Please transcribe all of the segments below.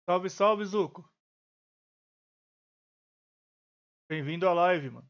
Salve, salve, Zuko. Bem-vindo à live, mano.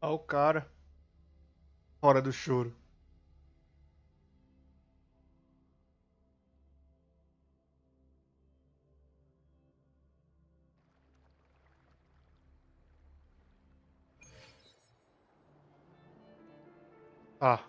Olha o cara. Hora do choro. Ah.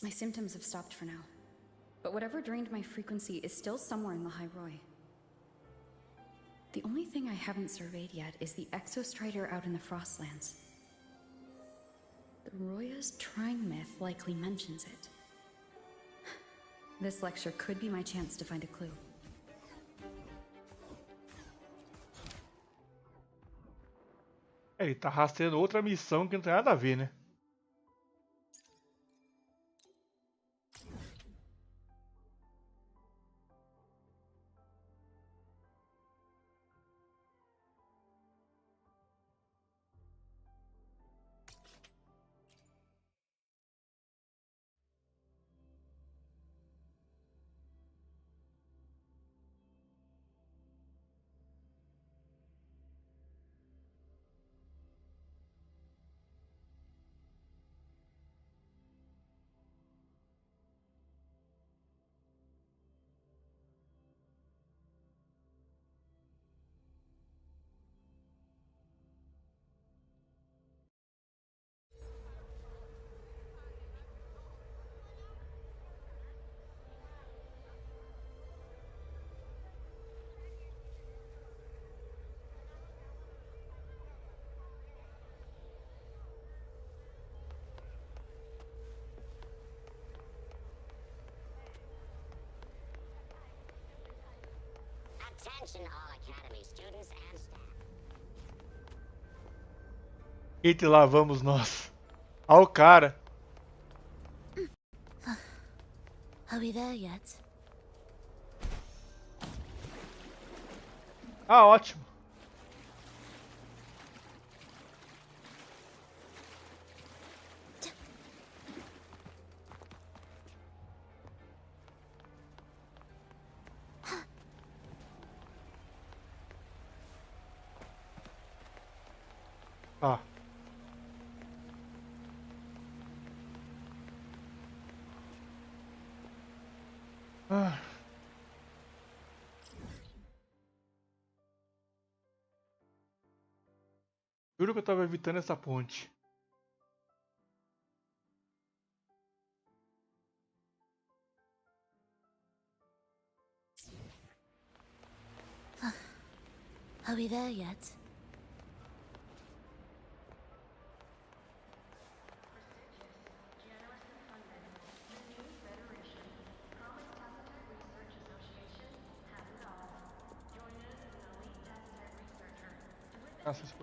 My symptoms have stopped for now, but whatever drained my frequency is still somewhere in the High Roy. The only thing I haven't surveyed yet is the exostrider out in the Frostlands. The Roya's trying myth likely mentions it. This lecture could be my chance to find a clue. Ele tá rastreando outra missão que não tem nada a ver, né? Attention all Academy students and staff. Eita, lá vamos nós. Olha o cara. Are we there yet? Ah, ótimo. Ah. Ah. Juro que eu tava evitando essa ponte. Are we there yet? Nossa, esse-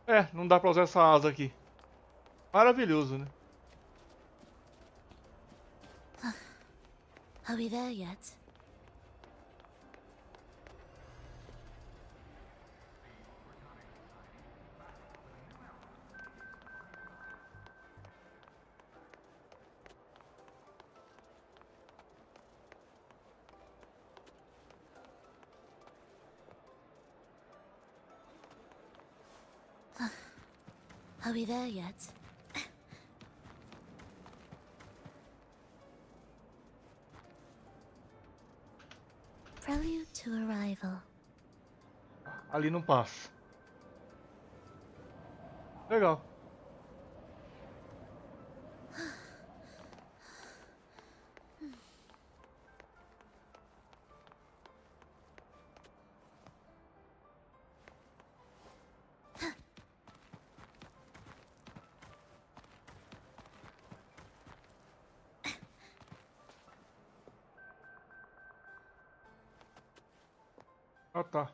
É, não dá pra usar essa asa aqui. Maravilhoso, né? Are we there yet? Are we there yet? Prelude to arrival. Ali não passa. Legal. Ah, tá.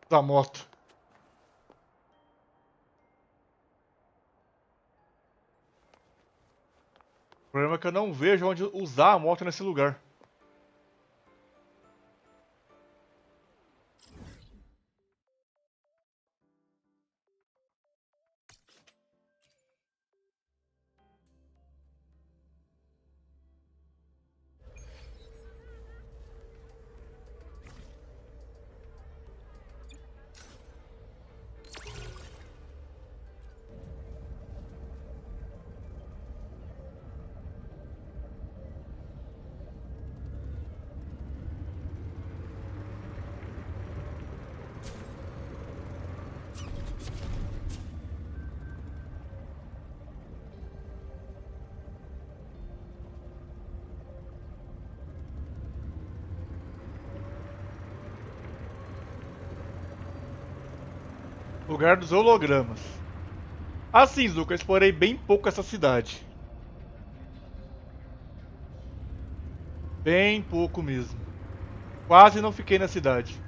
Da moto. O problema é que eu não vejo onde usar a moto nesse lugar. Lugar dos hologramas. Assim, Zuka, eu explorei bem pouco essa cidade. Bem pouco mesmo. Quase não fiquei na cidade.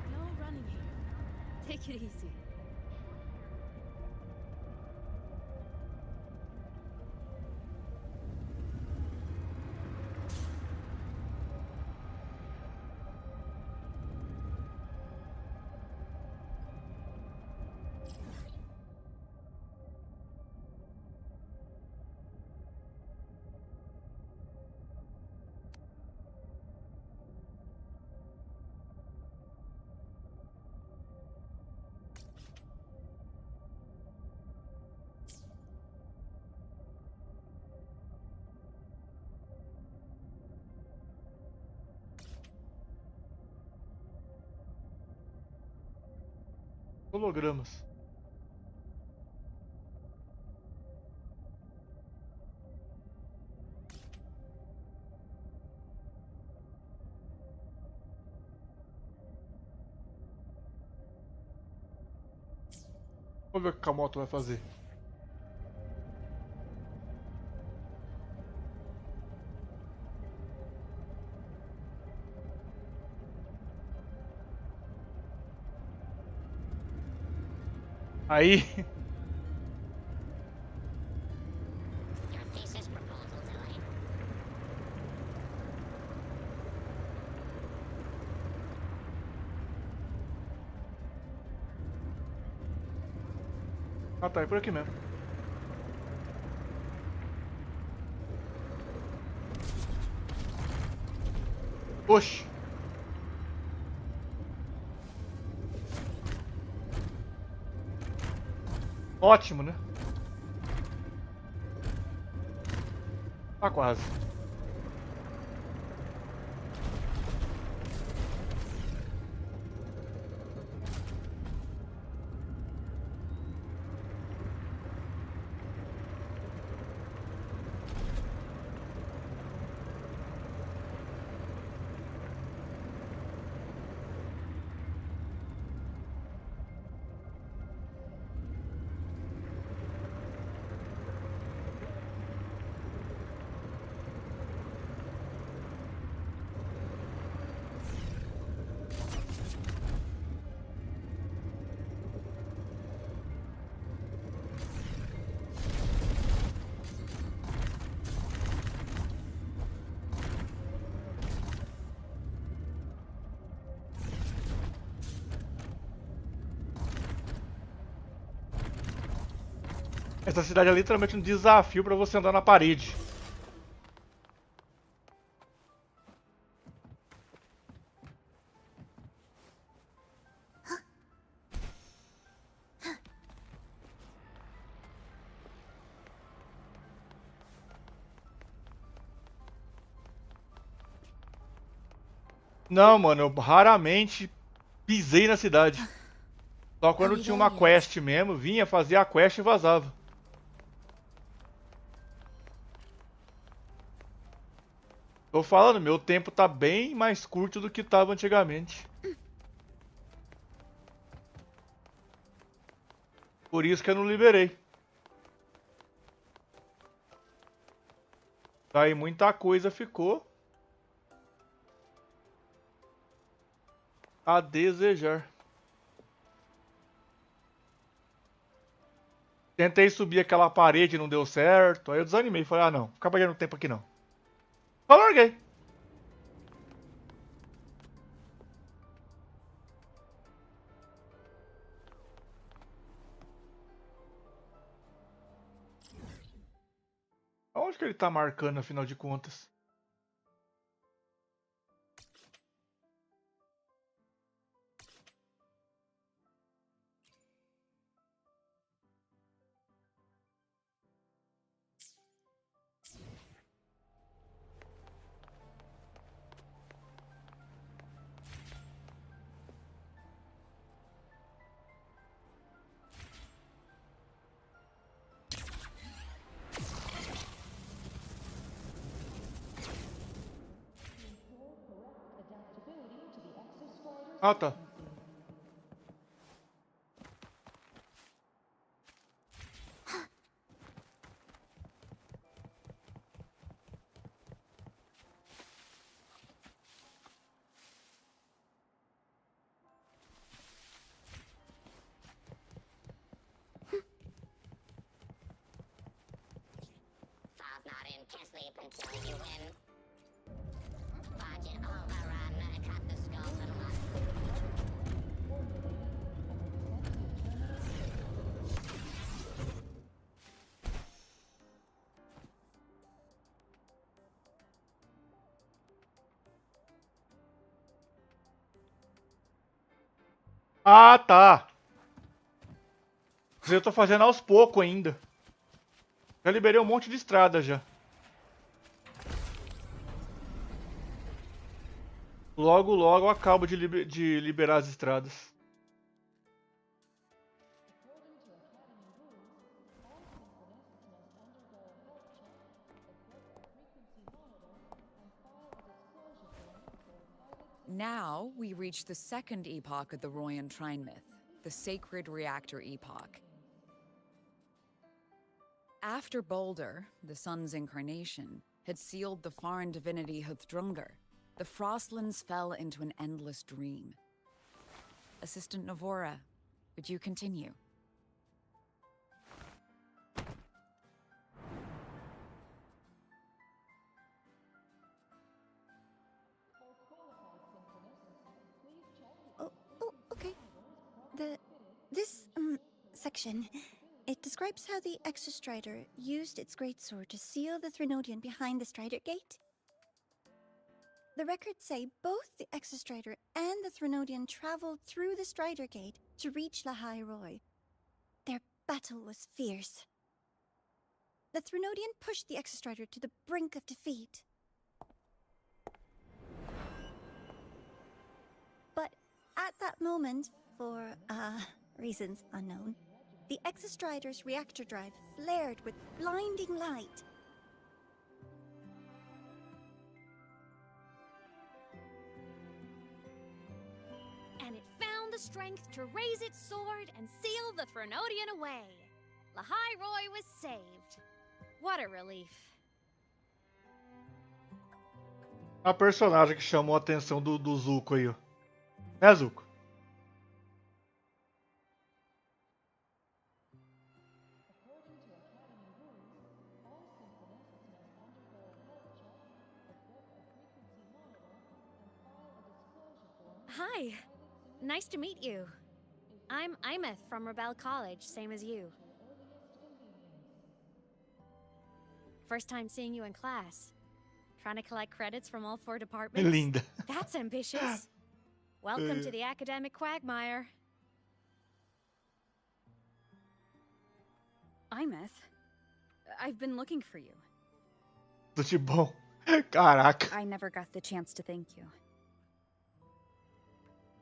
No running here. Take it easy. Hologramas. Vamos ver o que a moto vai fazer. Aí. Your thesis proposal, Elaine. Ah, tá, é por aqui mesmo. Oxi. Ótimo, né? Tá quase. Essa cidade é literalmente um desafio pra você andar na parede. Não, mano, eu raramente pisei na cidade. Só quando tinha uma quest mesmo, vinha, fazia a quest e vazava. Tô falando, meu tempo tá bem mais curto do que tava antigamente. Por isso que eu não liberei. Aí muita coisa ficou a desejar. Tentei subir aquela parede e não deu certo. Aí eu desanimei. Falei, ah não, ficar perdendo tempo aqui não. Só larguei. Onde que ele tá marcando, afinal de contas? Ah, tá. Falls not in, can't sleep until you win. Budget overrun, cut the skulls and run. Ah, tá. Eu tô fazendo aos poucos ainda. Já liberei um monte de estrada já. Logo, logo eu acabo de liberar as estradas. Now we reach the second epoch of the Royan Trine myth, the sacred reactor epoch. After Balder, the sun's incarnation, had sealed the foreign divinity Huthrungur, the Frostlands fell into an endless dream. Assistant Navora, would you continue? Oh, okay. This section, it describes how the Exostrider used its greatsword to seal the Threnodian behind the Strider Gate. The records say both the Exostrider and the Threnodian traveled through the Strider Gate to reach La High Roy. Their battle was fierce. The Threnodian pushed the Exostrider to the brink of defeat. But at that moment, for reasons unknown, the Exostrider's reactor drive flared with blinding light. And it found the strength to raise its sword and seal the Threnodian away. La High Roy was saved. What a relief. A personagem que chamou a atenção do Zuko aí, ó. Né, Zuko? Hi. Nice to meet you. I'm Imeth from Rebel College, same as you. First time seeing you in class. Trying to collect credits from all 4 departments? Linda. That's ambitious. Welcome to the academic quagmire. Imeth, I've been looking for you. Tudo de bom. Caraca. I never got the chance to thank you.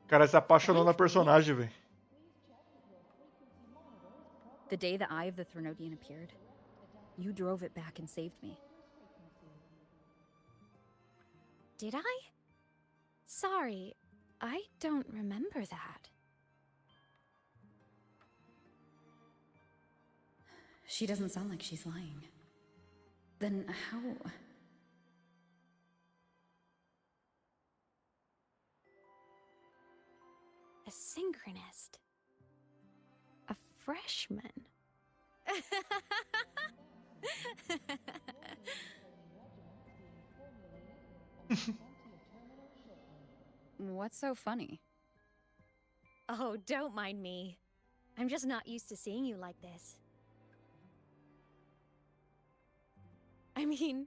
O cara se apaixonou na personagem, velho. The day the Eye of the Threnodian appeared, you drove it back and saved me. Did I? Sorry, I don't remember that. She doesn't sound like she's lying. Then how... A synchronist. A freshman. What's so funny? Oh, don't mind me. I'm just not used to seeing you like this. I mean,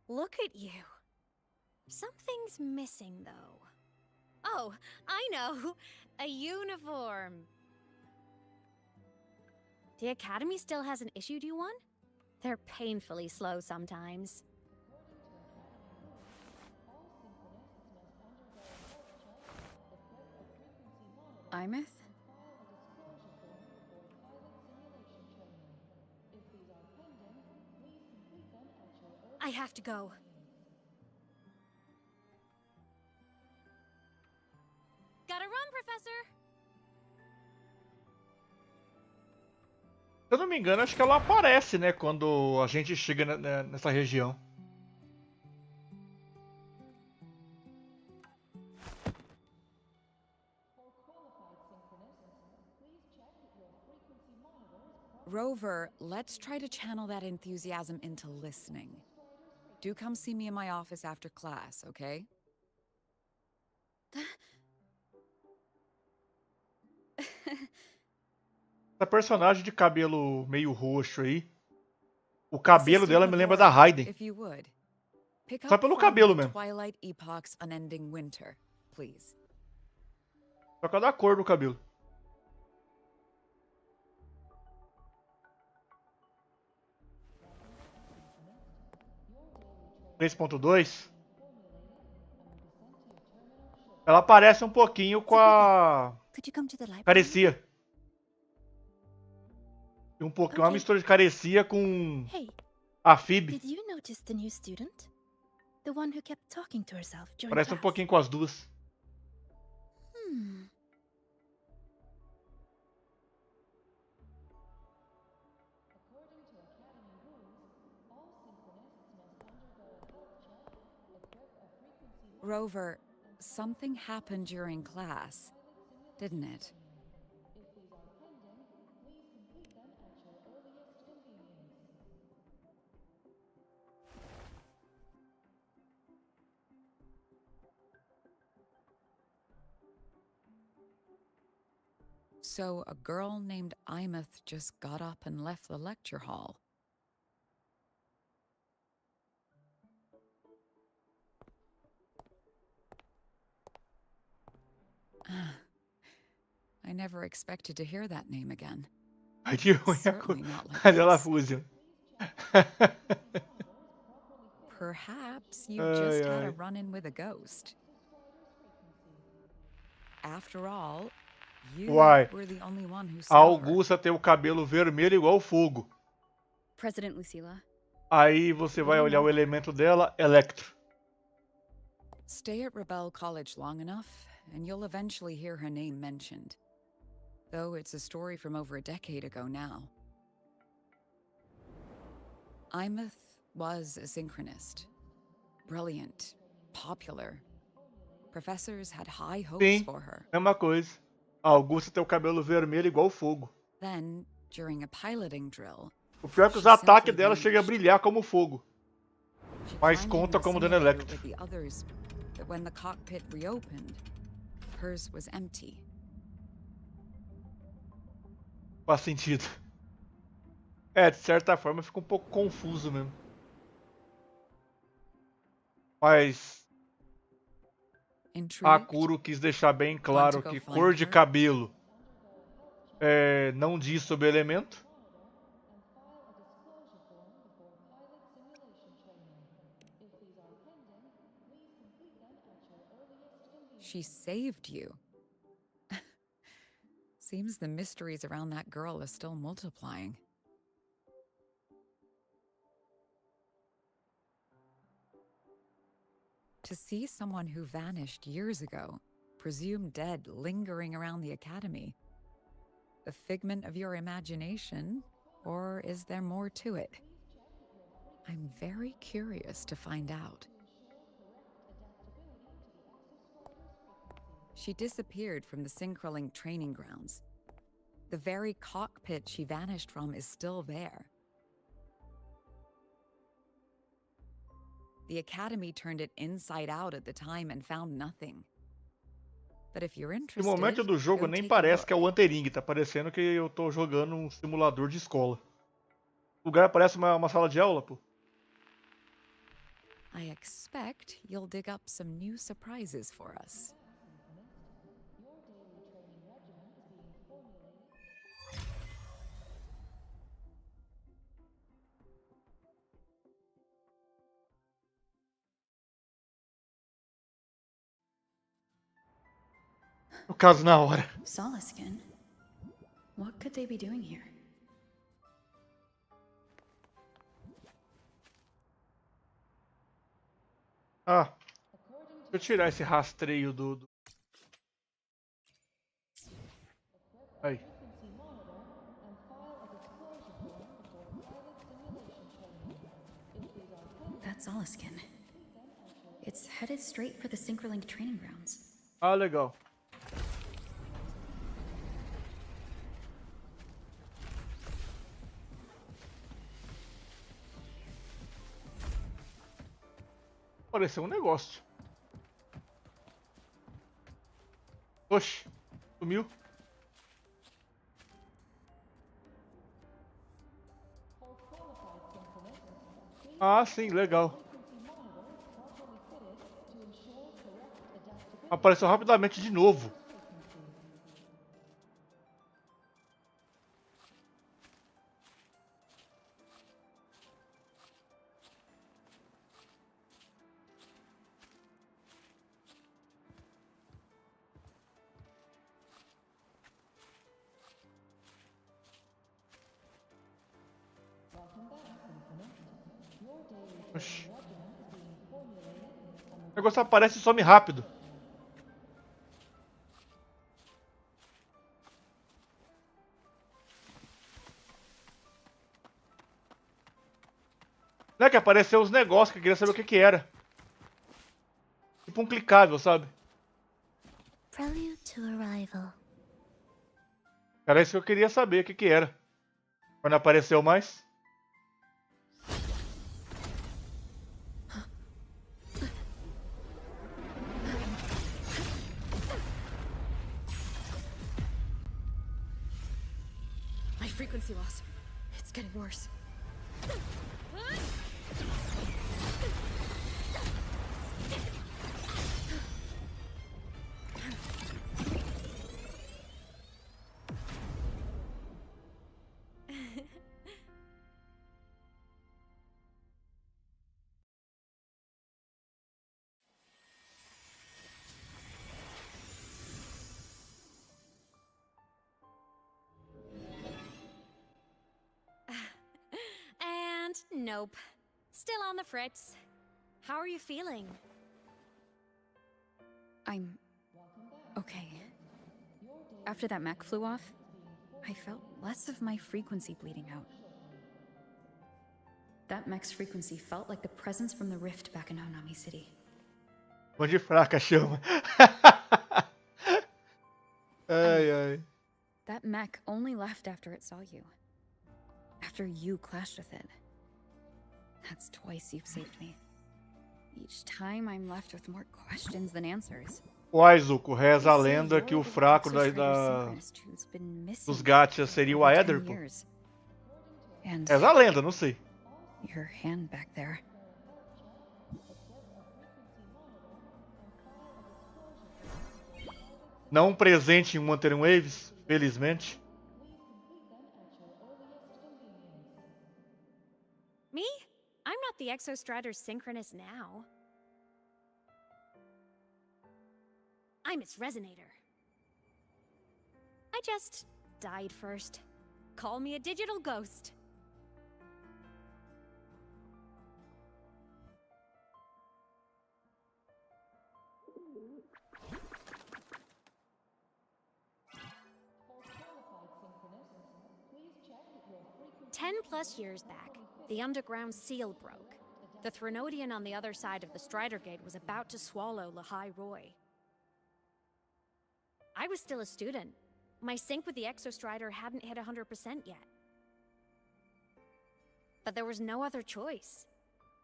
look at you. Something's missing, though. Oh, I know. A uniform. The Academy still hasn't issued you one? They're painfully slow sometimes. Imeth? I have to go. Gotta run, Professor! Se eu não me engano, acho que ela aparece, né? Quando a gente chega nessa região. Rover, let's try to channel that enthusiasm into listening. Do come see me in my office after class, okay? Essa personagem de cabelo meio roxo aí. O cabelo dela me lembra da Raiden. If you would. Pick Só up pelo from cabelo the mesmo. Twilight Epoch's unending winter, please. Só por causa da cor do cabelo. (3.2) Ela parece um pouquinho com a Could you come to the library? Carecia. Uma Okay. mistura de Carecia com Hey, a Phoebe. did you notice the new student? The one who kept talking to herself during Parece um class? pouquinho com as duas. Hmm. Rover, something happened during class, didn't it? So a girl named Imeth just got up and left the lecture hall. I never expected to hear that name again. Ai, que ruim. Certainly not like Cadê ela this. Fusion? Perhaps you've just had a ai. run-in with a ghost. After all, you Uai. were the only one who A saw her. Augusta tem o cabelo vermelho igual fogo. President Lucilla, Aí você vai olhar o elemento dela, Electro. Stay at Rebel College long enough, and you'll eventually hear her name mentioned. Though it's a story from over a decade ago now. Imeth was a synchronist. Brilliant, popular. Professors had high hopes Sim, for her. mesma coisa. A Augusta tem o cabelo vermelho igual fogo. Then, during a piloting drill, O pior é que os She ataques simply dela chegam a vanished. brilhar como fogo. she Mas climbed in conta the como dano simulator elétrico. with the others, but when the cockpit reopened, hers was empty. Faz sentido. É, de certa forma fica um pouco confuso mesmo. Mas a Intrigued? Kuro quis deixar bem claro que cor de cabelo não diz sobre elemento. She saved you. Seems the mysteries around that girl are still multiplying. To see someone who vanished years ago, presumed dead, lingering around the academy. A figment of your imagination, or is there more to it? I'm very curious to find out. She disappeared from the Synchrolink training grounds. The very cockpit she vanished from is still there. The Academy turned it inside out at the time and found nothing. But if you're No interested, momento do jogo go nem take a parece look. que é o Wuthering, tá parecendo que eu tô jogando um simulador de escola. O lugar parece uma sala de aula, pô. I expect you'll dig up some new surprises for us. No caso, na hora. Solaskin? What could they be doing here? Ah, deixa eu tirar esse rastreio do... Aí. That's Solaskin. It's headed straight for the Synchrolink training grounds. Ah, legal. Apareceu um negócio. Oxi, sumiu. Ah, sim, legal. Apareceu rapidamente de novo. Oxi. O negócio aparece e some rápido. Não é que apareceu os negócios que eu queria saber o que era. Tipo um clicável, sabe? Prelude to arrival. Era isso que eu queria saber o que era. Quando apareceu mais. My frequency loss. It's getting worse. And nope. Still on the fritz. How are you feeling? I'm okay. After that mech flew off, I felt less of my frequency bleeding out. That mech's frequency felt like the presence from the rift back in Honami City. Mão de fraca, chama. Ai, ai. That mech only left after it saw you. After you clashed with it. That's twice you've saved me. Each time I'm left with more questions than answers. Uai, Zuko, reza a lenda que o fraco dos gachas seria o Aether, pô. And Reza a lenda, não sei. your hand back there. Não presente em Wuthering Waves, felizmente. Me? I'm not the Exostrator's synchronous now. I'm its resonator. I just died first. Call me a digital ghost. +10 years back, the underground seal broke. The Threnodian on the other side of the Strider Gate was about to swallow Lahai Roy. I was still a student. My sync with the Exostrider hadn't hit 100% yet. But there was no other choice.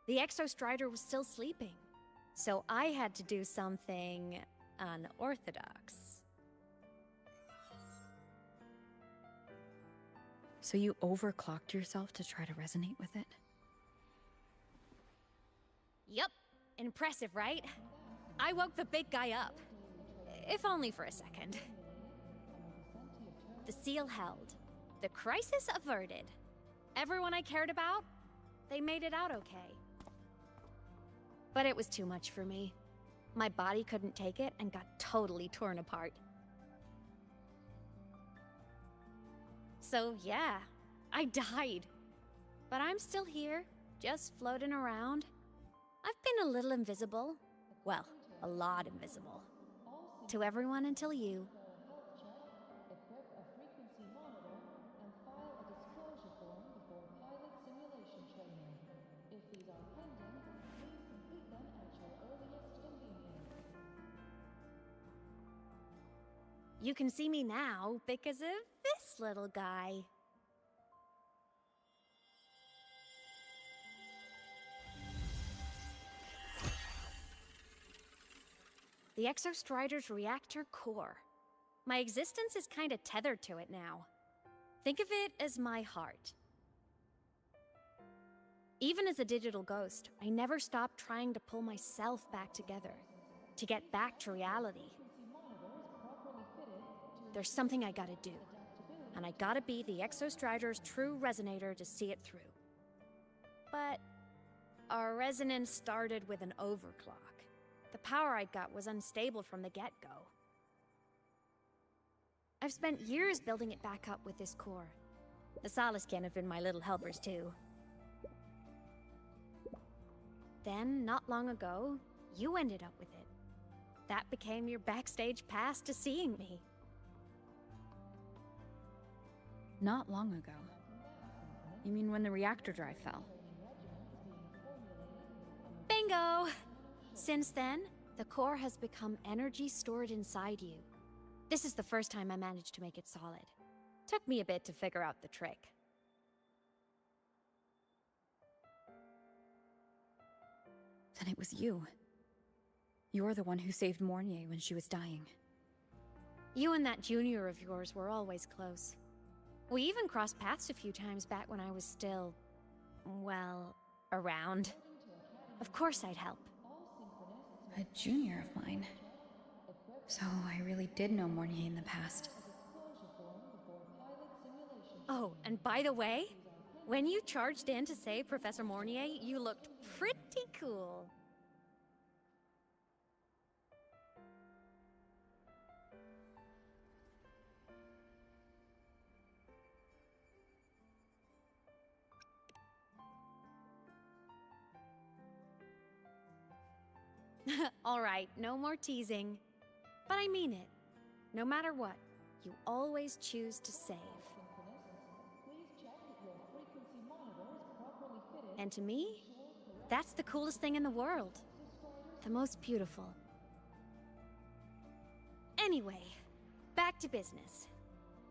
The Exostrider was still sleeping. So I had to do something unorthodox. So you overclocked yourself to try to resonate with it? Yup. Impressive, right? I woke the big guy up. If only for a second. The seal held. The crisis averted. Everyone I cared about, they made it out okay. But it was too much for me. My body couldn't take it and got totally torn apart. So yeah, I died. But I'm still here, just floating around. I've been a little invisible. Well, a lot invisible. To everyone until you. You can see me now because of this little guy. The Exostrider's reactor core. My existence is kinda tethered to it now. Think of it as my heart. Even as a digital ghost, I never stopped trying to pull myself back together, to get back to reality. There's something I gotta do, and I gotta be the Exostrider's true resonator to see it through. But our resonance started with an overclock. The power I got was unstable from the get-go. I've spent years building it back up with this core. The Soliskin have been my little helpers too. Then, not long ago, you ended up with it. That became your backstage pass to seeing me. Not long ago. You mean when the reactor drive fell? Bingo! Since then, the core has become energy stored inside you. This is the first time I managed to make it solid. Took me a bit to figure out the trick. Then it was you. You're the one who saved Mornier when she was dying. You and that junior of yours were always close. We even crossed paths a few times back when I was still, well, around. Of course I'd help. A junior of mine. So I really did know Mornier in the past. Oh, and by the way, when you charged in to save Professor Mornier, you looked pretty cool. All right, no more teasing. But I mean it. No matter what, you always choose to save. And to me, that's the coolest thing in the world. The most beautiful. Anyway, back to business.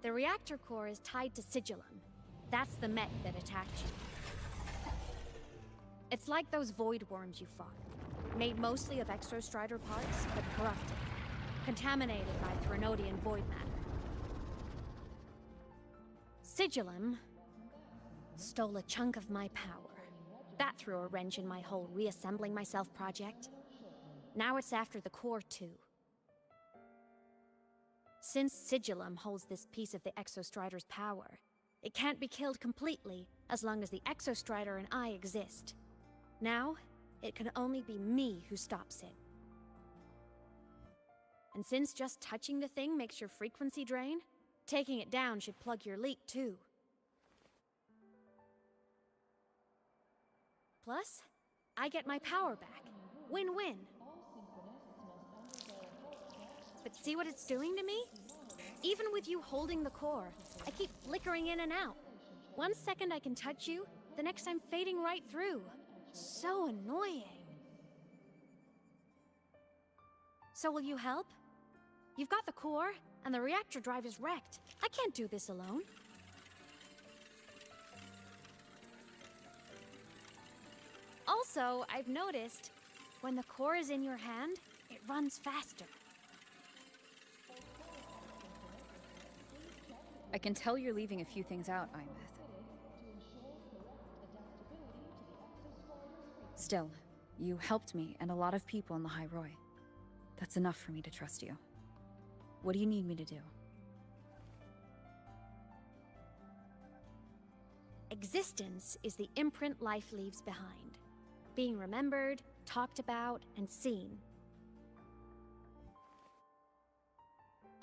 The reactor core is tied to Sigillum. That's the mech that attacked you. It's like those void worms you fought. Made mostly of Exostrider parts, but corrupted. Contaminated by Threnodian void matter. Sigillum stole a chunk of my power. That threw a wrench in my whole reassembling myself project. Now it's after the core too. Since Sigillum holds this piece of the Exostrider's power, it can't be killed completely as long as the Exostrider and I exist. Now, it can only be me who stops it. And since just touching the thing makes your frequency drain, taking it down should plug your leak too. Plus, I get my power back. Win-win. But see what it's doing to me? Even with you holding the core, I keep flickering in and out. 1 second I can touch you, the next I'm fading right through. So annoying. So will you help? You've got the core, and the reactor drive is wrecked. I can't do this alone. Also, I've noticed, when the core is in your hand, it runs faster. I can tell you're leaving a few things out, Imeth. Still, you helped me and a lot of people in the High Roy. That's enough for me to trust you. What do you need me to do? Existence is the imprint life leaves behind. Being remembered, talked about, and seen.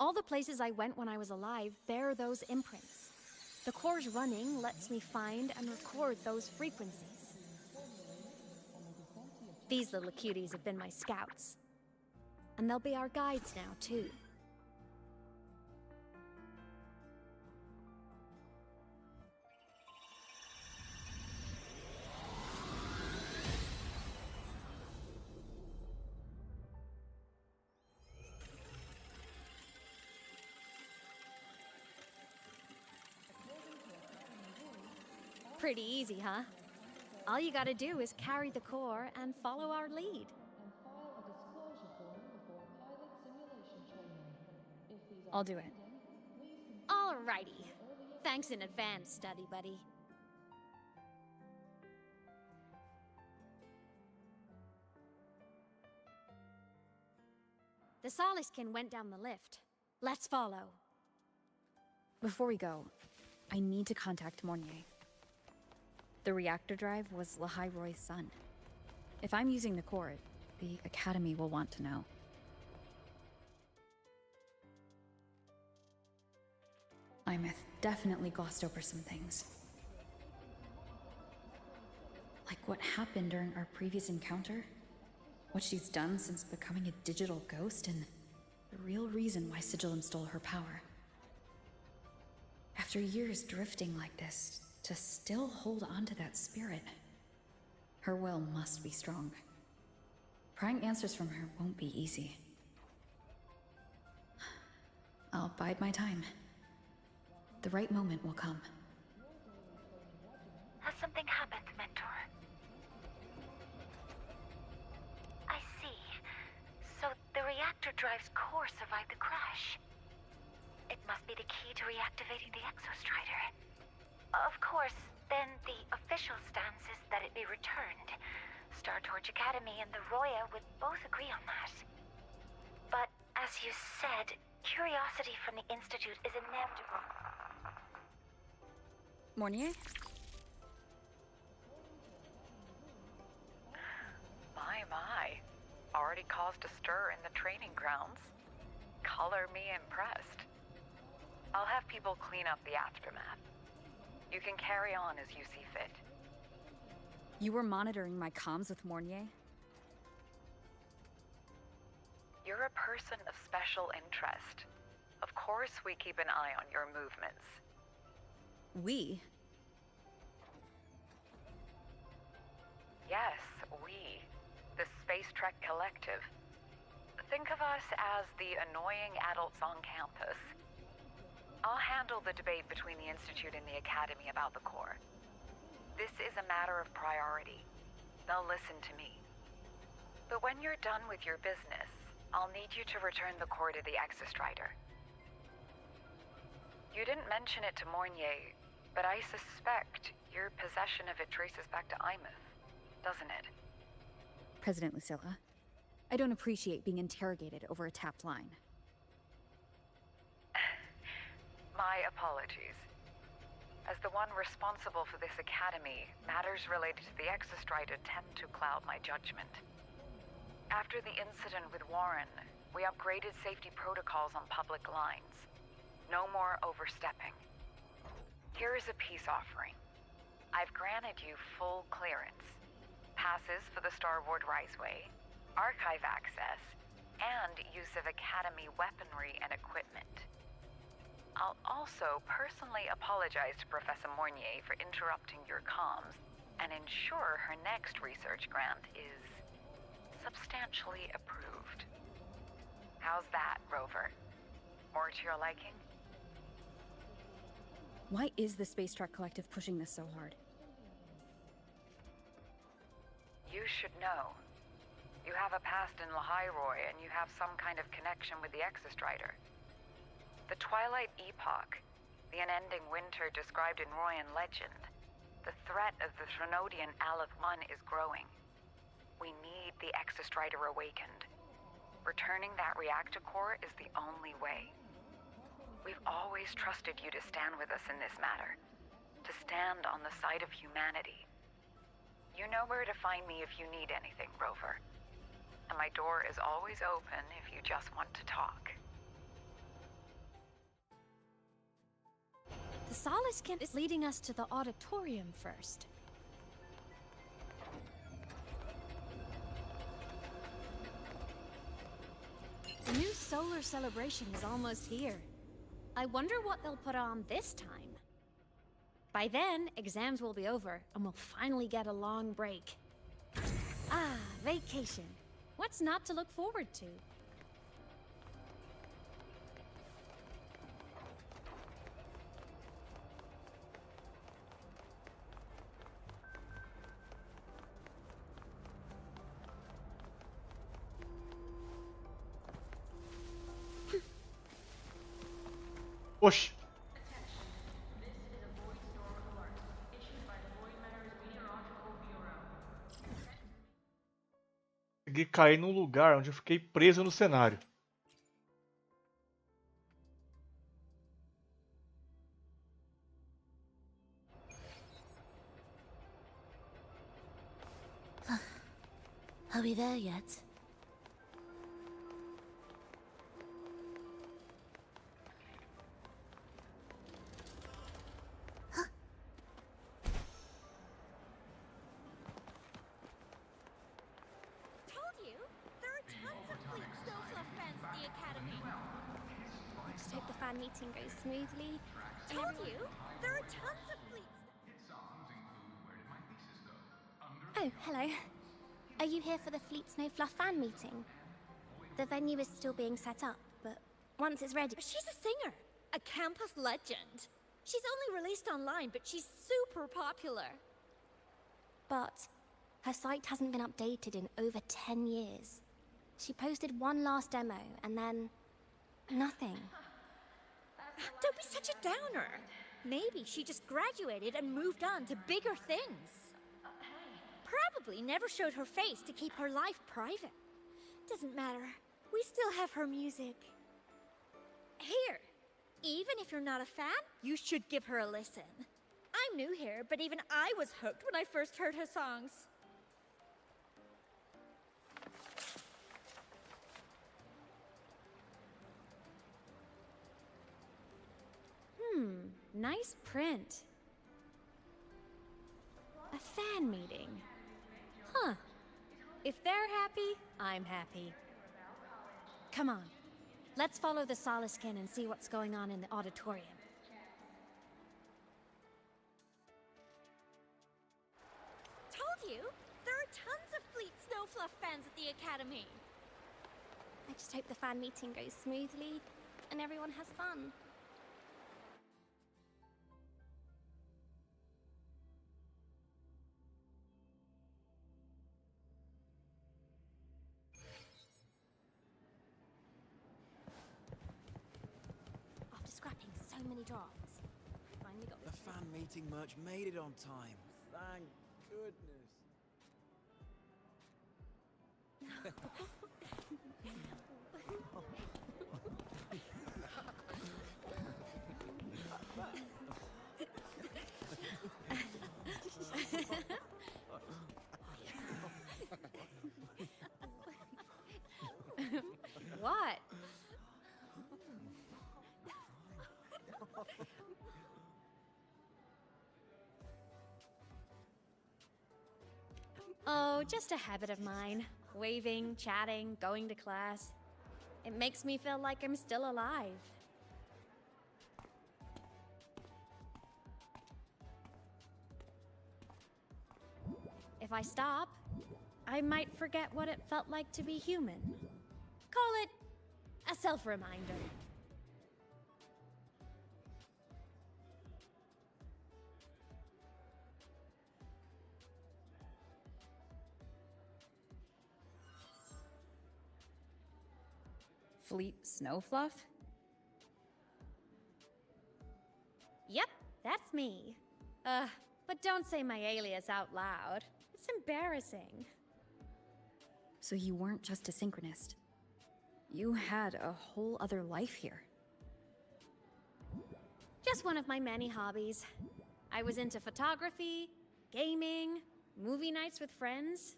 All the places I went when I was alive bear those imprints. The core's running lets me find and record those frequencies. These little cuties have been my scouts. And they'll be our guides now, too. Pretty easy, huh? All you gotta do is carry the core and follow our lead. I'll do it. Alrighty. Thanks in advance, study buddy. The Soliskin went down the lift. Let's follow. Before we go, I need to contact Mornier. The reactor drive was Lahai Roy's son. If I'm using the core, the Academy will want to know. Imeth definitely glossed over some things. Like what happened during our previous encounter, what she's done since becoming a digital ghost, and the real reason why Sigillum stole her power. After years drifting like this, to still hold on to that spirit, her will must be strong. Prying answers from her won't be easy. I'll bide my time. The right moment will come. Has something happened, Mentor? I see. So the reactor drive's core survived the crash. It must be the key to reactivating the Exostrider. Of course, then the official stance is that it be returned. Startorch Academy and the Roya would both agree on that. But, as you said, curiosity from the Institute is inevitable. Mornier? My. Already caused a stir in the training grounds. Color me impressed. I'll have people clean up the aftermath. You can carry on as you see fit. You were monitoring my comms with Mornier? You're a person of special interest. Of course we keep an eye on your movements. We? Yes, we. The Space Trek Collective. Think of us as the annoying adults on campus. I'll handle the debate between the Institute and the Academy about the core. This is a matter of priority. They'll listen to me. But when you're done with your business, I'll need you to return the core to the Exostrider. You didn't mention it to Mornier, but I suspect your possession of it traces back to Imeth, doesn't it? President Lucilla, I don't appreciate being interrogated over a tapped line. My apologies. As the one responsible for this academy, matters related to the Exostrider tend to cloud my judgment. After the incident with Warren, we upgraded safety protocols on public lines. No more overstepping. Here is a peace offering. I've granted you full clearance. Passes for the Starboard Riseway, archive access, and use of Academy weaponry and equipment. I'll also personally apologize to Professor Mornier for interrupting your comms and ensure her next research grant is substantially approved. How's that, Rover? More to your liking? Why is the Space Truck Collective pushing this so hard? You should know. You have a past in Lahiroy, and you have some kind of connection with the Exostrider. The Twilight Epoch, the unending winter described in Royan legend, the threat of the Threnodian Aleth I is growing. We need the Exostrider awakened. Returning that reactor core is the only way. We've always trusted you to stand with us in this matter, to stand on the side of humanity. You know where to find me if you need anything, Rover. And my door is always open if you just want to talk. The Soliskin is leading us to the auditorium first. The new solar celebration is almost here. I wonder what they'll put on this time. By then, exams will be over, and we'll finally get a long break. Ah, vacation. What's not to look forward to? Oxi. Consegui cair num lugar onde eu fiquei preso no cenário. Are we there yet? Meeting goes smoothly. Told you, there are tons of fleets. Oh, hello. Are you here for the Fleet Snow Fluff fan meeting? The venue is still being set up, but once it's ready... She's a singer, a campus legend. She's only released online, but she's super popular. But her site hasn't been updated in over 10 years. She posted one last demo, and then... nothing. Don't be such a downer. Maybe she just graduated and moved on to bigger things. Probably never showed her face to keep her life private. Doesn't matter. We still have her music. Here, even if you're not a fan, you should give her a listen. I'm new here, but even I was hooked when I first heard her songs. Nice print. A fan meeting. Huh. If they're happy, I'm happy. Come on. Let's follow the Soliskin and see what's going on in the auditorium. Told you, there are tons of Fleet Snow Fluff fans at the Academy. I just hope the fan meeting goes smoothly and everyone has fun. Scrapping so many drafts. Finally got the fan meeting merch made it on time. Thank goodness. Oh, just a habit of mine. Waving, chatting, going to class. It makes me feel like I'm still alive. If I stop, I might forget what it felt like to be human. Call it a self-reminder. Fleet Snowfluff? Yep, that's me. But don't say my alias out loud. It's embarrassing. So you weren't just a synchronist. You had a whole other life here. Just one of my many hobbies. I was into photography, gaming, movie nights with friends.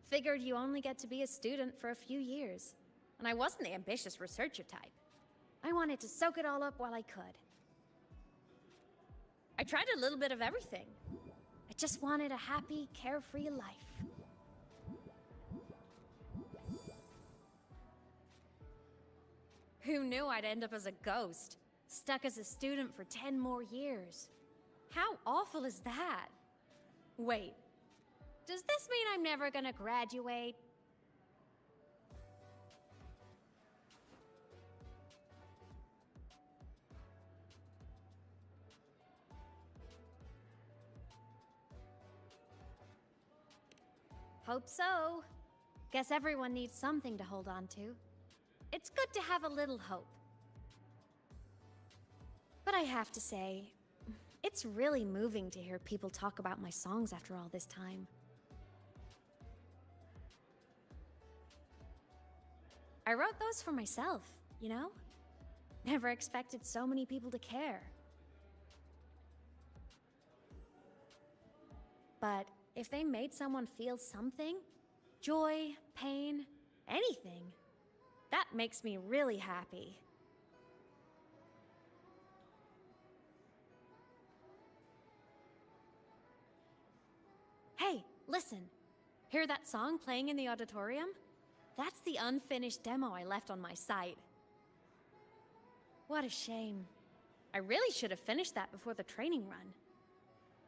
Figured you only get to be a student for a few years. And I wasn't the ambitious researcher type. I wanted to soak it all up while I could. I tried a little bit of everything. I just wanted a happy, carefree life. Who knew I'd end up as a ghost, stuck as a student for 10 more years? How awful is that? Wait, does this mean I'm never gonna graduate? Hope so. Guess everyone needs something to hold on to. It's good to have a little hope. But I have to say, it's really moving to hear people talk about my songs after all this time. I wrote those for myself, you know? Never expected so many people to care. But if they made someone feel something, joy, pain, anything, that makes me really happy. Hey, listen. Hear that song playing in the auditorium? That's the unfinished demo I left on my site. What a shame. I really should have finished that before the training run.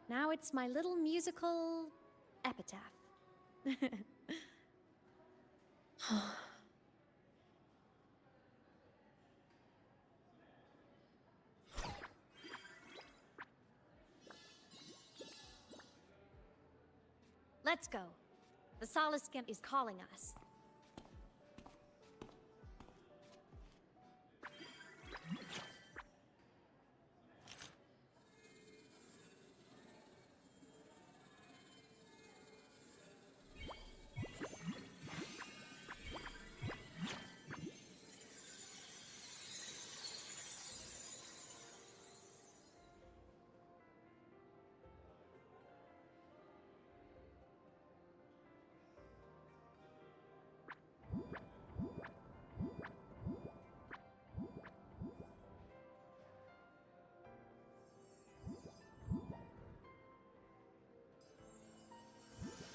Now it's my little musical epitaph. Let's go. The Solace Skin is calling us.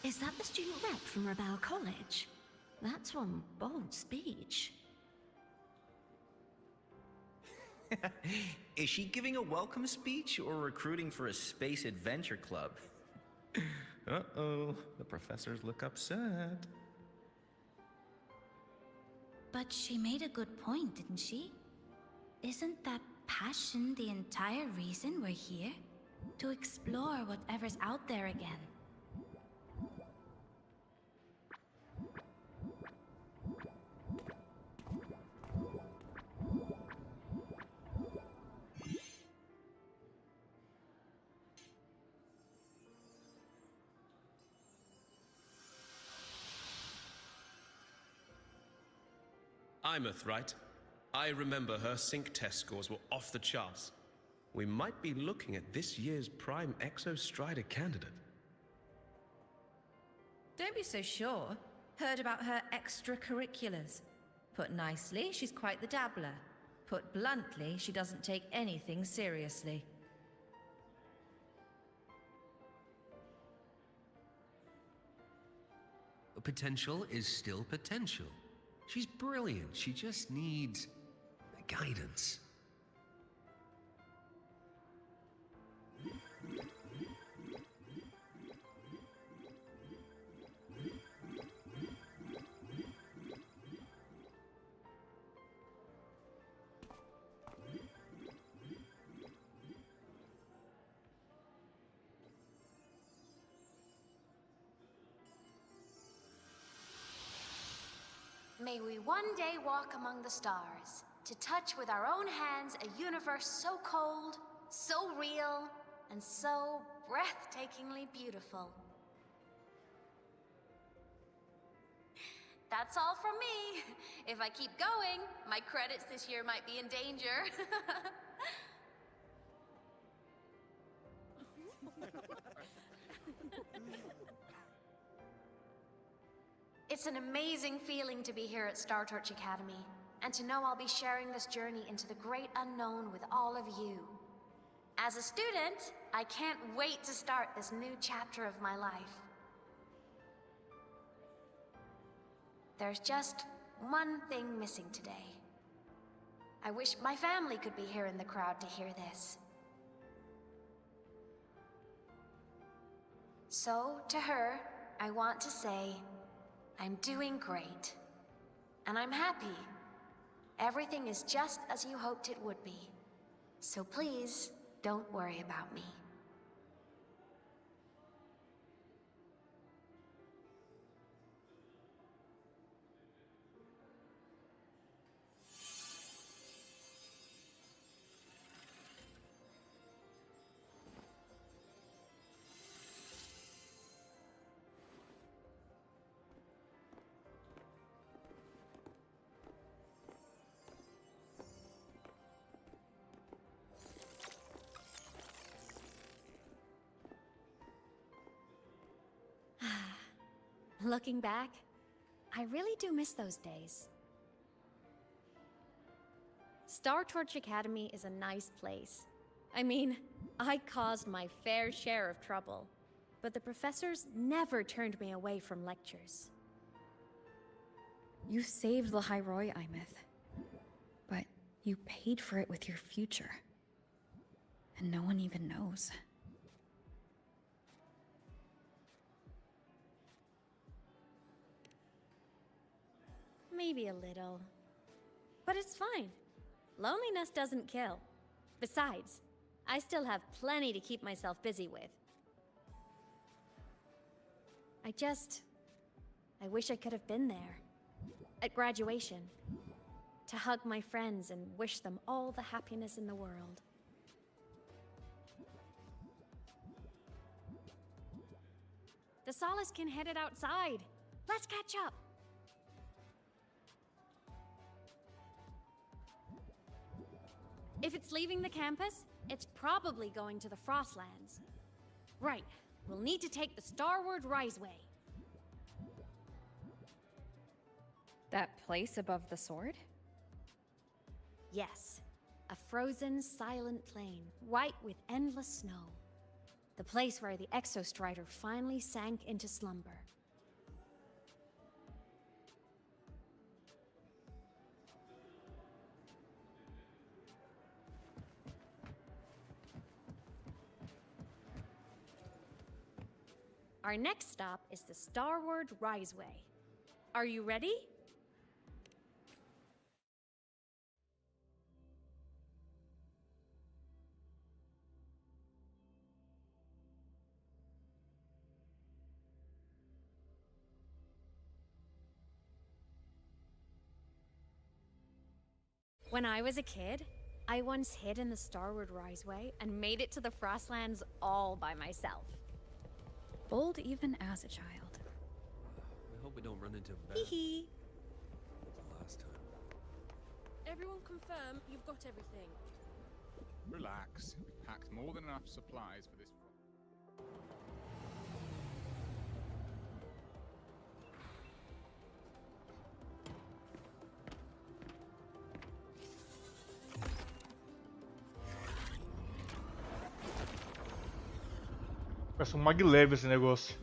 Is that the student rep from Rebel College? That's one bold speech. Is she giving a welcome speech or recruiting for a space adventure club? Uh-oh, the professors look upset. But she made a good point, didn't she? Isn't that passion the entire reason we're here? To explore whatever's out there again. Imeth, right? I remember her sync test scores were off the charts. We might be looking at this year's prime Exo Strider candidate. Don't be so sure. Heard about her extracurriculars. Put nicely, she's quite the dabbler. Put bluntly, she doesn't take anything seriously. Potential is still potential. She's brilliant. She just needs guidance. May we one day walk among the stars, to touch with our own hands a universe so cold, so real, and so breathtakingly beautiful. That's all from me. If I keep going, my credits this year might be in danger. It's an amazing feeling to be here at Star Torch Academy, and to know I'll be sharing this journey into the great unknown with all of you. As a student, I can't wait to start this new chapter of my life. There's just one thing missing today. I wish my family could be here in the crowd to hear this. So, to her, I want to say, I'm doing great. And I'm happy. Everything is just as you hoped it would be. So please, don't worry about me. Looking back, I really do miss those days. Star Torch Academy is a nice place. I mean, I caused my fair share of trouble, but the professors never turned me away from lectures. You saved the Hyroi, Imeth. But you paid for it with your future. And no one even knows. Maybe a little. But it's fine. Loneliness doesn't kill. Besides, I still have plenty to keep myself busy with. I wish I could have been there. At graduation. To hug my friends and wish them all the happiness in the world. The Solace can headed outside. Let's catch up. If it's leaving the campus, it's probably going to the Frostlands. Right, we'll need to take the Starward Riseway. That place above the sword? Yes, a frozen, silent plain, white with endless snow. The place where the Exostrider finally sank into slumber. Our next stop is the Starward Riseway. Are you ready? When I was a kid, I once hid in the Starward Riseway and made it to the Frostlands all by myself. Bold even as a child. I hope we don't run into bad Hee the last time. Everyone confirm you've got everything. Relax. We've packed more than enough supplies for this. Parece um maglev esse negócio.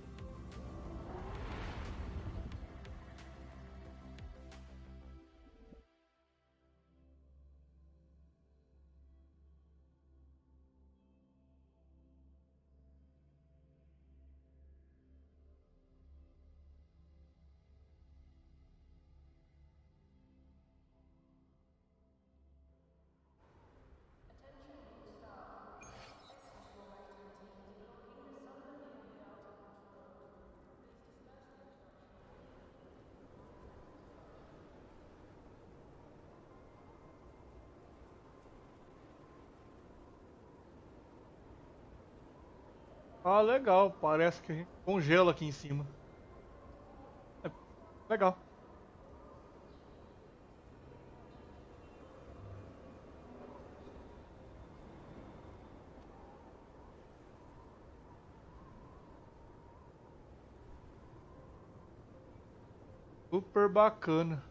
Ah, legal. Parece que congela aqui em cima. É legal. Super bacana.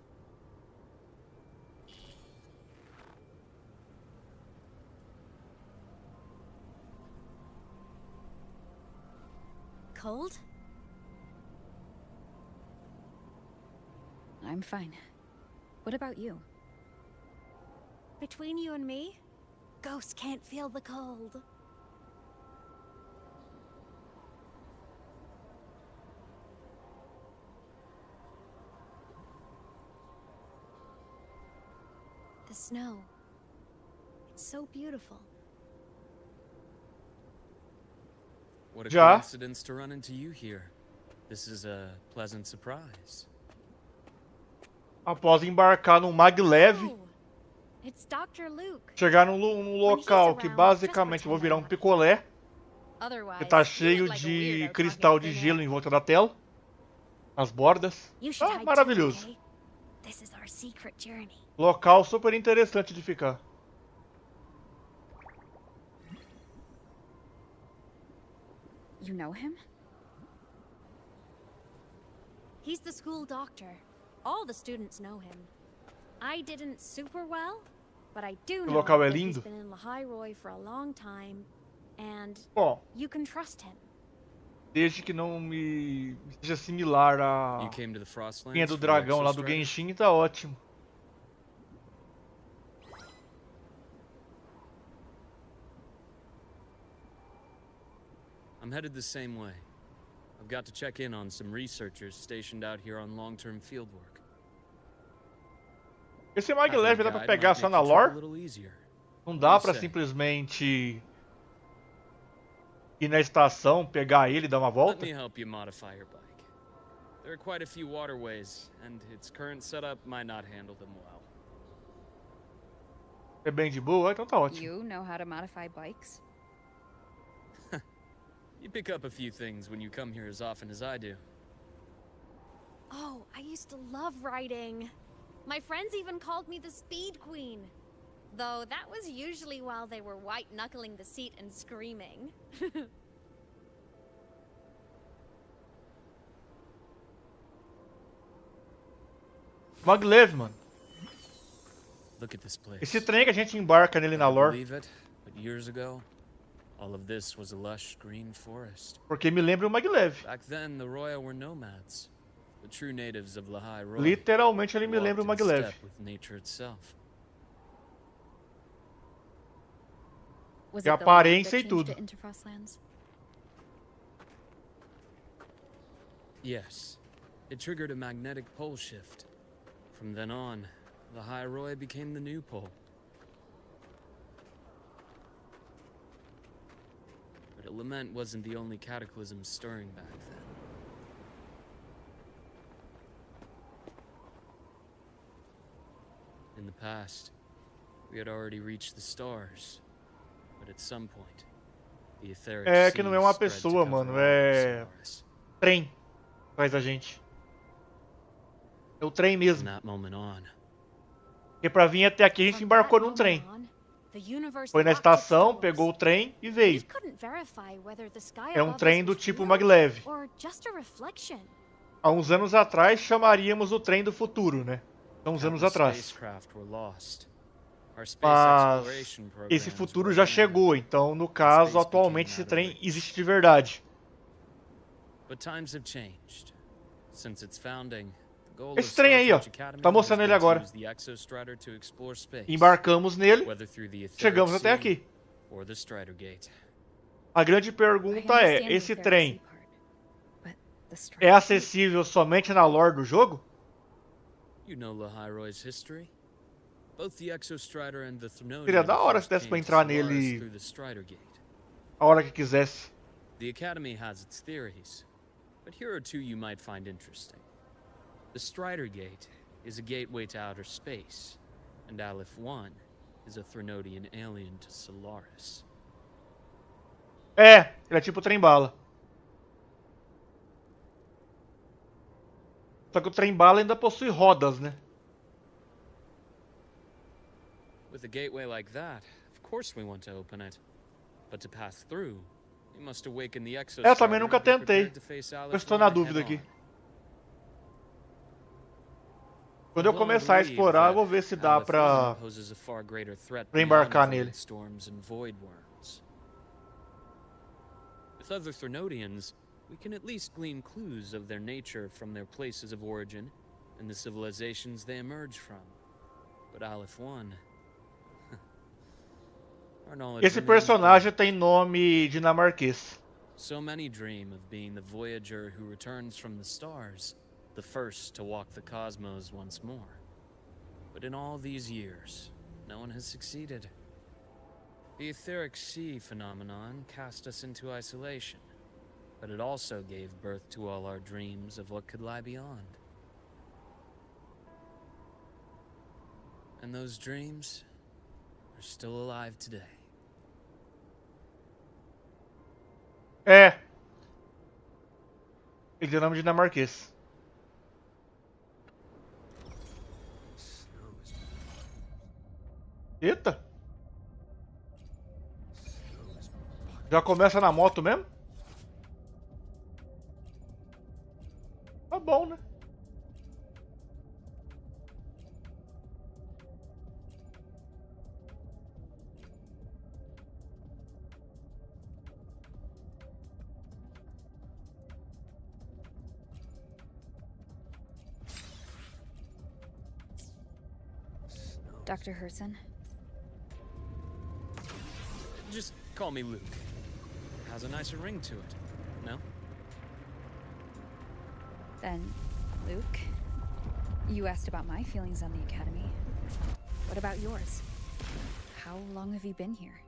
Cold? I'm fine. What about you? Between you and me, ghosts can't feel the cold. The snow. It's so beautiful. What a Já. coincidence to run into you here. This is a pleasant surprise. Após embarcar num maglev, It's Dr. Luke. chegar num local que basicamente eu vou virar um picolé, que tá cheio de cristal de gelo em volta da tela, as bordas. You should Ah, hide maravilhoso. too, okay? This is our secret journey. Local super interessante de ficar. You know him? He's the school doctor. All the students know him. I didn't super well, but I do know local é that he's lindo. been in Lahairoi for a long time, and Bom, you can trust him. desde que não me seja similar a You came to the Frostlands quem é do for the dragão lá do Exostrider? Genshin, tá ótimo. I'm headed the same way. I've got to check in on some researchers stationed out here on long-term fieldwork. Esse maglev dá pra pegar só na lore? Não dá pra simplesmente ir na estação, pegar ele e dar uma Let volta? me help you modify your bike. There are quite a few waterways, and its current setup might not handle them well. É bem de boa? Então tá ótimo. You know how to modify bikes? You pick up a few things when you come here as often as I do. Oh, I used to love riding. My friends even called me the Speed Queen. Though that was usually while they were white-knuckling the seat and screaming. Maglev, mano. Look at this place. Esse trem que a gente embarca nele na lore, Believe it, but years ago, all of this was a lush green forest. porque me lembra o maglev. Back then, the Royal were nomads, the true natives of Lahairoi. Literalmente ele me lembra o walked in maglev. step with nature itself. Was De it the lore aparência that e tudo. changed it into Frostlands? Yes, it triggered a magnetic pole shift. From then on, Lahairoi became the new pole. But Lament wasn't the only cataclysm stirring back then. In the past, we had already reached the stars, but at some point, the etheric É que não é uma seas spread to pessoa, cover mano, all of é Solaris. trem faz a gente. É o trem mesmo. From that moment on, Porque pra vir até aqui a gente embarcou num trem. The universe Foi na locked its estação, doors. pegou o trem e veio. Couldn't verify whether the sky É um above trem us do was tipo real maglev. or just a reflection. Há uns anos atrás chamaríamos o trem do futuro, né? Há uns anos countless atrás. spacecraft were lost. Our space Mas exploration esse programs futuro were já abandoned. chegou, então no caso, Space atualmente became esse trem out of existe de verdade. But times have changed. Since its founding, the goal of Esse trem aí, ó. Star Academy Tá has mostrando ele been to agora. use the Exostrider to explore space, Embarcamos nele. whether through the Etheric Chegamos até Sea aqui. or the Strider Gate. A grande pergunta é, esse trem é acessível somente na lore do jogo? You know Lahiroy's history? Both the Exostrider and the Seria Threnodian da hora first se desse pra came to entrar Solaris nele through the Strider Gate. a hora que quisesse. The Academy has its theories, but here are two you might find interesting. The Strider Gate is a gateway to outer space, and Aleph 1 is a Threnodian alien to Solaris. É, ele é tipo trem-bala. Só que o trem-bala ainda possui rodas, né? With a gateway like that, of course we want to open it. But to pass through, we must awaken the Exostrider. Eu também nunca tentei. Eu estou na dúvida aqui. Quando eu começar a explorar, eu vou ver se dá pra embarcar nele. With other Threnodians, we can at least glean clues of their nature from their places of origin and the civilizations they emerge from. But Aleph 1... Esse personagem tem nome dinamarquês. So many dream of being the voyager who returns from the stars, the first to walk the cosmos once more. But in all these years, no one has succeeded. The Etheric Sea phenomenon cast us into isolation, but it also gave birth to all our dreams of what could lie beyond. And those dreams are still alive today. É. Ele tem nome dinamarquês. Eita. Já começa na moto mesmo? Tá bom, né? Dr. Herson? Just call me Luke. Has a nicer ring to it, no? Then, Luke, you asked about my feelings on the Academy. What about yours? How long have you been here?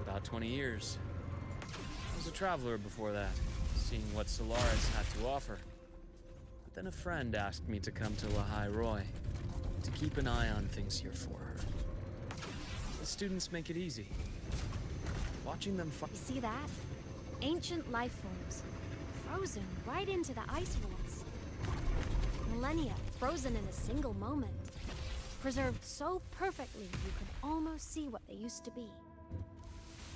About 20 years. I was a traveler before that, seeing what Solaris had to offer. But then a friend asked me to come to Lahiroy, to keep an eye on things here for her. The students make it easy. Watching them You see that? Ancient life forms, frozen right into the ice walls. Millennia frozen in a single moment. Preserved so perfectly you could almost see what they used to be.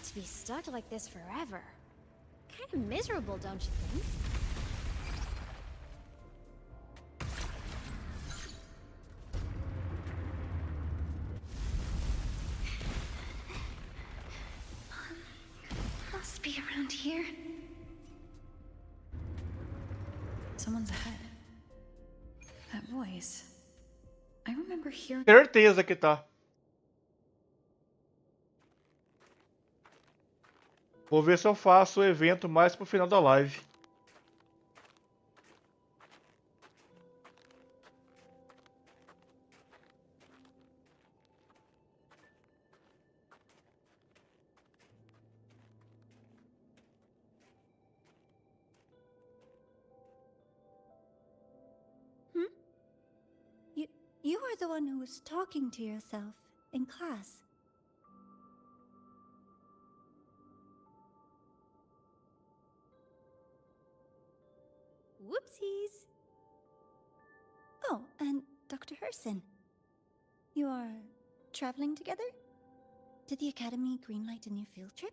To be stuck like this forever. Kind of miserable, don't you think? Must be around here. Someone's ahead. That voice. I remember hearing. Certeza que tá. Vou ver se eu faço o evento mais pro final da live. You are the one who was talking to yourself in class. Whoopsies! Oh, and Dr. Herson. You are traveling together? Did the Academy greenlight a new field trip?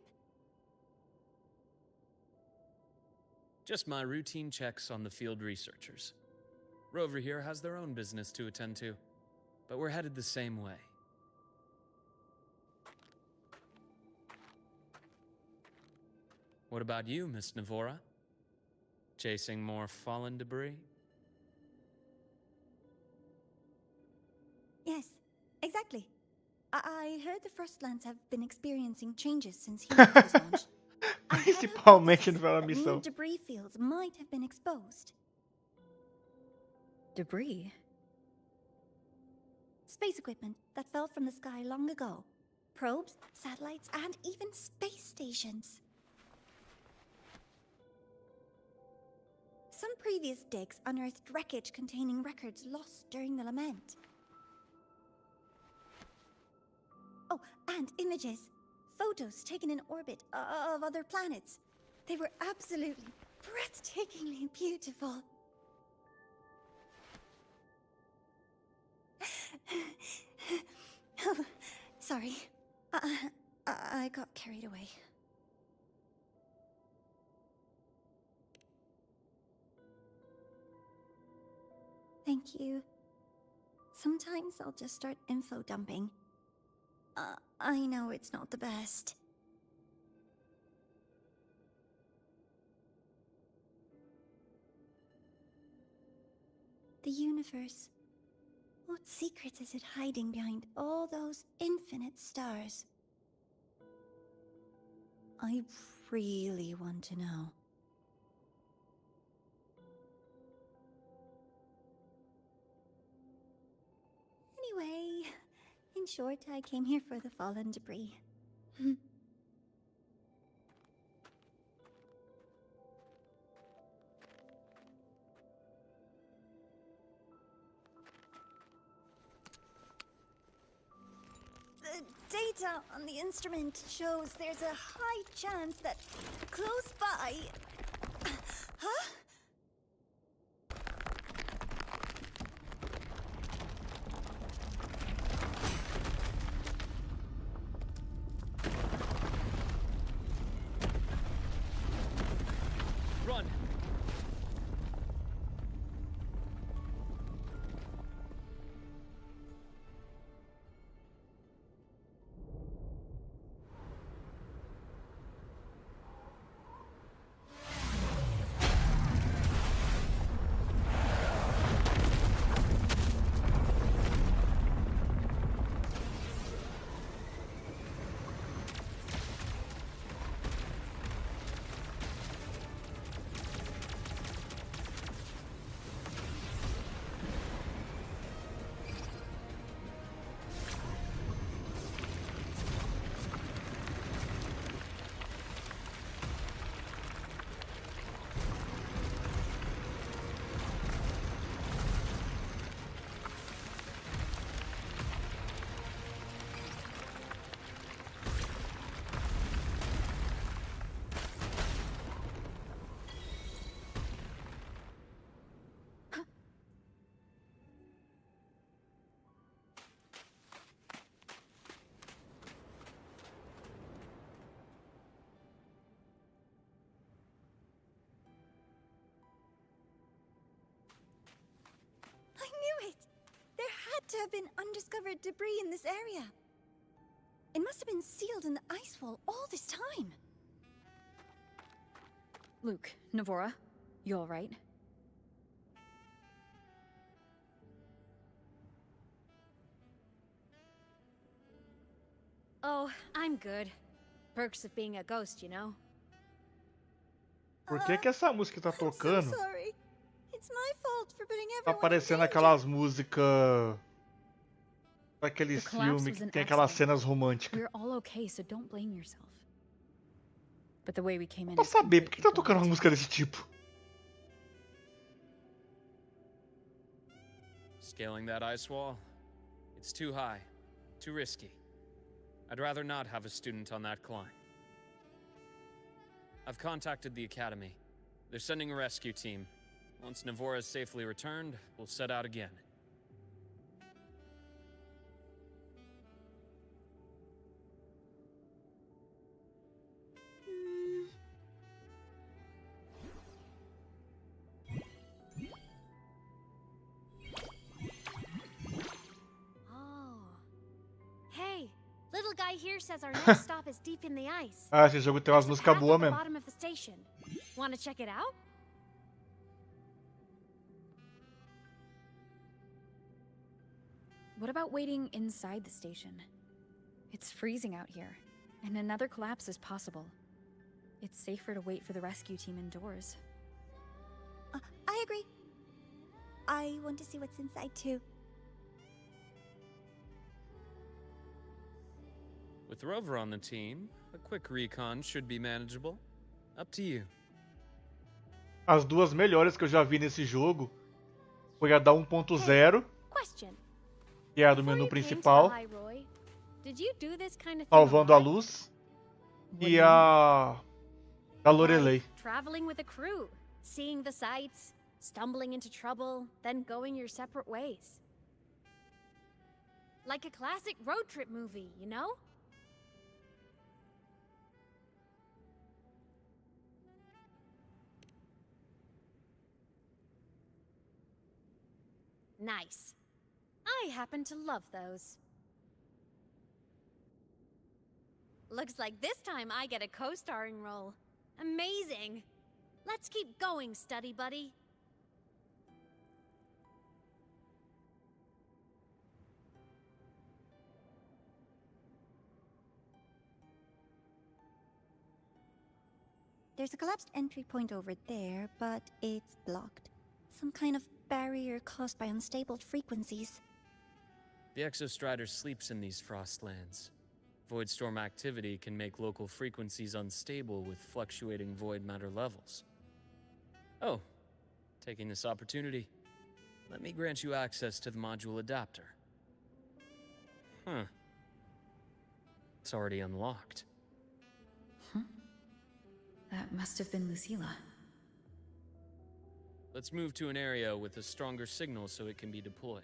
Just my routine checks on the field researchers. Rover here has their own business to attend to, but we're headed the same way. What about you, Miss Navora? Chasing more fallen debris? Yes, exactly. I heard the Frostlands have been experiencing changes since Humans was launched. Principalmente na New missão. debris fields might have been exposed. Debris? Space equipment that fell from the sky long ago. Probes, satellites, and even space stations. Some previous digs unearthed wreckage containing records lost during the lament. Oh, and images. Photos taken in orbit of other planets. They were absolutely breathtakingly beautiful. Oh, sorry. I got carried away. Thank you. Sometimes I'll just start info dumping. I know it's not the best. The universe. What secrets is it hiding behind all those infinite stars? I really want to know. Anyway, in short, I came here for the fallen debris. The data on the instrument shows there's a high chance that close by... Huh? Run! To have been undiscovered debris in this area. It must have been sealed in the ice wall all this time. Luke, Navora, you all right? Oh, I'm good. Perks of being a ghost, you know? Por que essa música tá tocando? Sorry. It's my fault for putting Tá everyone aparecendo aquelas músicas daqueles The collapse filmes was que an tem aquelas accident. cenas românticas. We're all okay, so don't blame yourself. But the way we came in Pra is saber, por que tá completely tocando uma blocked. música desse tipo? Scaling that ice wall? It's too high, too risky. I'd rather not have a student on that climb. I've contacted the academy. They're sending a rescue team. Once Navora is safely returned, we'll set out again. Little guy here says our next stop is deep in the ice. Ah, esse jogo tem umas músicas boas At the mesmo. bottom of the station. Want to check it out? What about waiting inside the station? It's freezing out here, and another collapse is possible. It's safer to wait for the rescue team indoors. I agree. I want to see what's inside too. With Rover on the team, a quick recon should be manageable. Up to you. As duas melhores que eu já vi nesse jogo foi a da 1.0, que é a do menu principal, salvando a luz, e a da Lorelei. Traveling with a crew, seeing the sights, stumbling into trouble, then going your separate ways. Like a classic road trip movie, you know? Nice. I happen to love those. Looks like this time I get a co-starring role. Amazing. Let's keep going, study buddy. There's a collapsed entry point over there, but it's blocked. Some kind of barrier caused by unstable frequencies. The Exostrider sleeps in these frostlands. Void storm activity can make local frequencies unstable with fluctuating void matter levels. Oh, taking this opportunity, let me grant you access to the module adapter. Huh. It's already unlocked. That must have been Lucilla. Let's move to an area with a stronger signal so it can be deployed.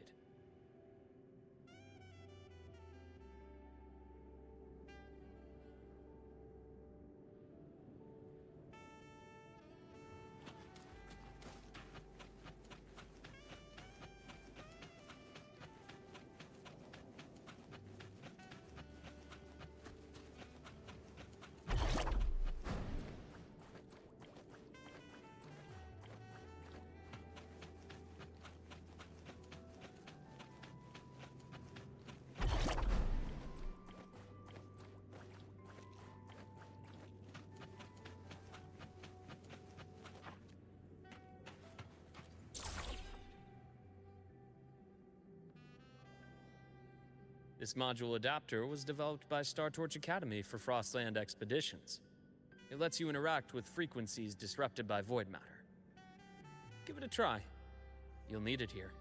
This module adapter was developed by StarTorch Academy for Frostland expeditions. It lets you interact with frequencies disrupted by void matter. Give it a try. You'll need it here.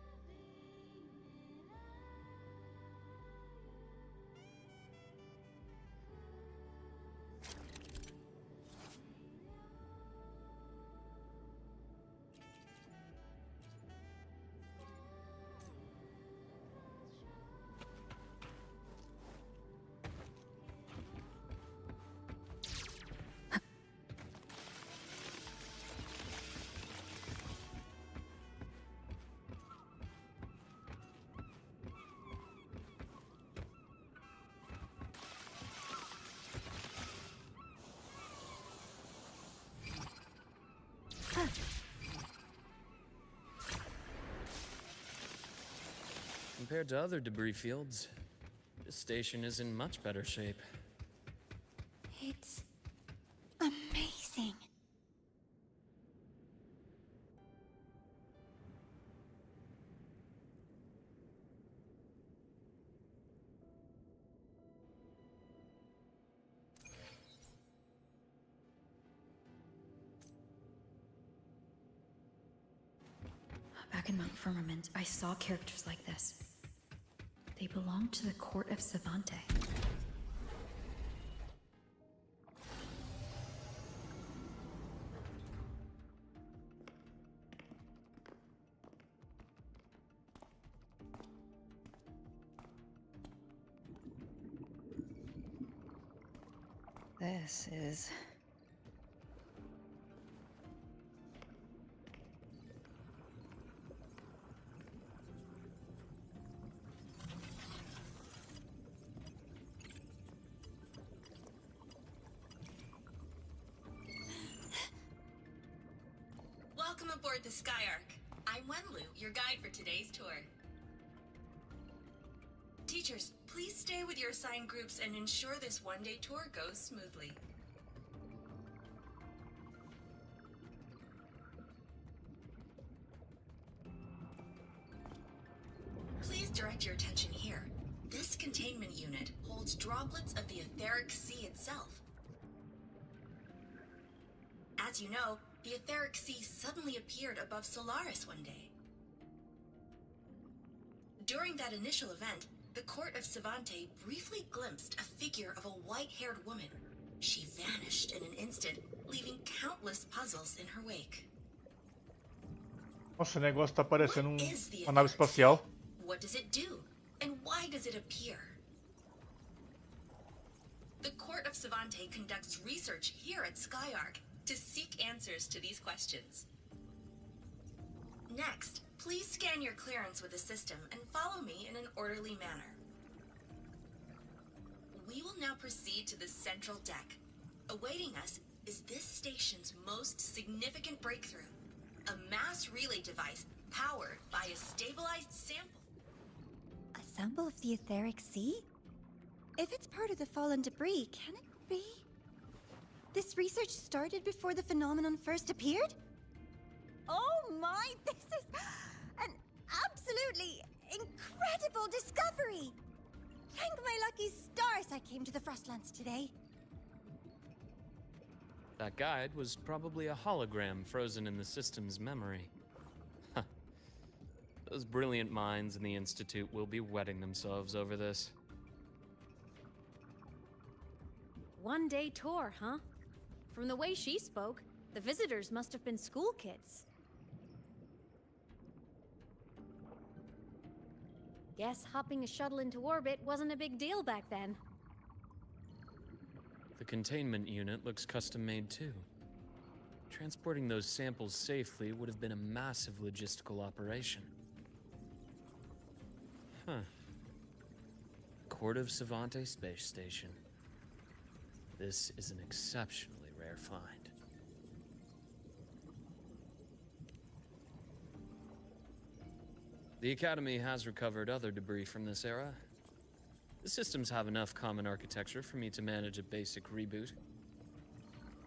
Compared to other debris fields, this station is in much better shape. It's amazing. Back in Mount Firmament, I saw characters like this. They belonged to the court of Savante. This is... Welcome aboard the Skyark. I'm Wenlu, your guide for today's tour. Teachers, please stay with your assigned groups and ensure this one-day tour goes smoothly. Please direct your attention here. This containment unit holds droplets of the etheric sea itself. As you know, the etheric sea suddenly appeared above Solaris one day. During that initial event, the court of Savante briefly glimpsed a figure of a white-haired woman. She vanished in an instant, leaving countless puzzles in her wake. Nossa, o negócio tá parecendo uma nave espacial. What does it do? And why does it appear? The court of Savante conducts research here at Skyark to seek answers to these questions. Next, please scan your clearance with the system and follow me in an orderly manner. We will now proceed to the central deck. Awaiting us is this station's most significant breakthrough, a mass relay device powered by a stabilized sample. A sample of the etheric sea? If it's part of the fallen debris, can it be? This research started before the phenomenon first appeared? Oh my, this is an absolutely incredible discovery! Thank my lucky stars I came to the Frostlands today. That guide was probably a hologram frozen in the system's memory. Huh. Those brilliant minds in the Institute will be wetting themselves over this. One-day tour, huh? From the way she spoke, the visitors must have been school kids. Guess hopping a shuttle into orbit wasn't a big deal back then. The containment unit looks custom-made too. Transporting those samples safely would have been a massive logistical operation. Huh. Court of Savante Space Station. This is an exceptionally rare find. The Academy has recovered other debris from this era. The systems have enough common architecture for me to manage a basic reboot.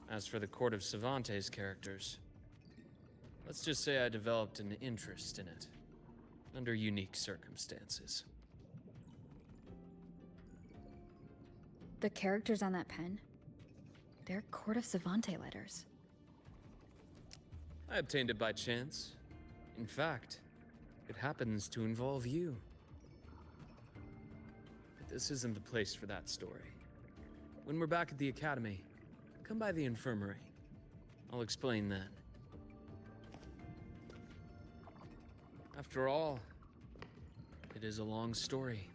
As for the Court of Savante's characters, let's just say I developed an interest in it, under unique circumstances. The characters on that pen, they're Court of Savante letters. I obtained it by chance. In fact, it happens to involve you. But this isn't the place for that story. When we're back at the Academy, come by the infirmary. I'll explain then. After all, it is a long story.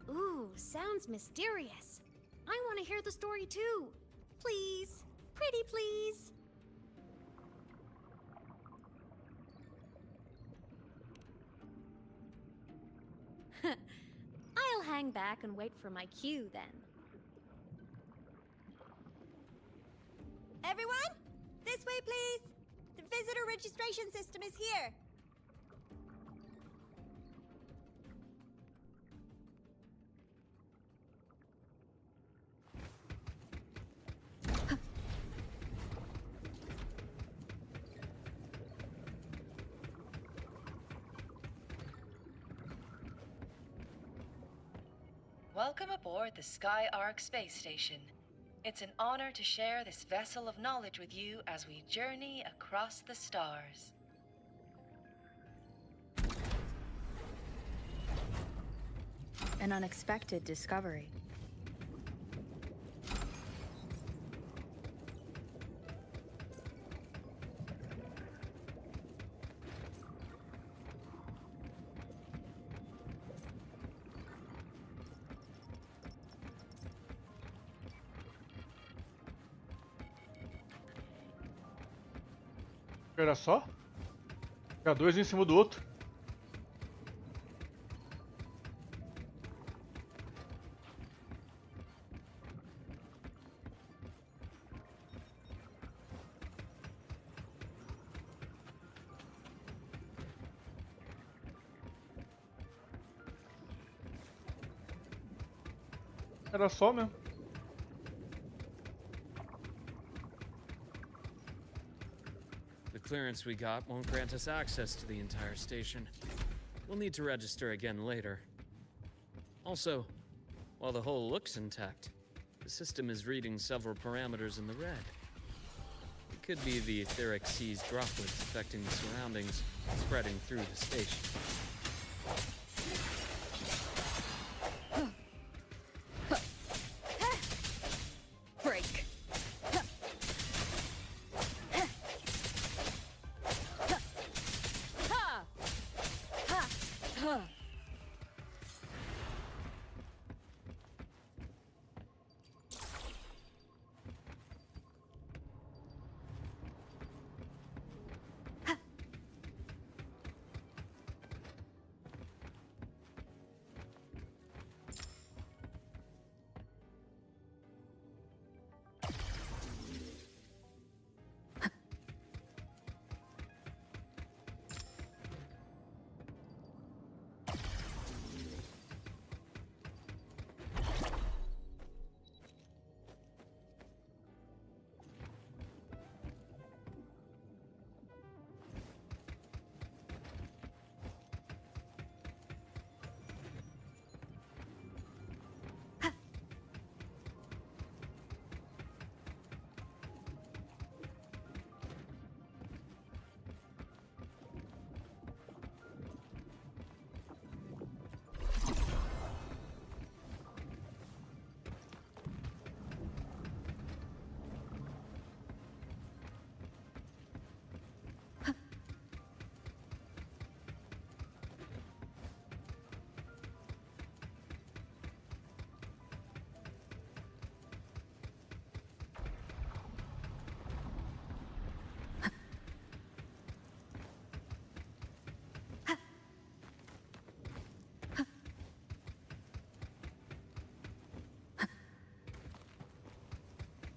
Ooh, sounds mysterious. I want to hear the story too. Please, pretty please. I'll hang back and wait for my cue then. Everyone, this way please. The visitor registration system is here. Welcome aboard the Skyark space station. It's an honor to share this vessel of knowledge with you as we journey across the stars. An unexpected discovery. Olha só. Fica dois em cima do outro. Era só mesmo. The clearance we got won't grant us access to the entire station. We'll need to register again later. Also, while the hull looks intact, the system is reading several parameters in the red. It could be the etheric sea's droplets affecting the surroundings, spreading through the station. Break.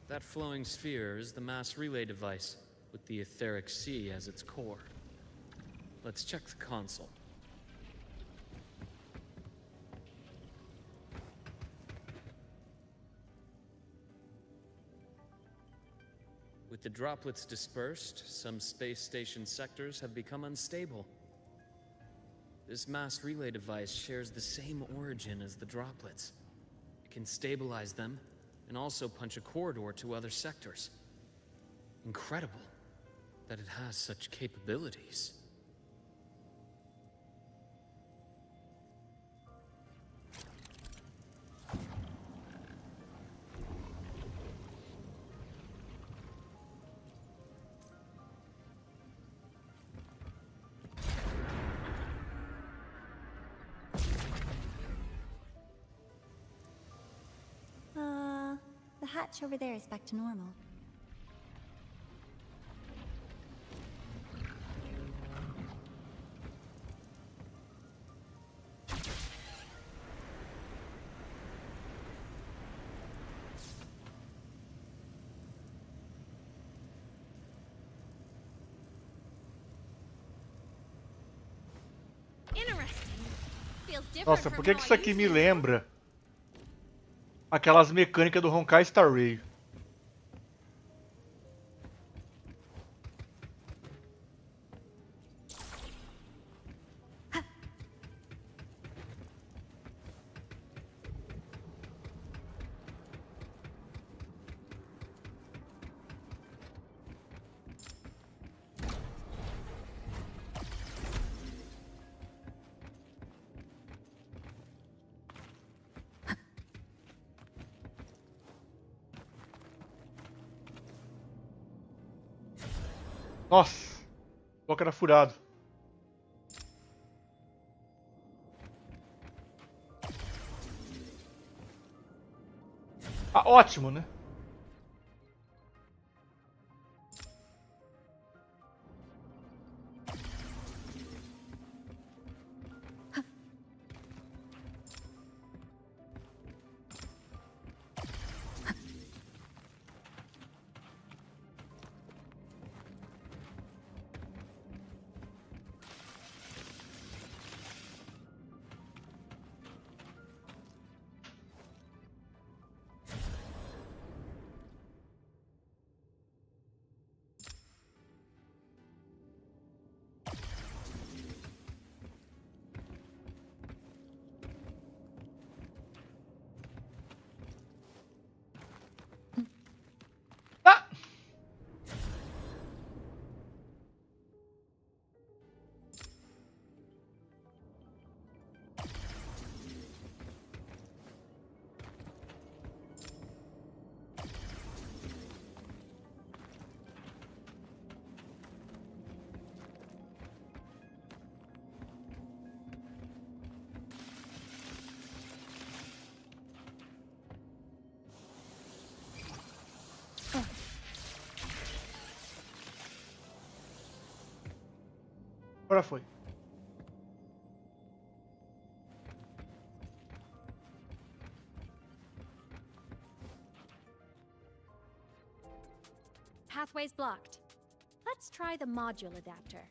That flowing sphere is the mass relay device, with the etheric sea as its core. Let's check the console. With the droplets dispersed, some space station sectors have become unstable. This mass relay device shares the same origin as the droplets. It can stabilize them and also punch a corridor to other sectors. Incredible that it has such capabilities. The hatch over there is back to normal. Nossa, por que isso aqui me lembra aquelas mecânicas do Honkai Star Rail? Nossa, o bloco era furado. Ah, ótimo, né? Agora foi. Pathway's blocked. Let's try the module adapter.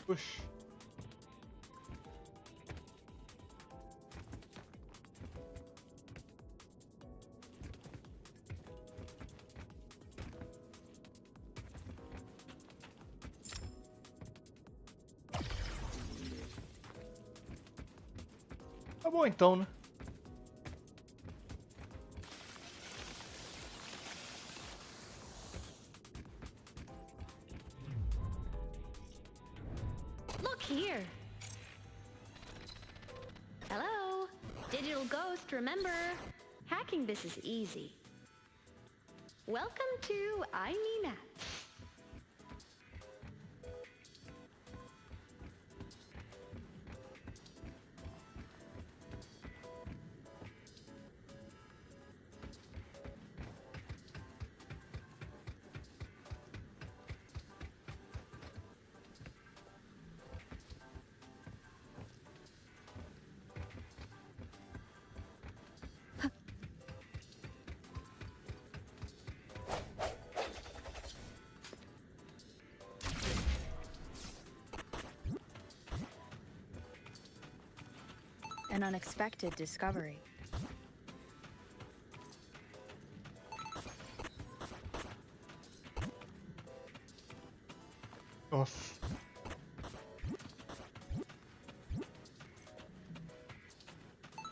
Puxa. Tá bom então, né? Look here. Hello, digital ghost, remember? Hacking this is easy. Welcome to I Me Maps. An unexpected discovery. Nossa.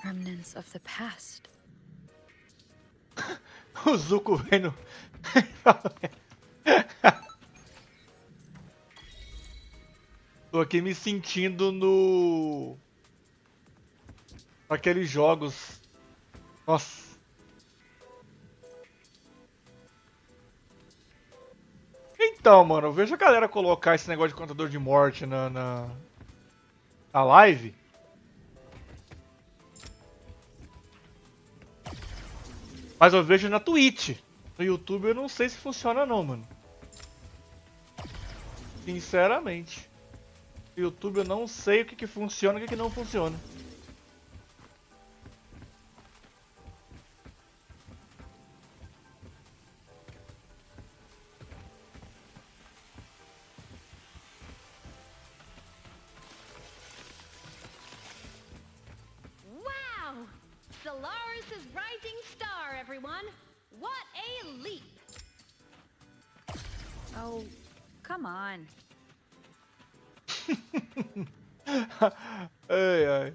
Remnants of the past. O Zuko vendo. Tô aqui me sentindo no... Aqueles jogos. Nossa. Então, mano, eu vejo a galera colocar esse negócio de contador de morte na live. Mas eu vejo na Twitch. No YouTube eu não sei se funciona não, mano. Sinceramente. No YouTube eu não sei o que funciona e o que não funciona. Wow! Solaris' rising star, everyone! What a leap! Oh, come on. Ai, ai.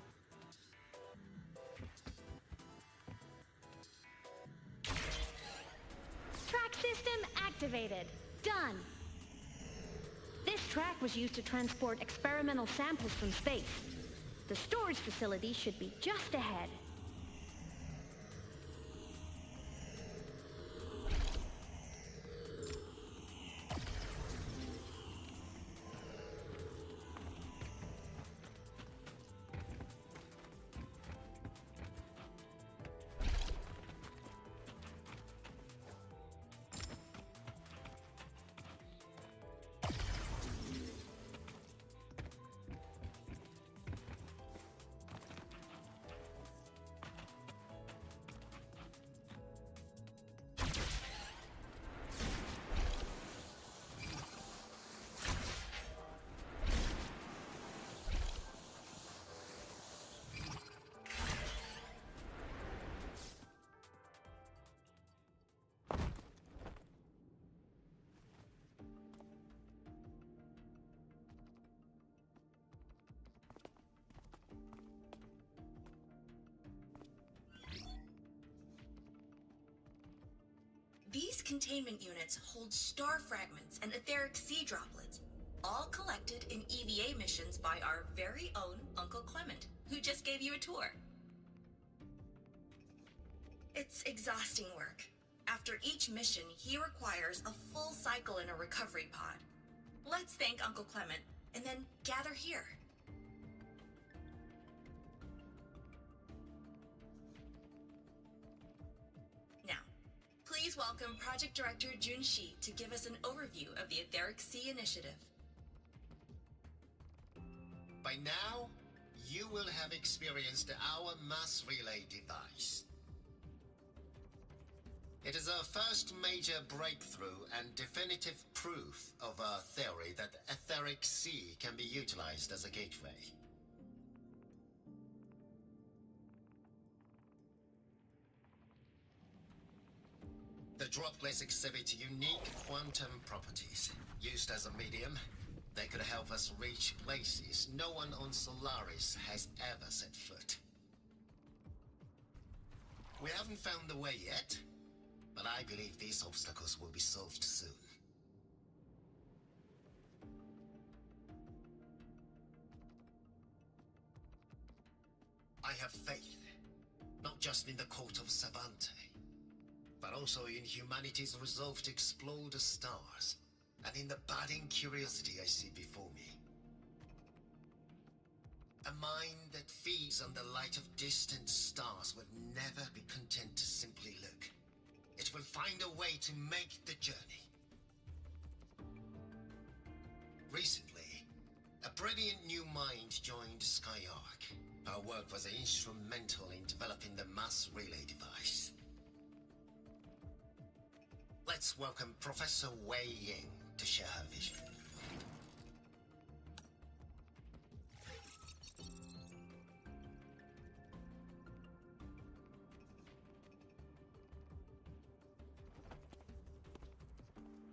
Track system activated. Done. This track was used to transport experimental samples from space. The storage facility should be just ahead. These containment units hold star fragments and etheric sea droplets, all collected in EVA missions by our very own Uncle Clement, who just gave you a tour. It's exhausting work. After each mission, he requires a full cycle in a recovery pod. Let's thank Uncle Clement, and then gather here. Now, please welcome Project Director Junshi to give us an overview of the Etheric Sea Initiative. By now, you will have experienced our mass relay device. It is our first major breakthrough and definitive proof of our theory that the Etheric Sea can be utilized as a gateway. The droplets exhibit unique quantum properties. Used as a medium, they could help us reach places no one on Solaris has ever set foot. We haven't found the way yet, but I believe these obstacles will be solved soon. I have faith, not just in the court of Savante, but also in humanity's resolve to explore the stars, and in the budding curiosity I see before me. A mind that feeds on the light of distant stars will never be content to simply look. It will find a way to make the journey. Recently, a brilliant new mind joined Skyark. Our work was instrumental in developing the mass relay device. Let's welcome Professor Wei Ying to share her vision.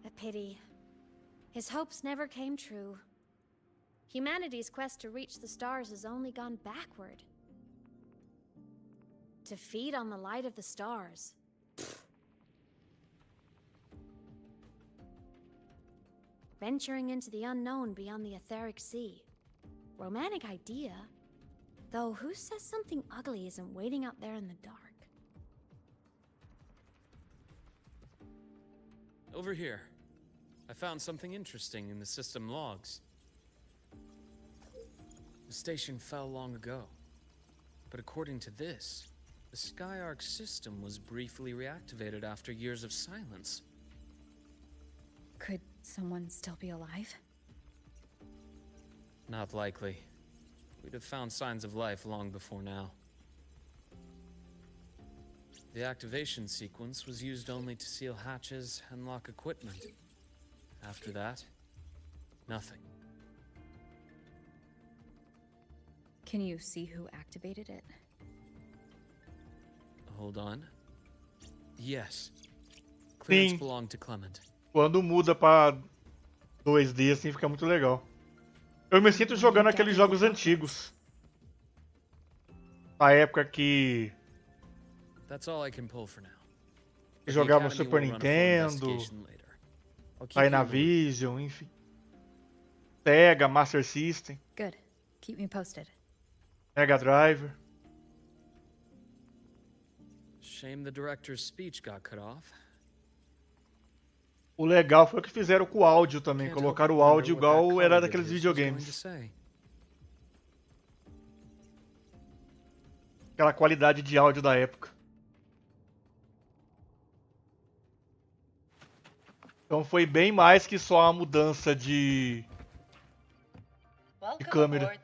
A pity. His hopes never came true. Humanity's quest to reach the stars has only gone backward. To feed on the light of the stars. Pfft. Venturing into the unknown beyond the Etheric Sea. Romantic idea. Though who says something ugly isn't waiting out there in the dark? Over here. I found something interesting in the system logs. The station fell long ago. But according to this, the Skyark system was briefly reactivated after years of silence. Could someone still be alive? Not likely. We'd have found signs of life long before now. The activation sequence was used only to seal hatches and lock equipment. After that, nothing. Can you see who activated it? Hold on. Yes. Clearance Sim. belonged to Clement. Quando muda pra 2D assim fica muito legal. Eu me sinto jogando aqueles jogos antigos. Na época que That's all I can pull for now. jogava no Super Nintendo, Dynavision, enfim. Sega, Master System, Good. Keep me posted. Mega Drive. Shame the director's speech got cut off. O legal foi o que fizeram com o áudio também. Colocaram o áudio igual era daqueles videogames. Aquela qualidade de áudio da época. Então foi bem mais que só a mudança de câmera.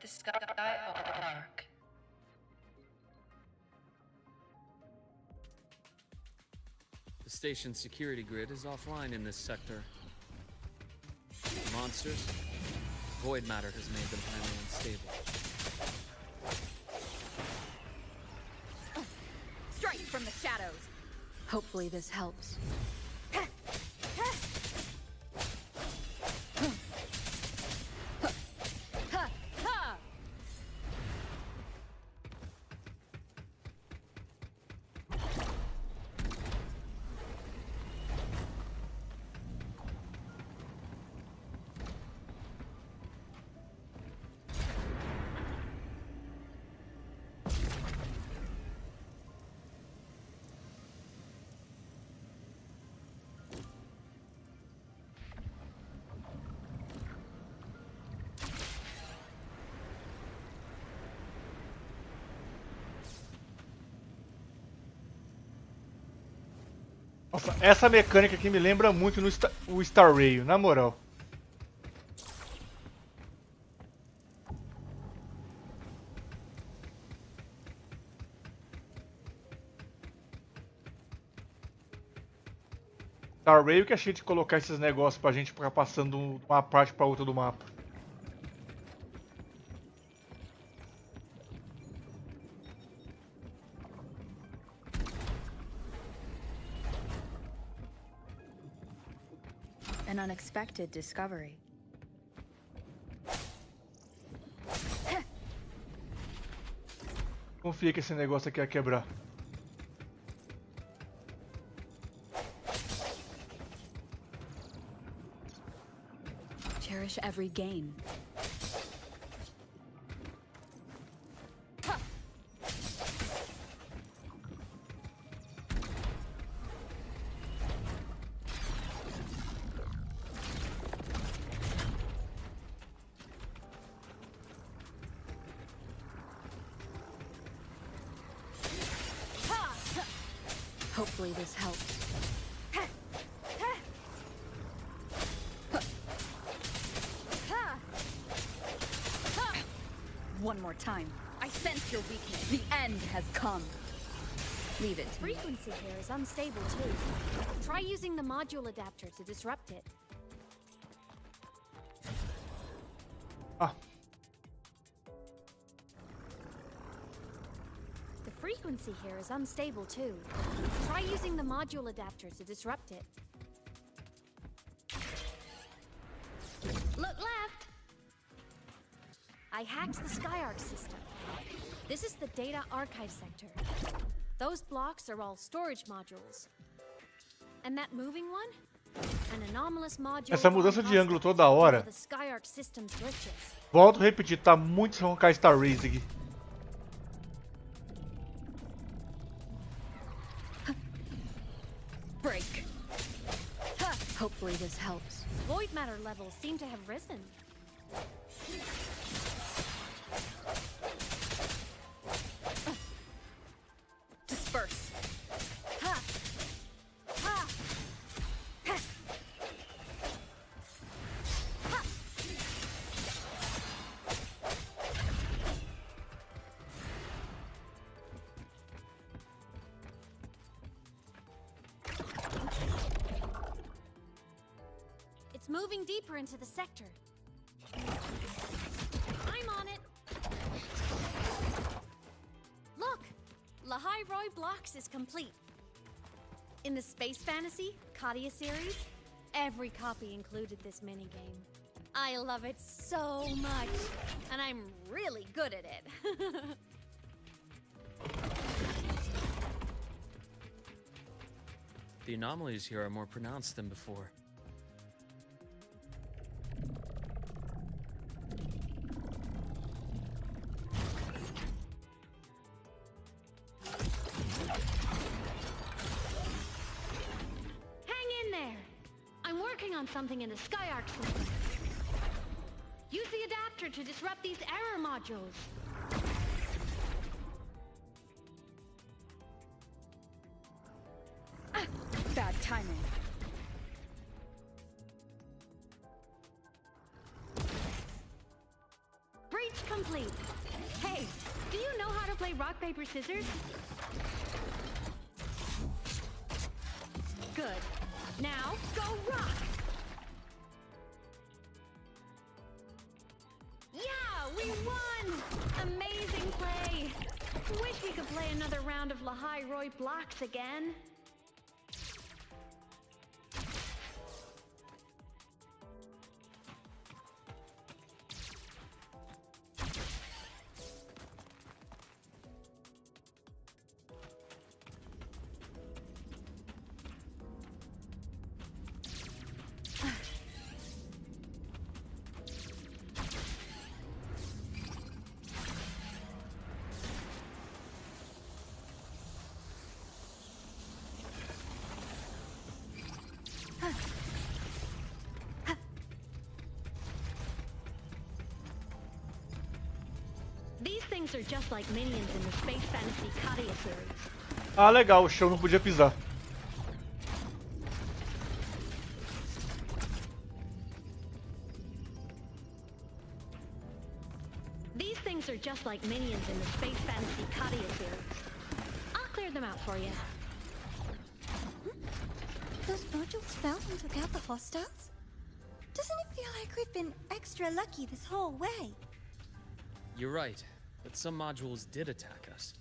The station's security grid is offline in this sector. Monsters, void matter has made them highly unstable. Strike from the shadows. Hopefully this helps. Nossa, essa mecânica aqui me lembra muito o Star Rail, na moral. Star Rail que é cheio de colocar esses negócios pra gente ficar passando de uma parte pra outra do mapa. An unexpected discovery. Confia que esse negócio aqui ia quebrar. Cherish every gain. Hopefully this helps. One more time. I sense your weakness. The end has come. Leave it to me. Frequency here is unstable too. Try using the module adapter to disrupt it. Ah. The frequency here is unstable too. Try using the module adapter to disrupt it. Look left! I hacked the SkyArc system. This is the data archive sector. Those blocks are all storage modules. And that moving one? An anomalous module. Essa mudança de ângulo toda hora. The SkyArc system's glitches. Volto a repetir, tá muito sem roncar Star Rail. Break. Hopefully this helps. Void matter levels seem to have risen. Disperse. Ha! Ha! Ha! Ha! It's moving deeper into the sector. I'm on it. Look! Lahai Roy Blocks is complete. In the Space Fantasy Katia series, every copy included this minigame. I love it so much, and I'm really good at it. The anomalies here are more pronounced than before. Something in the SkyArc system. Use the adapter to disrupt these error modules. Bad timing. Breach complete. Hey, do you know how to play rock, paper, scissors? Good. Now, go rock! We won! Amazing play! Wish we could play another round of Lahai Roy Blocks again. These things are just like minions in the Space Fantasy Katia series. Ah, legal, o chão não podia pisar. things are just like minions in the space fantasy Katia series. I'll clear them out for you. Those modules fell and took out the hostiles? Doesn't it feel like we've been extra lucky this whole way? You're right, but some modules did attack us.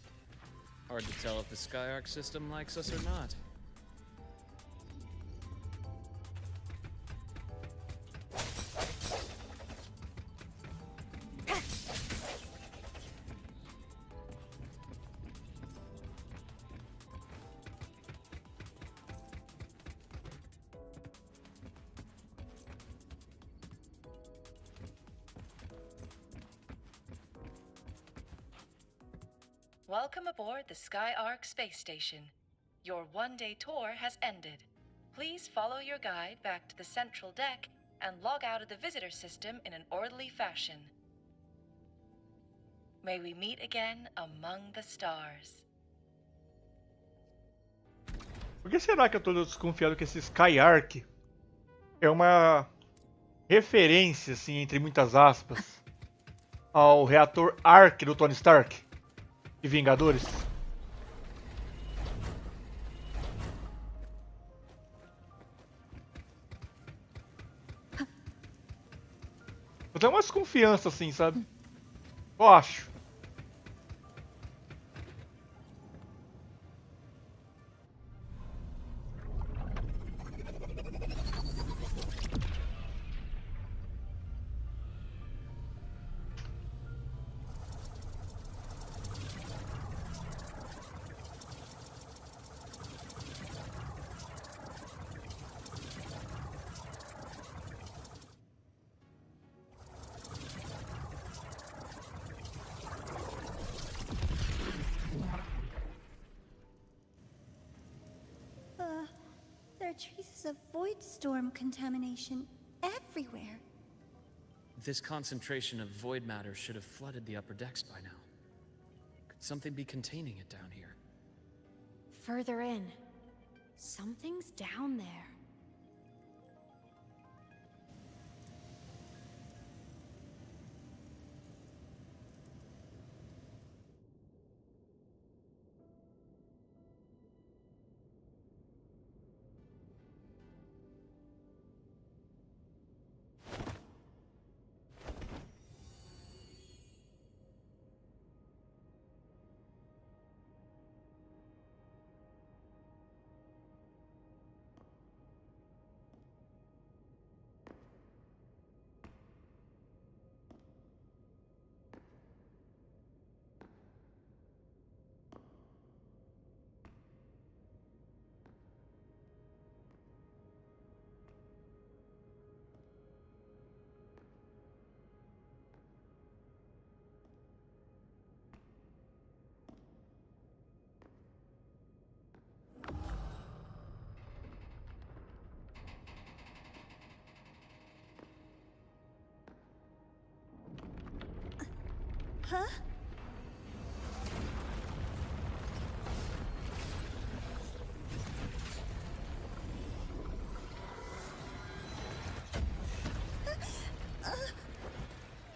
Hard to tell if the Skyark system likes us or not. Welcome aboard the Skyark space station. Your one-day tour has ended. Please follow your guide back to the central deck and log out of the visitor system in an orderly fashion. May we meet again among the stars. Por que será que eu tô desconfiado que esse Skyark é uma referência, assim, entre muitas aspas, ao reator Ark do Tony Stark e Vingadores? Eu tenho uma desconfiança, assim, sabe? Eu acho. There are traces of void storm contamination everywhere. This concentration of void matter should have flooded the upper decks by now. Could something be containing it down here? Further in. Something's down there. Huh?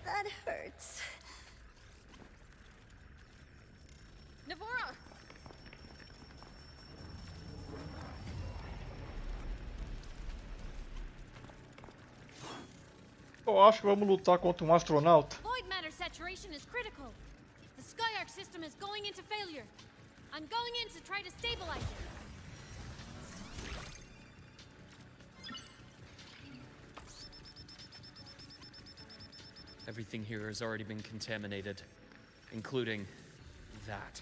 That hurts. Navora! Eu acho que vamos lutar contra um astronauta. Void matter saturation is critical. The Skyark system is going into failure. I'm going in to try to stabilize it. Everything here has already been contaminated, including that.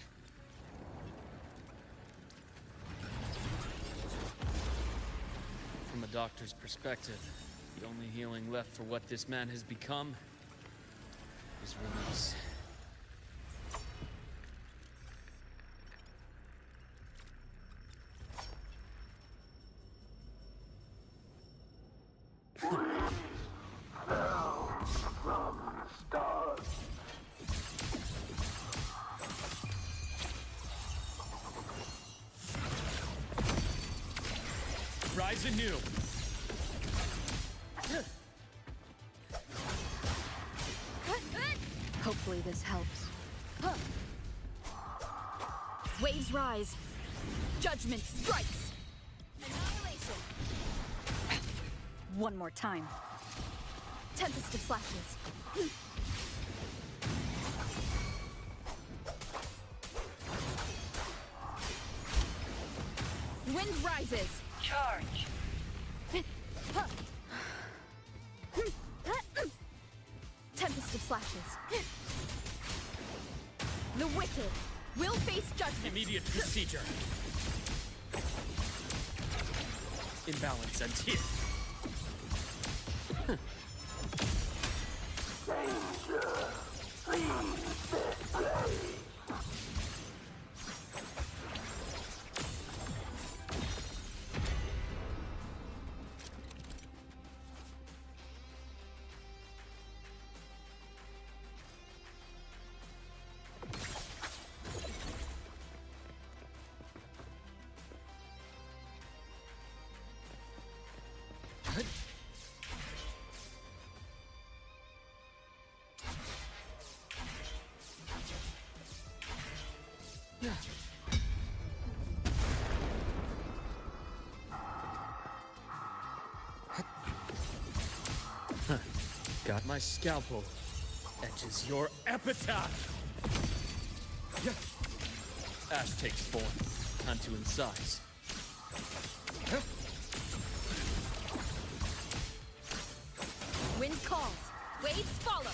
From a doctor's perspective, the only healing left for what this man has become is release. Rise anew. Hope Hopefully this helps. Huh. Waves rise. Judgment strikes. Annihilation. One more time. Tempest of flashes. Wind rises. Charge. Tempest of flashes. The wicked will face judgment. Immediate procedure. Imbalance ends here. Got my scalpel. Etches your epitaph. Ash takes form. Time to incise. Wind calls. Waves follow.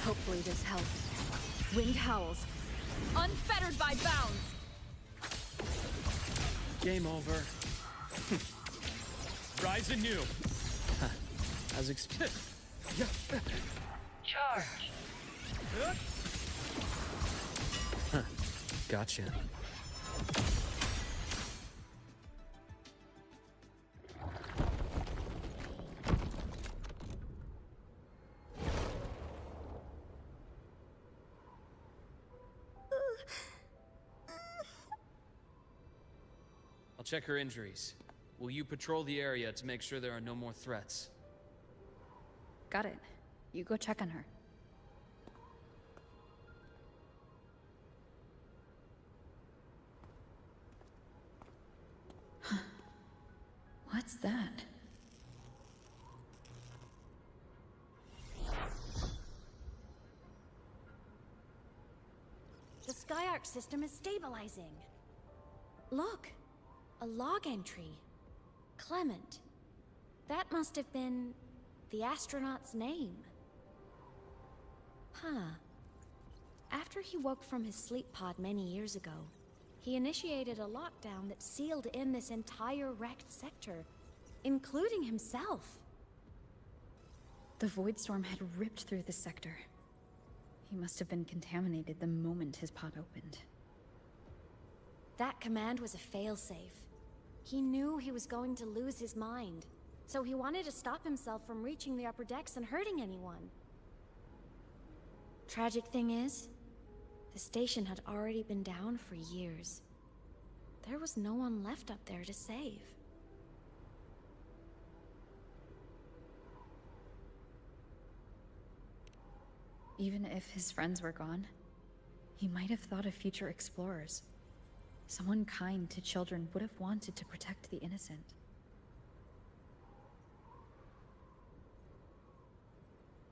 Hopefully this helps. Wind howls. Unfettered by bounds. Game over. Rise anew. As expected. Charge. Gotcha. I'll check her injuries. Will you patrol the area to make sure there are no more threats? Got it. You go check on her. What's that? The Skyark system is stabilizing. Look, a log entry. Clement. That must have been the astronaut's name. Huh. After he woke from his sleep pod many years ago, he initiated a lockdown that sealed in this entire wrecked sector, including himself. The void storm had ripped through the sector. He must have been contaminated the moment his pod opened. That command was a failsafe. He knew he was going to lose his mind, so he wanted to stop himself from reaching the upper decks and hurting anyone. Tragic thing is, the station had already been down for years. There was no one left up there to save. Even if his friends were gone, he might have thought of future explorers. Someone kind to children would have wanted to protect the innocent.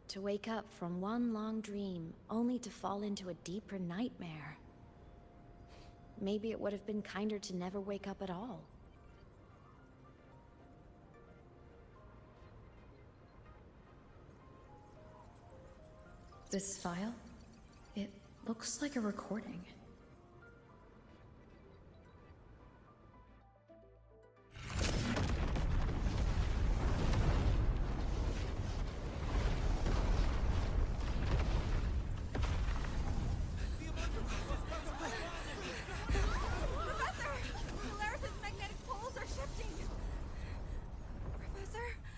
To wake up from one long dream, only to fall into a deeper nightmare. Maybe it would have been kinder to never wake up at all. This file? It looks like a recording.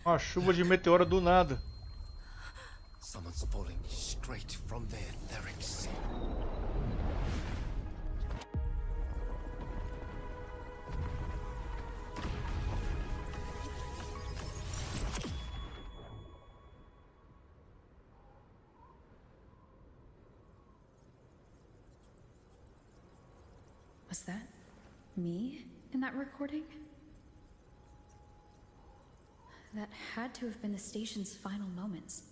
Uma chuva de meteoro do nada. Someone's falling straight from their etheric sea. Was that me in that recording? That had to have been the station's final moments,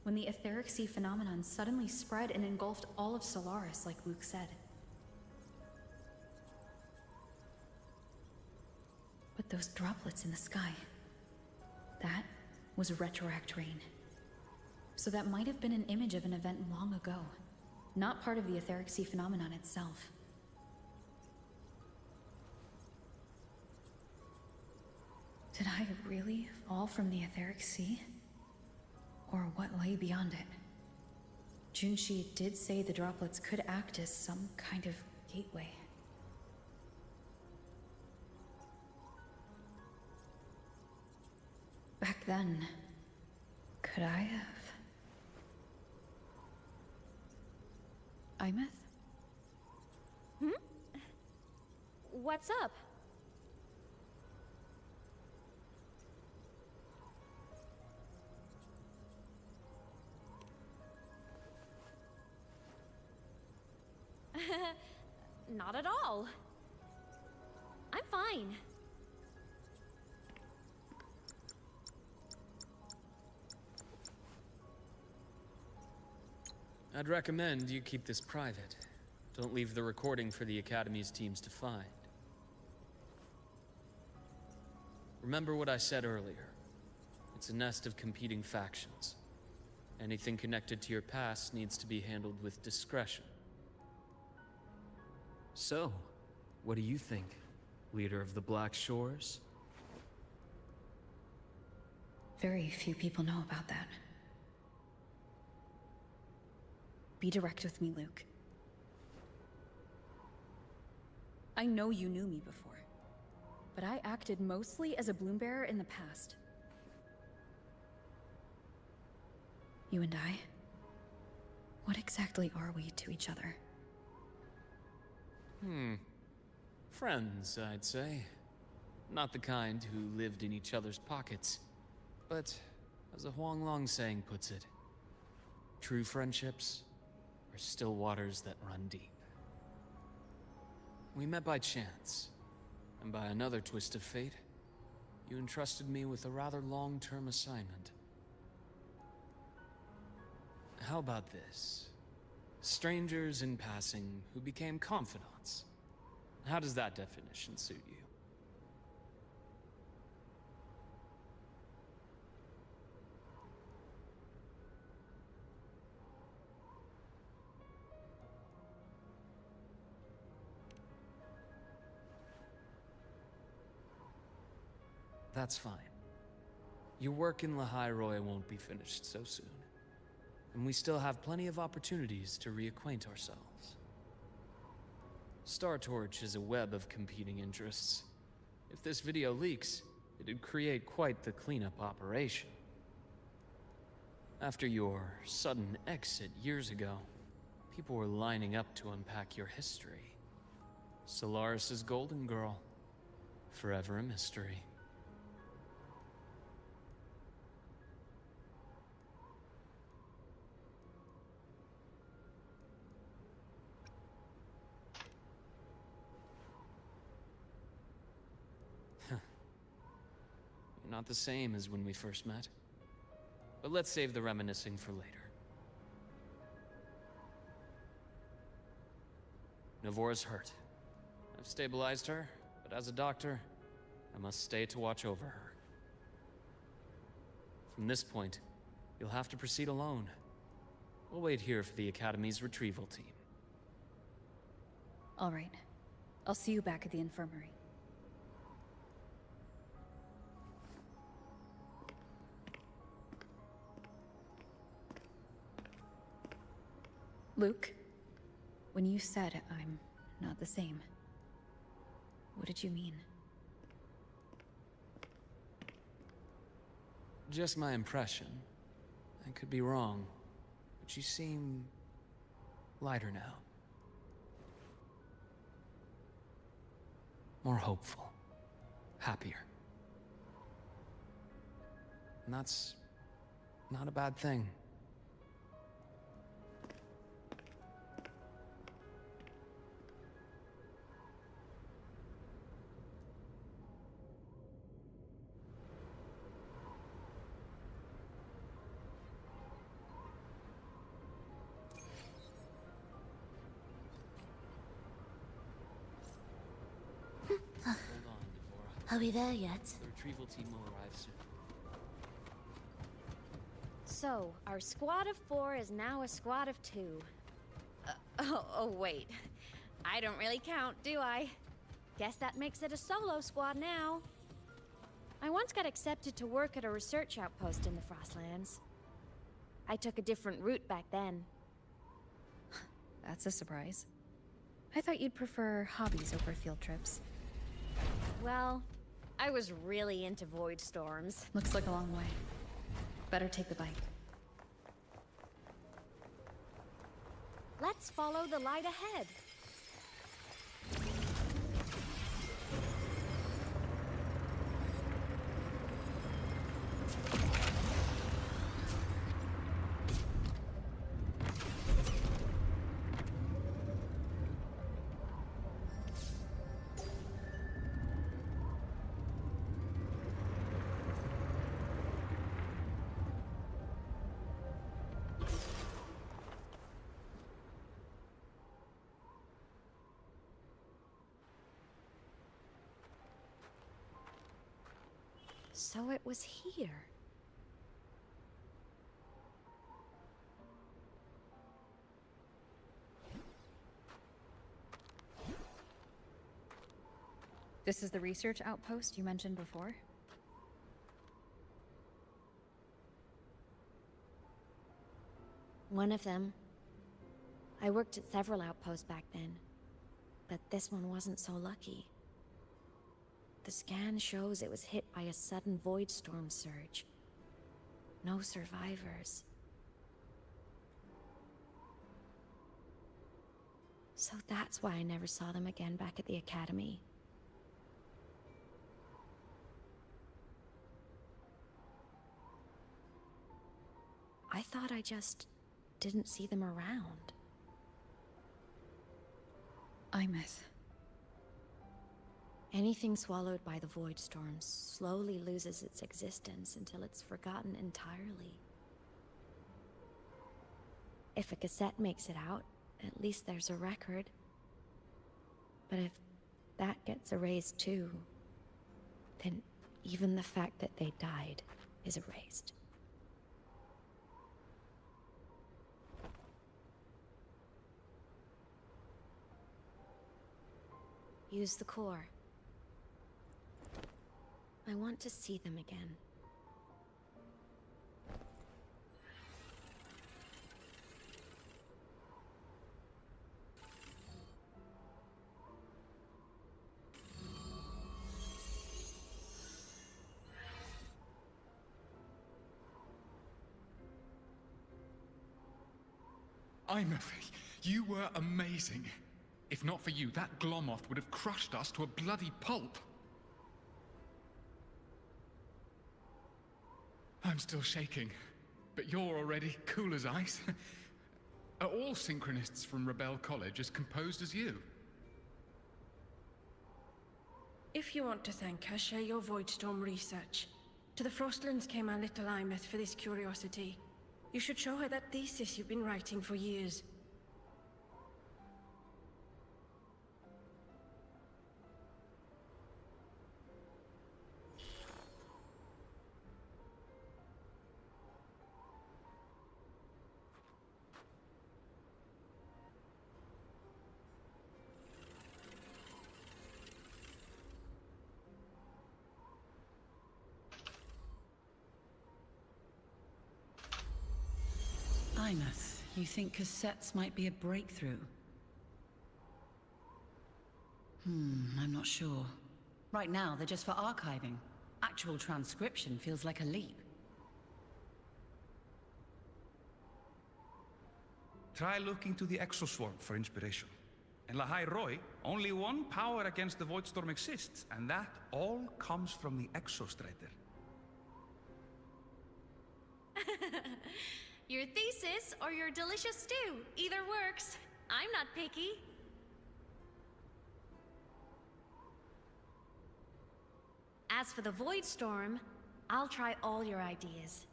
when the etheric sea phenomenon suddenly spread and engulfed all of Solaris, like Luke said. But those droplets in the sky, that was retroact rain. So that might have been an image of an event long ago, not part of the etheric sea phenomenon itself. Did I really fall from the etheric sea? Or what lay beyond it? Junshi did say the droplets could act as some kind of gateway. Back then, could I have? Imeth? What's up? Not at all. I'm fine. I'd recommend you keep this private. Don't leave the recording for the Academy's teams to find. Remember what I said earlier. It's a nest of competing factions. Anything connected to your past needs to be handled with discretion. So, what do you think, leader of the Black Shores? Very few people know about that. Be direct with me, Luke. I know you knew me before, but I acted mostly as a bloom bearer in the past. You and I, what exactly are we to each other? Friends, I'd say. Not the kind who lived in each other's pockets. But, as a Huanglong saying puts it, true friendships are still waters that run deep. We met by chance, and by another twist of fate, you entrusted me with a rather long-term assignment. How about this? Strangers in passing who became confidants. How does that definition suit you? That's fine. Your work in Lahairoi won't be finished so soon. And we still have plenty of opportunities to reacquaint ourselves. Star Torch is a web of competing interests. If this video leaks, it'd create quite the cleanup operation. After your sudden exit years ago, people were lining up to unpack your history. Solaris's golden girl, forever a mystery. Not the same as when we first met. But let's save the reminiscing for later. Navora's hurt. I've stabilized her, but as a doctor, I must stay to watch over her. From this point, you'll have to proceed alone. We'll wait here for the Academy's retrieval team. All right. I'll see you back at the infirmary. Luke, when you said I'm not the same, what did you mean? Just my impression. I could be wrong, but you seem lighter now. More hopeful, happier. And that's not a bad thing. Are we there yet? The retrieval team will arrive soon. So, our squad of 4 is now a squad of 2. Oh, wait. I don't really count, do I? Guess that makes it a solo squad now. I once got accepted to work at a research outpost in the Frostlands. I took a different route back then. That's a surprise. I thought you'd prefer hobbies over field trips. Well, I was really into void storms. Looks like a long way. Better take the bike. Let's follow the light ahead. So it was here. This is the research outpost you mentioned before? One of them. I worked at several outposts back then, but this one wasn't so lucky. The scan shows it was hit by a sudden void storm surge. No survivors. So that's why I never saw them again back at the academy. I thought I just didn't see them around. Imeth. Anything swallowed by the void storm slowly loses its existence until it's forgotten entirely. If a cassette makes it out, at least there's a record. But if that gets erased too, then even the fact that they died is erased. Use the core. I want to see them again. Imeth, you were amazing. If not for you, that Glomoth would have crushed us to a bloody pulp. I'm still shaking, but you're already cool as ice. Are all synchronists from Rebel College as composed as you? If you want to thank her, share your Voidstorm research. To the Frostlands came our little Imeth for this curiosity. You should show her that thesis you've been writing for years. Imeth, you think cassettes might be a breakthrough? I'm not sure. Right now, they're just for archiving. Actual transcription feels like a leap. Try looking to the Exoswarm for inspiration. In Lahai Roy, only one power against the Voidstorm exists, and that all comes from the Exostrider. Your thesis or your delicious stew, either works. I'm not picky. As for the Voidstorm, I'll try all your ideas.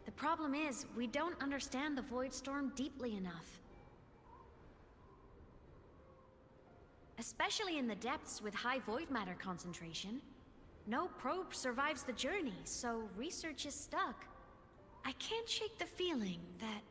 The problem is, we don't understand the Voidstorm deeply enough. Especially in the depths with high void matter concentration. No probe survives the journey, so research is stuck. I can't shake the feeling that...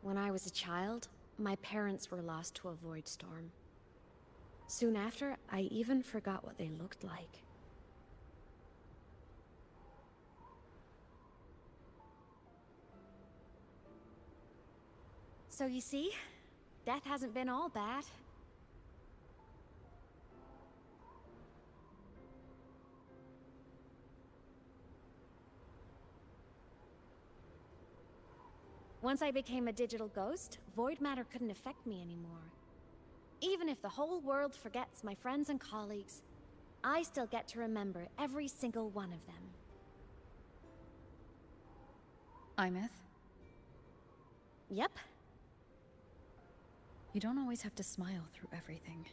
When I was a child, my parents were lost to a void storm. Soon after, I even forgot what they looked like. So you see, death hasn't been all bad. Once I became a digital ghost, void matter couldn't affect me anymore. Even if the whole world forgets my friends and colleagues, I still get to remember every single one of them. Imeth? Yep. You don't always have to smile through everything.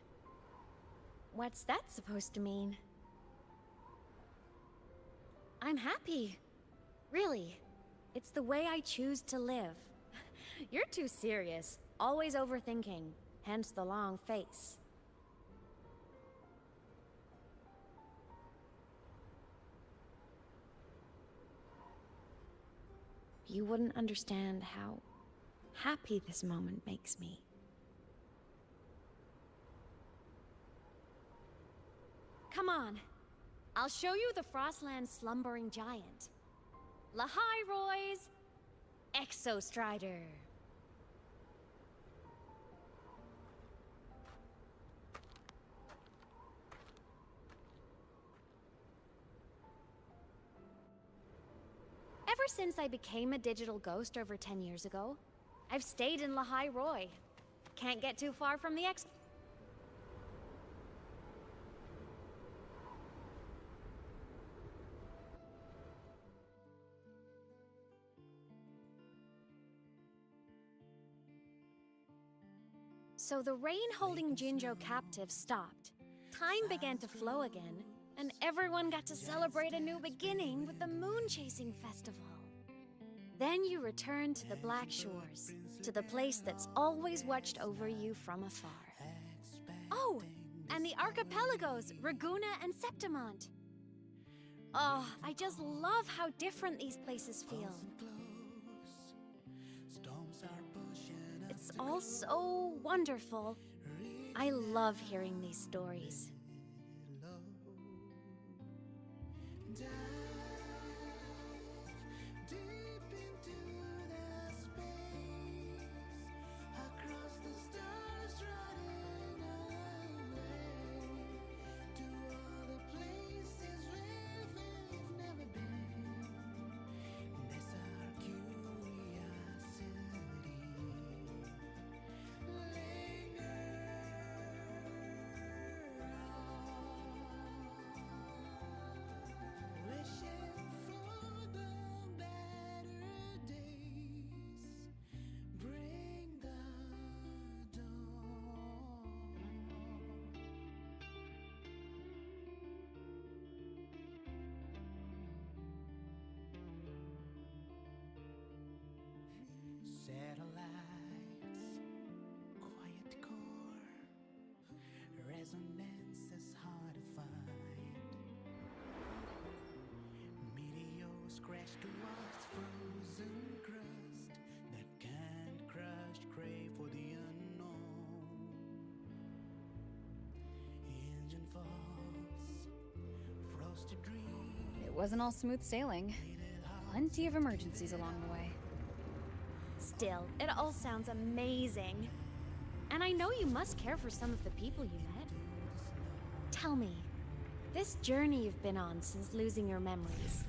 What's that supposed to mean? I'm happy. Really. It's the way I choose to live. You're too serious. Always overthinking. Hence the long face. You wouldn't understand how happy this moment makes me. Come on. I'll show you the Frostland's slumbering giant. Lahai Roy's Exostrider. Ever since I became a digital ghost over 10 years ago, I've stayed in Lahai Roy. Can't get too far from the So the rain holding Jinjo captive stopped. Time began to flow again, and everyone got to celebrate a new beginning with the Moon Chasing Festival. Then you returned to the Black Shores, to the place that's always watched over you from afar. Oh, and the archipelagos, Raguna and Septimont. Oh, I just love how different these places feel. It's all so wonderful. I love hearing these stories. Satellites, quiet core, resonance is hard to find. Meteors crash towards frozen crust that can't crush, crave for the unknown. Engine falls, frosted dreams. It wasn't all smooth sailing. Plenty of emergencies along the way. Still, it all sounds amazing. And I know you must care for some of the people you met. Tell me, this journey you've been on since losing your memories,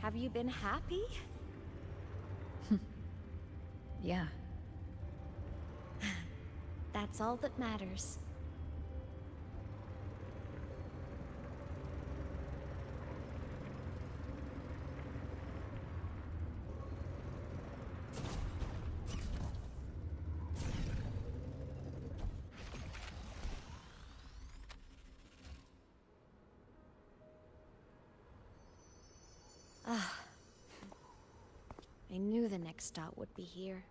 have you been happy? Yeah. That's all that matters. I knew the next stop would be here.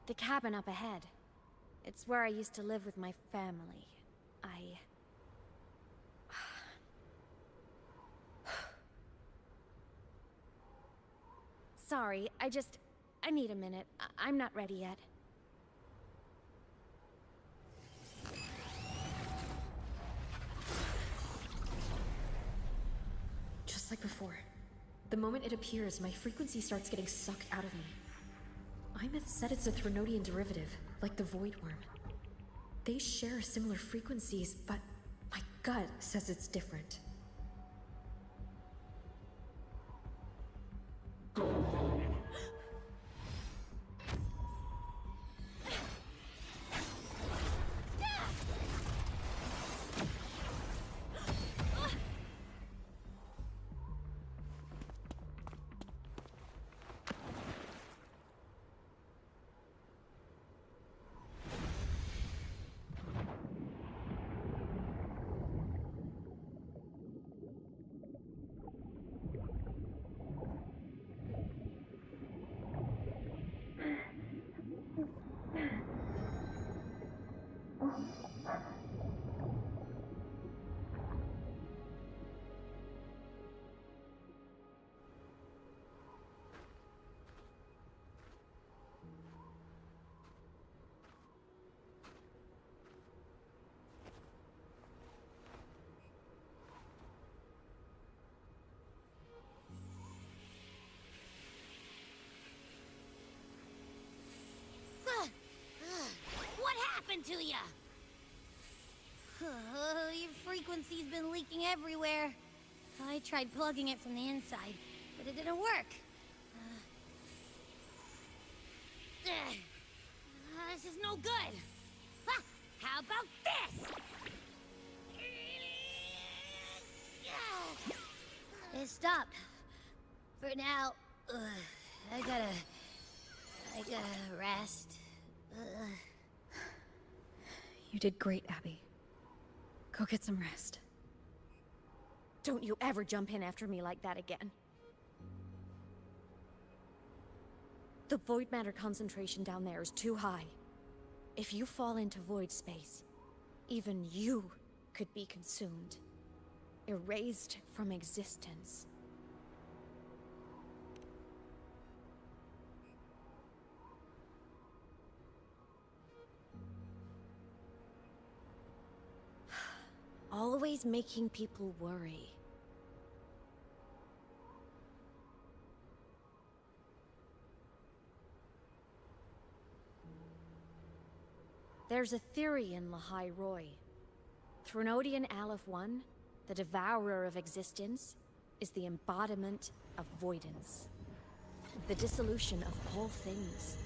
The cabin up ahead. It's where I used to live with my family. Sorry, I need a minute. I'm not ready yet. Just like before. The moment it appears, my frequency starts getting sucked out of me. Imeth said it's a Threnodian derivative, like the Void Worm. They share similar frequencies, but my gut says it's different. What happened to ya? Your frequency's been leaking everywhere. I tried plugging it from the inside, but it didn't work. This is no good. How about this? It stopped. For now, I gotta rest. You did great, Abby. Go get some rest. Don't you ever jump in after me like that again. The void matter concentration down there is too high. If you fall into void space, even you could be consumed. Erased from existence. Always making people worry. There's a theory in Lahai Roy. Threnodian Aleph 1, the devourer of existence, is the embodiment of voidance. The dissolution of all things.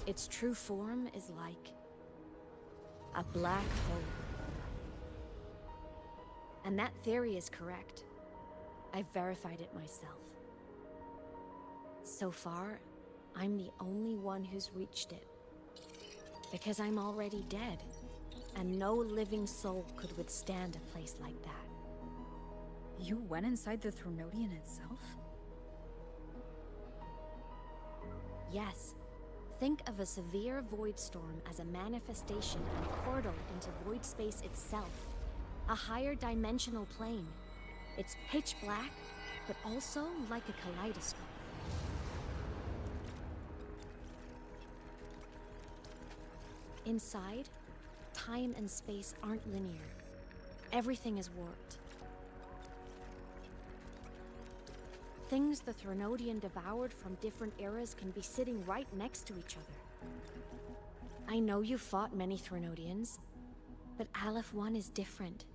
Its true form is like a black hole. And that theory is correct. I've verified it myself. So far, I'm the only one who's reached it. Because I'm already dead, and no living soul could withstand a place like that. You went inside the Threnodian itself? Yes. Think of a severe void storm as a manifestation and portal into void space itself. A higher dimensional plane. It's pitch black, but also like a kaleidoscope. Inside, time and space aren't linear. Everything is warped. Things the Threnodian devoured from different eras can be sitting right next to each other. I know you fought many Threnodians, but Aleph 1 is different.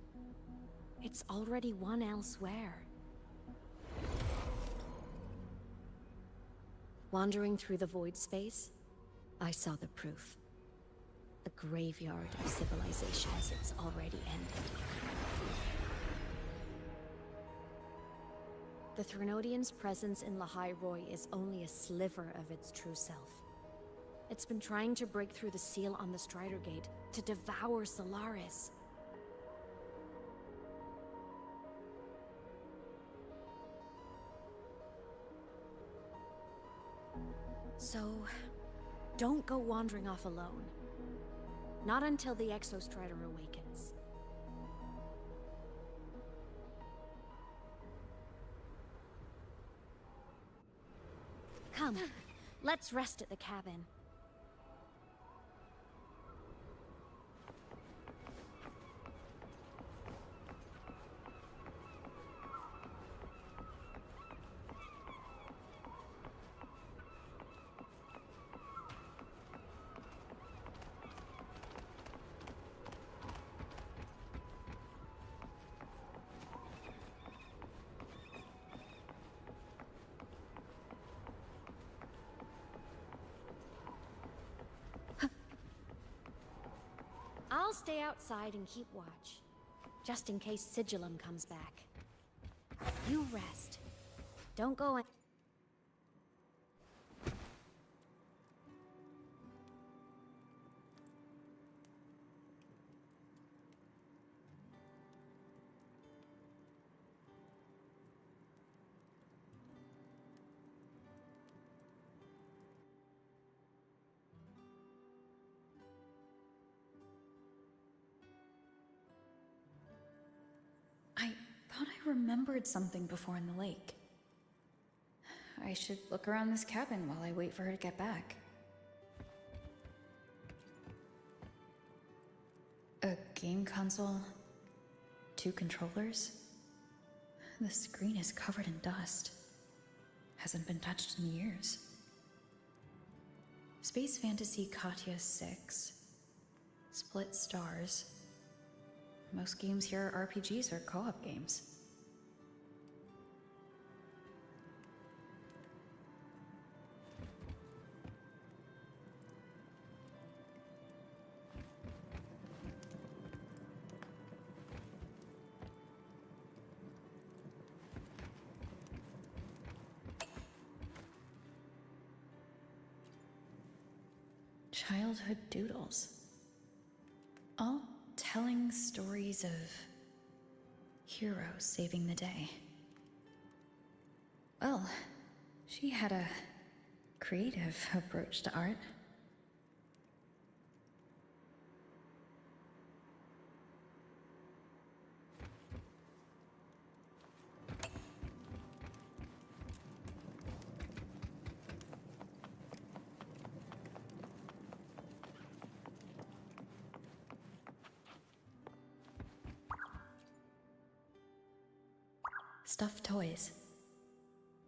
It's already won elsewhere. Wandering through the void space, I saw the proof. A graveyard of civilizations it's already ended. The Threnodian's presence in Lahai Roy is only a sliver of its true self. It's been trying to break through the seal on the Strider Gate to devour Solaris. So, don't go wandering off alone. Not until the Exostrider awakens. Come, let's rest at the cabin. I'll stay outside and keep watch, just in case Sigillum comes back. You rest. Don't go in. I thought I remembered something before in the lake. I should look around this cabin while I wait for her to get back. A game console, 2 controllers. The screen is covered in dust. Hasn't been touched in years. Space Fantasy Katya 6. Split stars. Most games here are RPGs or co-op games. Childhood doodles. All telling stories of heroes saving the day. Well, she had a creative approach to art. Stuffed toys.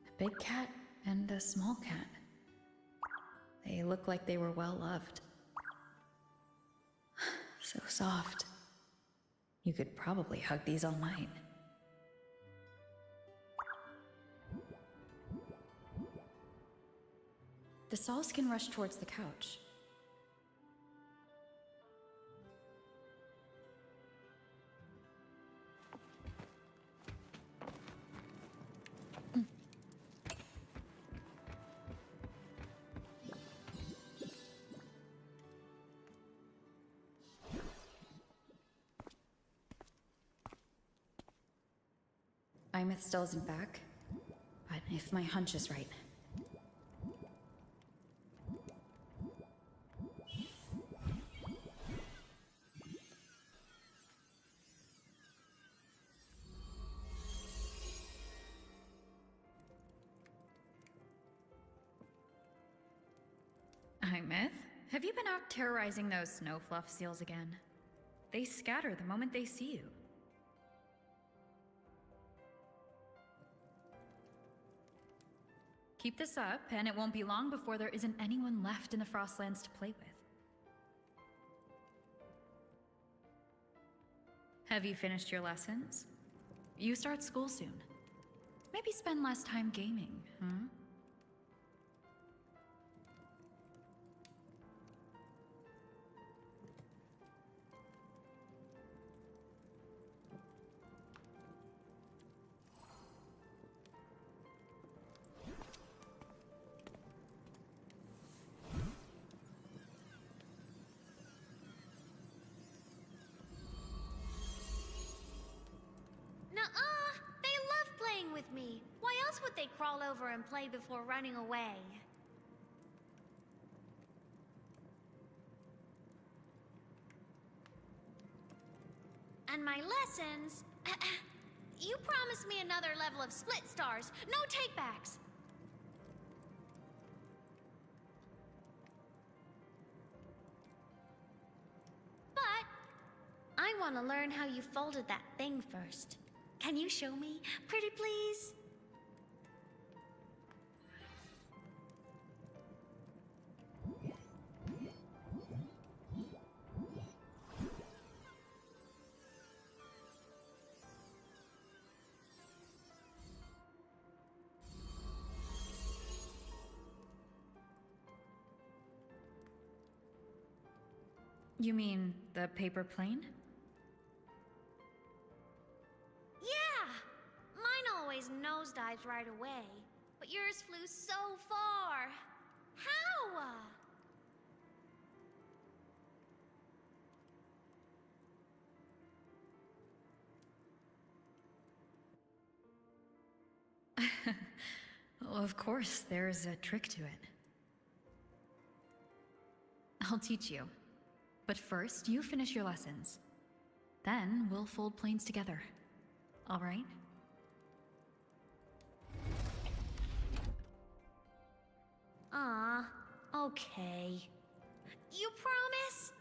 A big cat and a small cat. They look like they were well loved. So soft. You could probably hug these all night. The saws can rush towards the couch. Imeth still isn't back, but if my hunch is right. Imeth, have you been out terrorizing those snow fluff seals again? They scatter the moment they see you. Keep this up, and it won't be long before there isn't anyone left in the Frostlands to play with. Have you finished your lessons? You start school soon. Maybe spend less time gaming, huh? what they crawl over and play before running away. And my lessons... You promised me another level of split stars. No takebacks. But I want to learn how you folded that thing first. Can you show me, pretty please? You mean the paper plane? Yeah! Mine always nosedives right away, but yours flew so far. How? Well, of course, there's a trick to it. I'll teach you. But first, you finish your lessons. Then, we'll fold planes together. All right? Okay. You promise?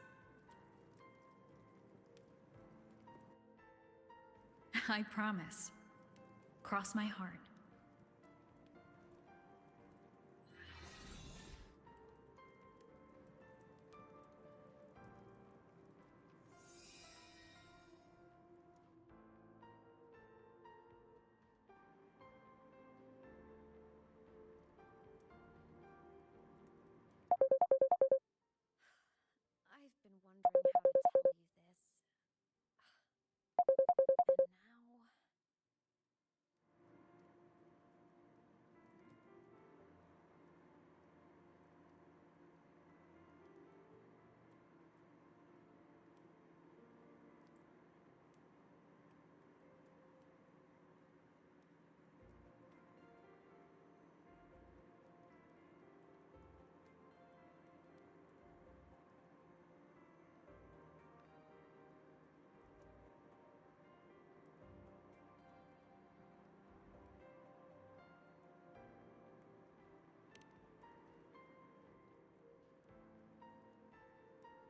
I promise. Cross my heart. I've been wondering how to tell you this. And now...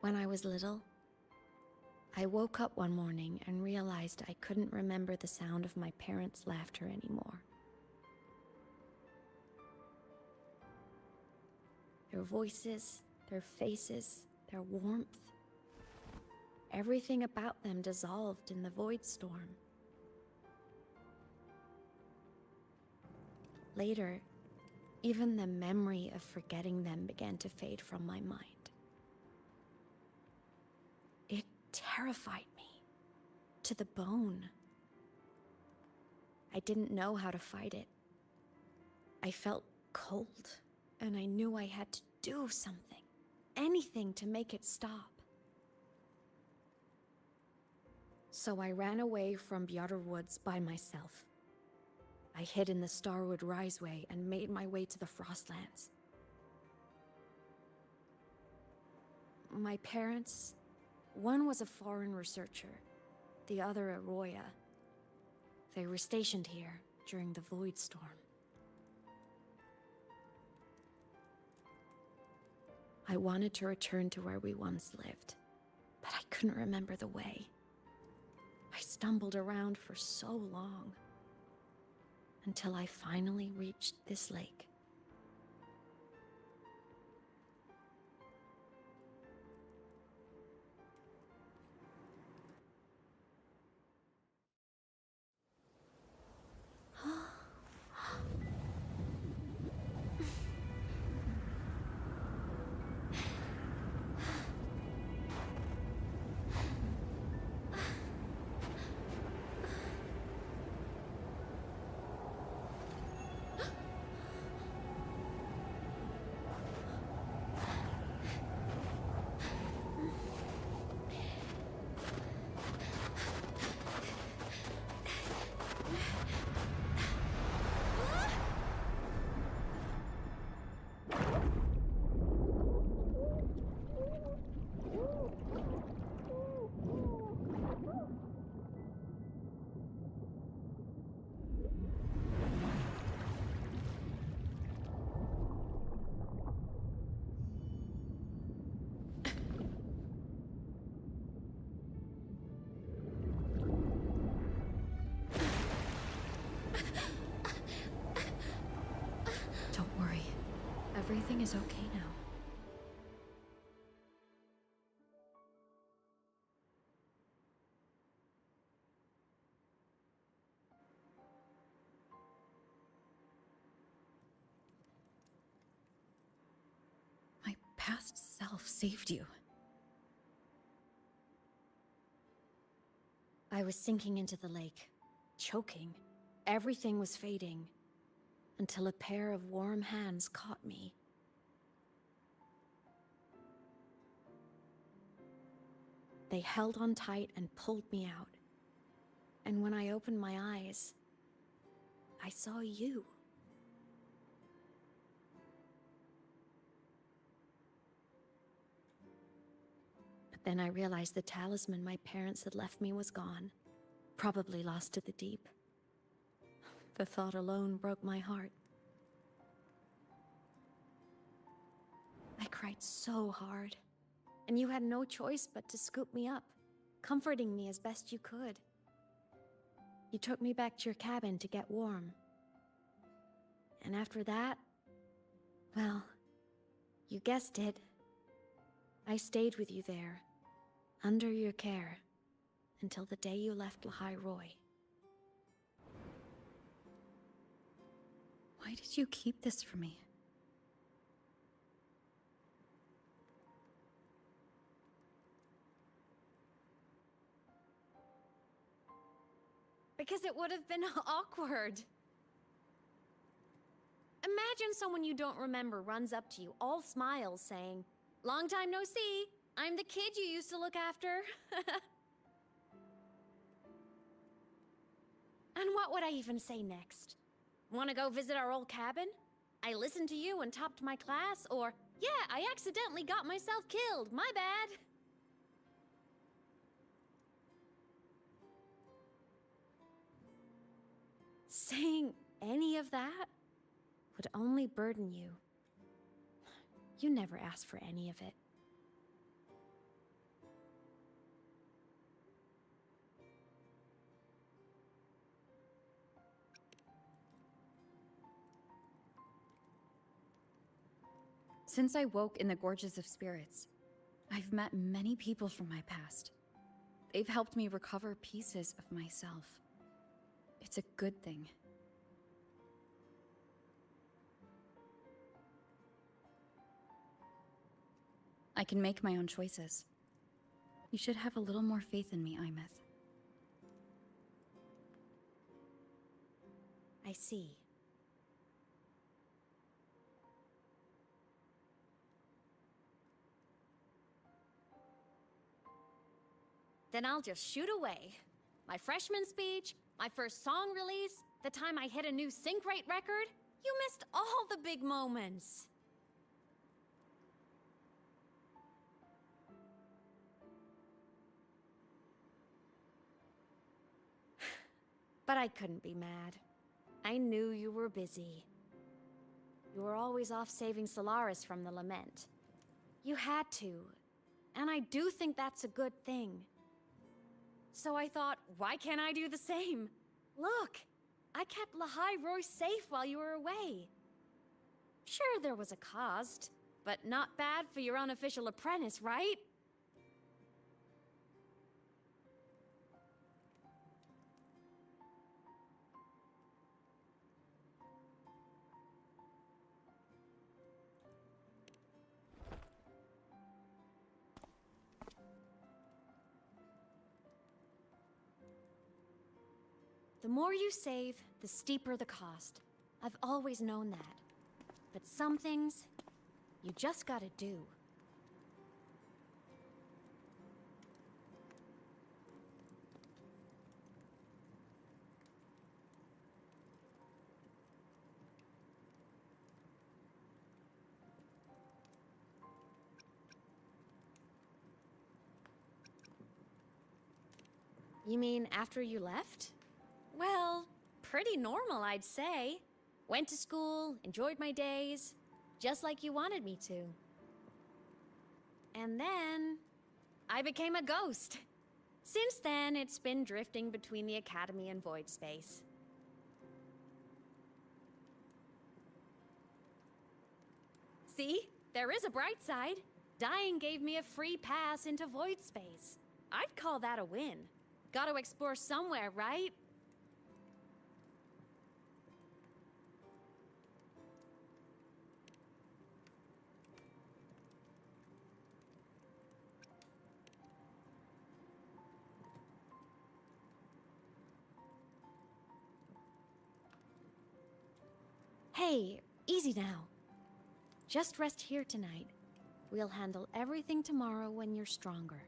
When I was little, I woke up one morning and realized I couldn't remember the sound of my parents' laughter anymore. Their voices, their faces, their warmth, everything about them dissolved in the void storm. Later, even the memory of forgetting them began to fade from my mind. It terrified me to the bone. I didn't know how to fight it. I felt cold, and I knew I had to do something, anything to make it stop. So I ran away from Bjorder Woods by myself. I hid in the Starwood Riseway and made my way to the Frostlands. My parents, one was a foreign researcher, the other a Roya. They were stationed here during the Void Storm. I wanted to return to where we once lived, but I couldn't remember the way. I stumbled around for so long, until I finally reached this lake. Everything is okay now. My past self saved you. I was sinking into the lake, choking. Everything was fading, until a pair of warm hands caught me. They held on tight and pulled me out. And when I opened my eyes, I saw you. But then I realized the talisman my parents had left me was gone, probably lost to the deep. The thought alone broke my heart. I cried so hard, and you had no choice but to scoop me up, comforting me as best you could. You took me back to your cabin to get warm. And after that, well, you guessed it. I stayed with you there, under your care, until the day you left Lahai Roy. Why did you keep this from me? Because it would have been awkward. Imagine someone you don't remember runs up to you, all smiles, saying, "Long time no see. I'm the kid you used to look after." And what would I even say next? Want to go visit our old cabin? I listened to you and topped my class, or, yeah, I accidentally got myself killed. My bad. Saying any of that would only burden you. You never asked for any of it. Since I woke in the Gorges of Spirits, I've met many people from my past. They've helped me recover pieces of myself. It's a good thing. I can make my own choices. You should have a little more faith in me, Imeth. I see. Then I'll just shoot away. My freshman speech, my first song release, the time I hit a new sync rate record. You missed all the big moments. But I couldn't be mad. I knew you were busy. You were always off saving Solaris from the lament. You had to, and I do think that's a good thing. So I thought, why can't I do the same? Look, I kept Lahai Roy safe while you were away. Sure, there was a cost, but not bad for your unofficial apprentice, right? The more you save, the steeper the cost. I've always known that. But some things, you just gotta do. You mean after you left? Well, pretty normal, I'd say. Went to school, enjoyed my days, just like you wanted me to. And then, I became a ghost. Since then, it's been drifting between the Academy and Void Space. See? There is a bright side. Dying gave me a free pass into void space. I'd call that a win. Gotta explore somewhere, right? Hey, easy now. Just rest here tonight. We'll handle everything tomorrow when you're stronger.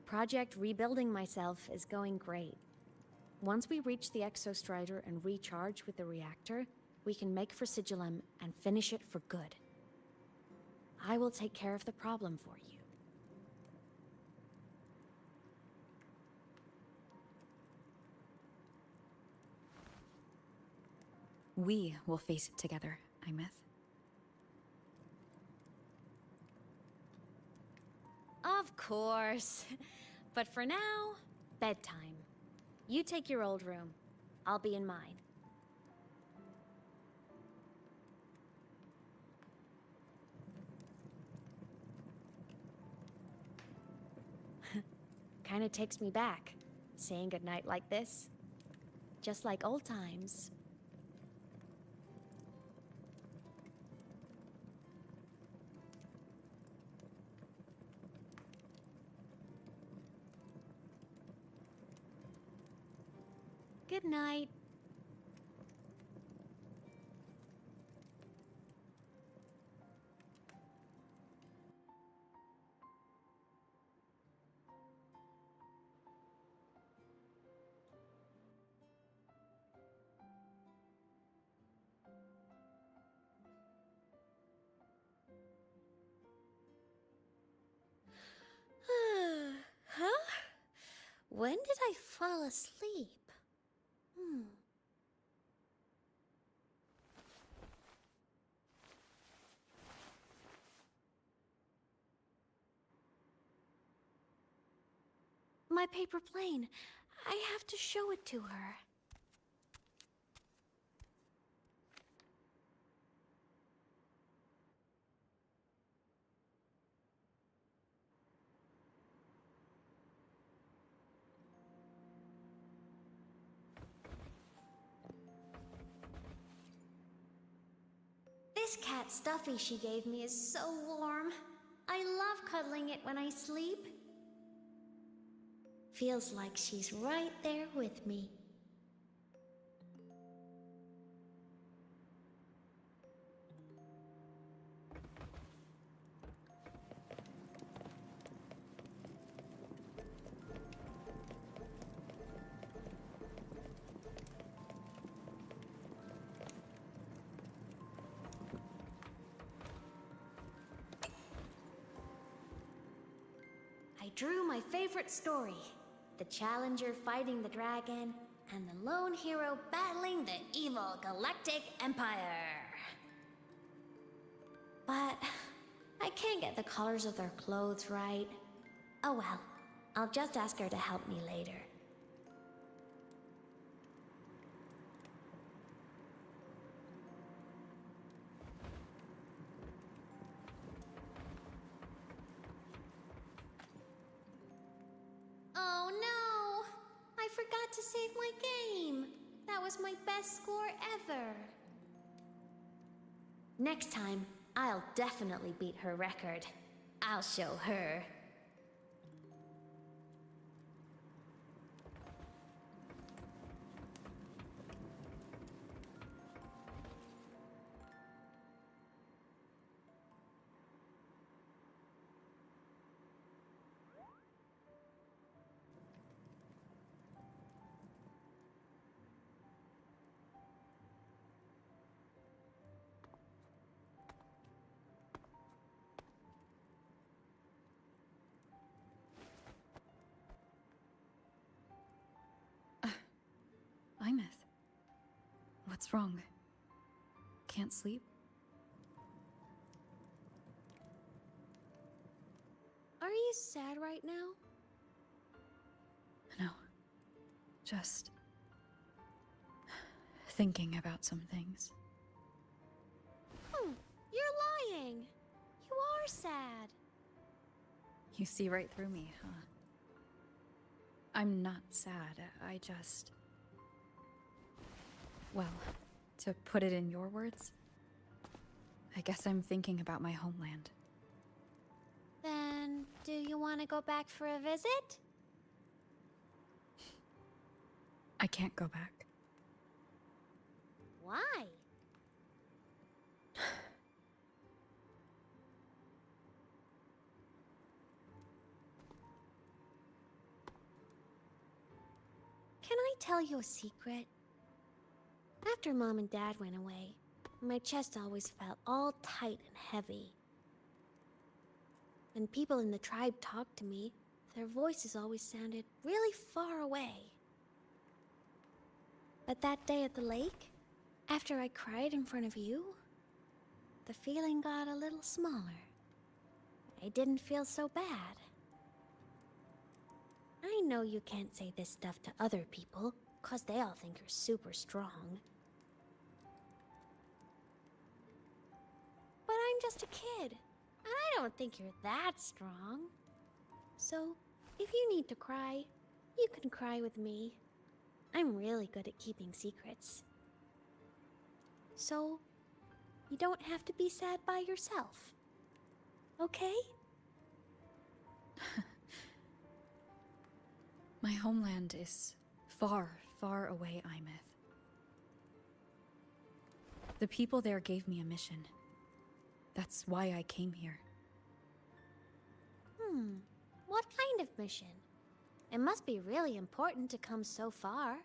Project Rebuilding Myself is going great. Once we reach the Exostrider and recharge with the reactor, we can make for Sigillum and finish it for good. I will take care of the problem for you. We will face it together, Imeth. Of course. But for now, bedtime. You take your old room. I'll be in mine. Kinda takes me back, saying goodnight like this. Just like old times. Good night. Huh? When did I fall asleep? My paper plane. I have to show it to her. This cat stuffy she gave me is so warm. I love cuddling it when I sleep. Feels like she's right there with me. I drew my favorite story. The Challenger fighting the dragon, and the lone hero battling the evil Galactic Empire. But I can't get the colors of their clothes right. Oh well, I'll just ask her to help me later. Oh no! I forgot to save my game! That was my best score ever! Next time, I'll definitely beat her record. I'll show her. Imeth. What's wrong? Can't sleep? Are you sad right now? No. Just thinking about some things. You're sad. You see right through me, huh? I'm not sad. I just... Well, to put it in your words, I guess I'm thinking about my homeland. Then, do you want to go back for a visit? I can't go back. Why? Can I tell you a secret? After Mom and Dad went away, my chest always felt all tight and heavy. When people in the tribe talked to me, their voices always sounded really far away. But that day at the lake, after I cried in front of you, the feeling got a little smaller. I didn't feel so bad. I know you can't say this stuff to other people, 'cause they all think you're super strong. But I'm just a kid, and I don't think you're that strong. So, if you need to cry, you can cry with me. I'm really good at keeping secrets. So, you don't have to be sad by yourself. Okay? My homeland is far, far away, Imeth. The people there gave me a mission. That's why I came here. What kind of mission? It must be really important to come so far.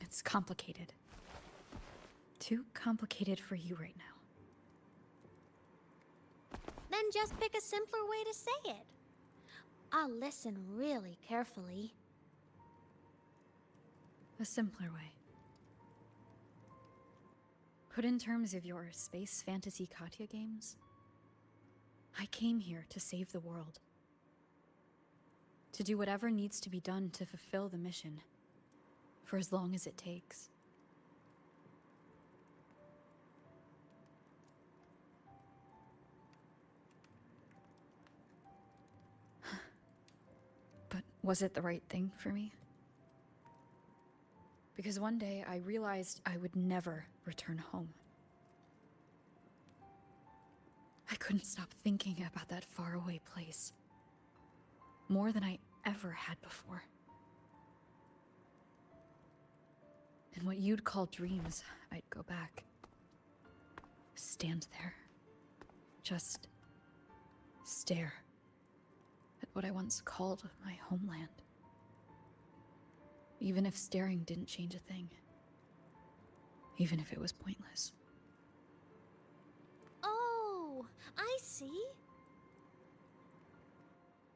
It's complicated. Too complicated for you right now. Then just pick a simpler way to say it. I'll listen really carefully. A simpler way. Put in terms of your space fantasy Katya games, I came here to save the world. To do whatever needs to be done to fulfill the mission, for as long as it takes. But was it the right thing for me? Because one day I realized I would never return home. I couldn't stop thinking about that faraway place. More than I ever had before. In what you'd call dreams, I'd go back. Stand there. Just stare at what I once called my homeland. Even if staring didn't change a thing. Even if it was pointless. Oh, I see.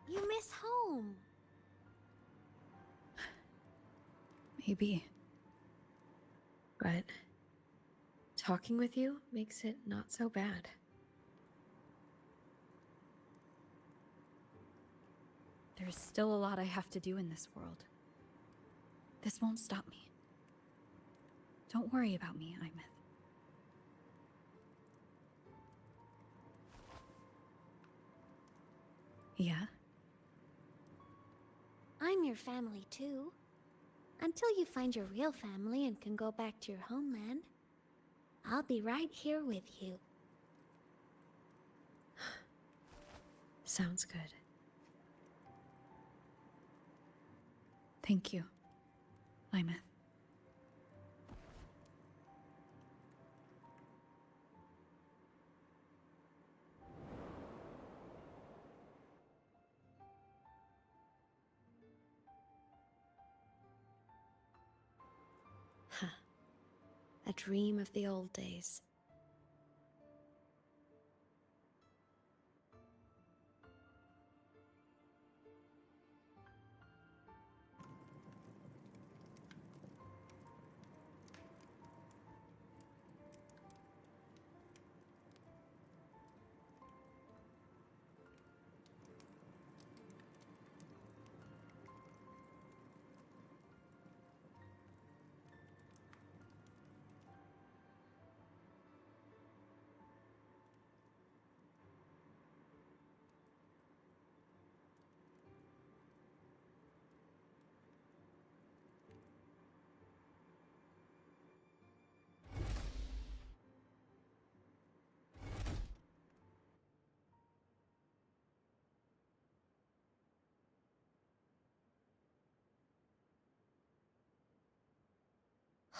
You miss home. Maybe. But talking with you makes it not so bad. There's still a lot I have to do in this world. This won't stop me. Don't worry about me, Imeth. Yeah? I'm your family too. Until you find your real family and can go back to your homeland, I'll be right here with you. Sounds good. Thank you, Imeth. A dream of the old days.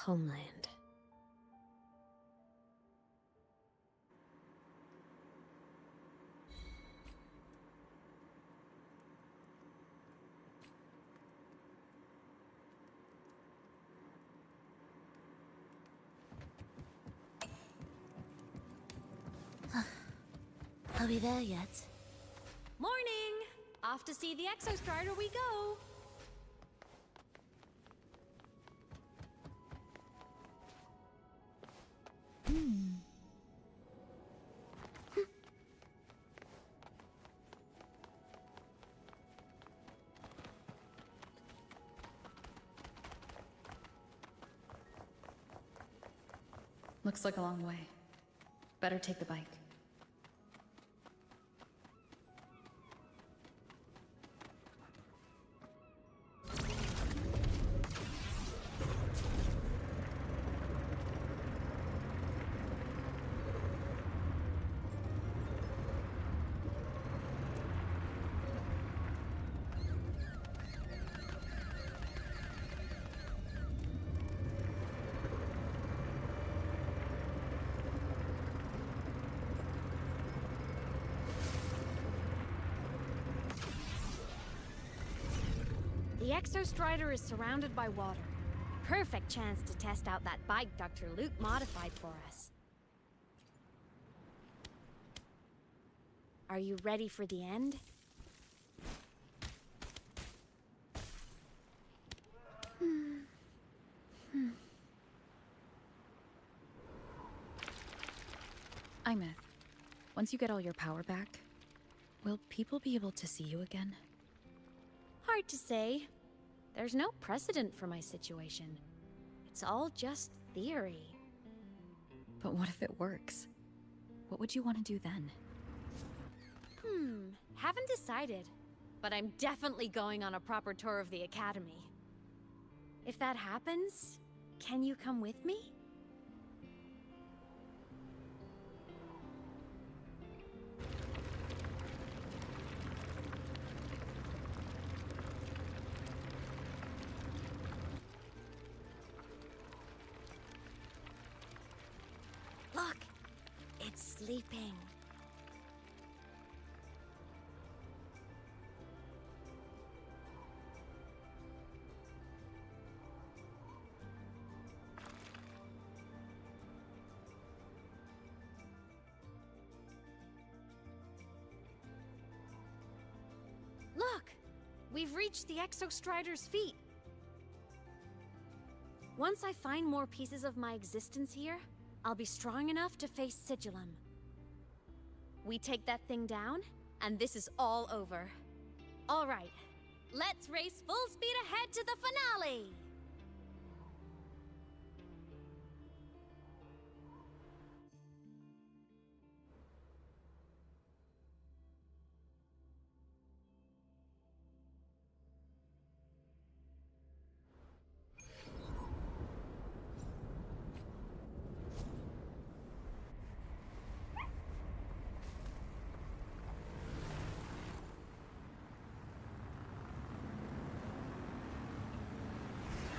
homeland. Are we there yet? Morning! Off to see the Exostrider we go! Looks like a long way. Better take the bike. The Exostrider is surrounded by water. Perfect chance to test out that bike Dr. Luke modified for us. Are you ready for the end? Imeth, once you get all your power back, will people be able to see you again? Hard to say. There's no precedent for my situation. It's all just theory. But what if it works? What would you want to do then? Haven't decided. But I'm definitely going on a proper tour of the Academy. If that happens, can you come with me? Look! It's sleeping. Look! We've reached the Exostrider's feet. Once I find more pieces of my existence here, I'll be strong enough to face Sigillum. We take that thing down, and this is all over. All right, let's race full speed ahead to the finale!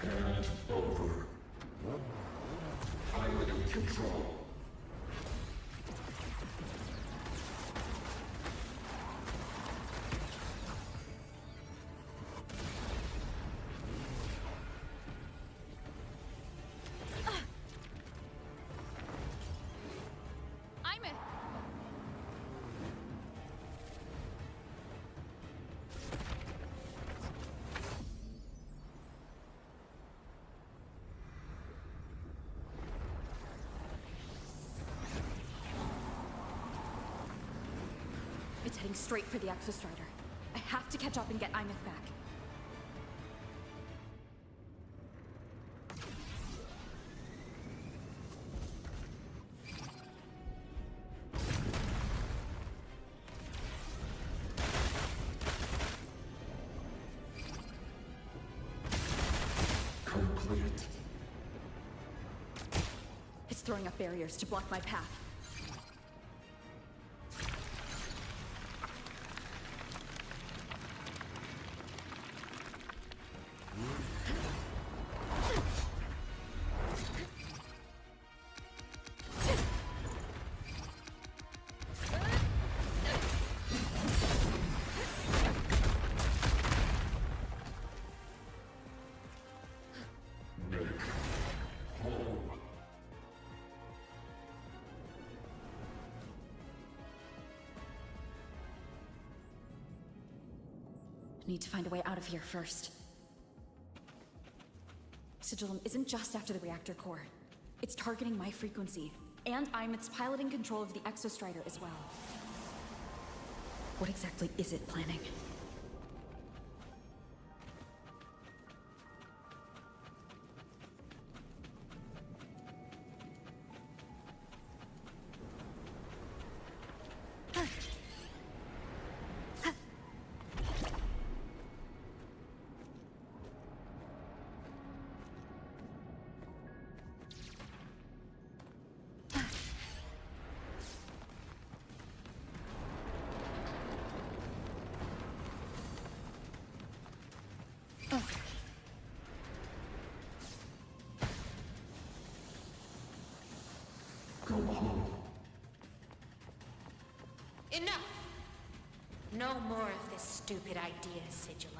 And over. Pilot in control. It's heading straight for the Exostrider. I have to catch up and get Imeth back. Complete. It's throwing up barriers to block my path. Need to find a way out of here first. Sigillum isn't just after the reactor core. It's targeting my frequency, and it's piloting control of the Exostrider as well. What exactly is it planning? Enough! No more of this stupid idea, Sigillum.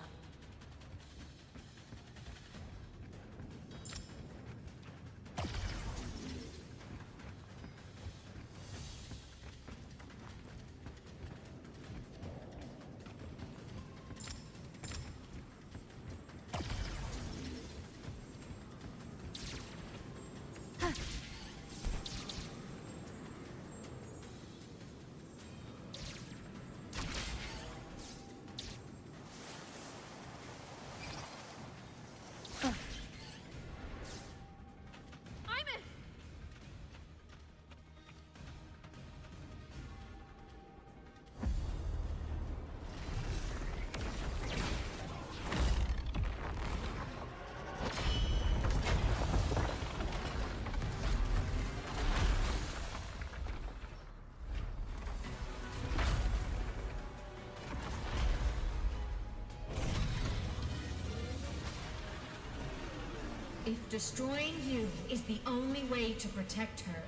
If destroying you is the only way to protect her,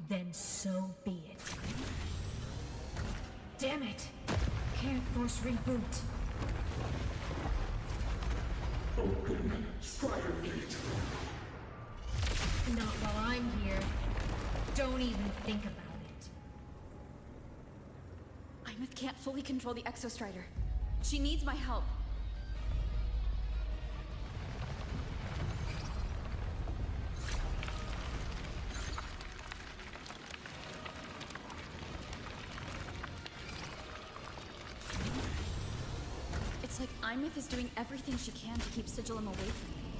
then so be it. Damn it! Can't force reboot. Open Strider Gate. Not while I'm here. Don't even think about it. Imeth can't fully control the Exostrider. She needs my help. It's like Imeth is doing everything she can to keep Sigillum away from me.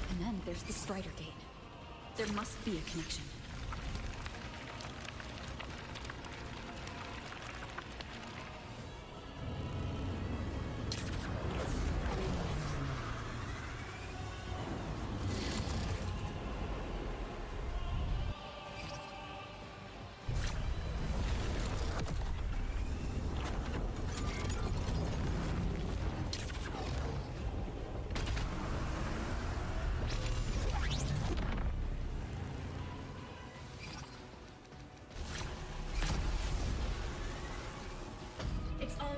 And then there's the Strider Gate. There must be a connection.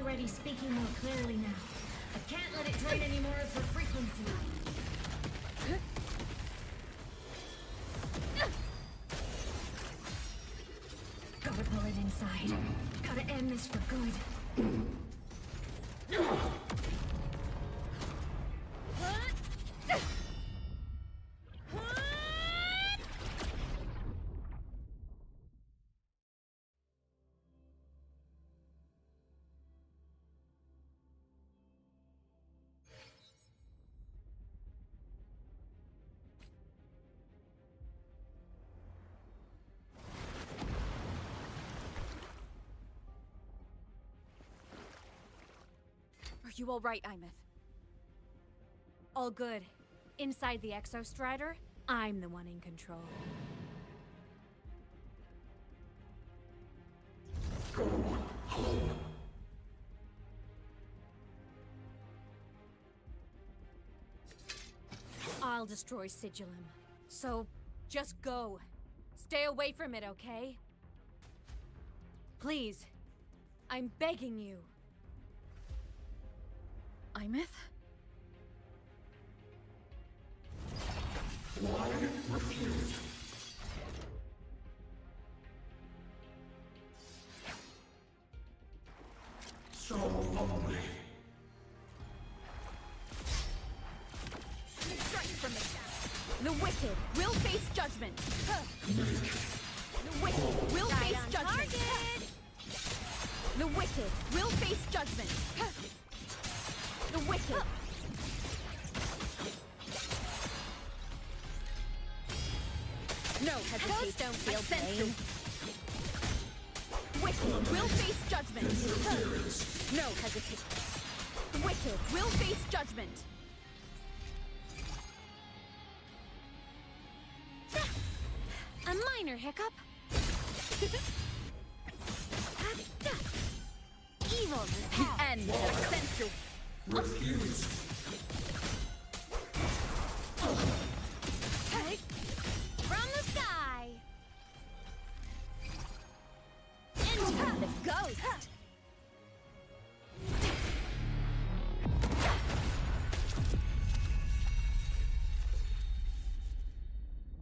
Already speaking more clearly now. I can't let it drain any more of her frequency. Gotta pull it inside. Gotta end this for good. Are you all right, Imeth? All good. Inside the Exostrider, I'm the one in control. Go home. I'll destroy Sigillum. So, just go. Stay away from it, okay? Please. I'm begging you. Imeth? Why refuse? So lonely. Strike from the shadow. The wicked will face judgment. The wicked will face judgment. The wicked will face judgment. The wicked. No hesitation. Ghosts don't feel pain. Wicked will face judgment. No hesitation. The wicked will face judgment. A minor hiccup. Evil And central. Refuse. from the sky. Into the ghost.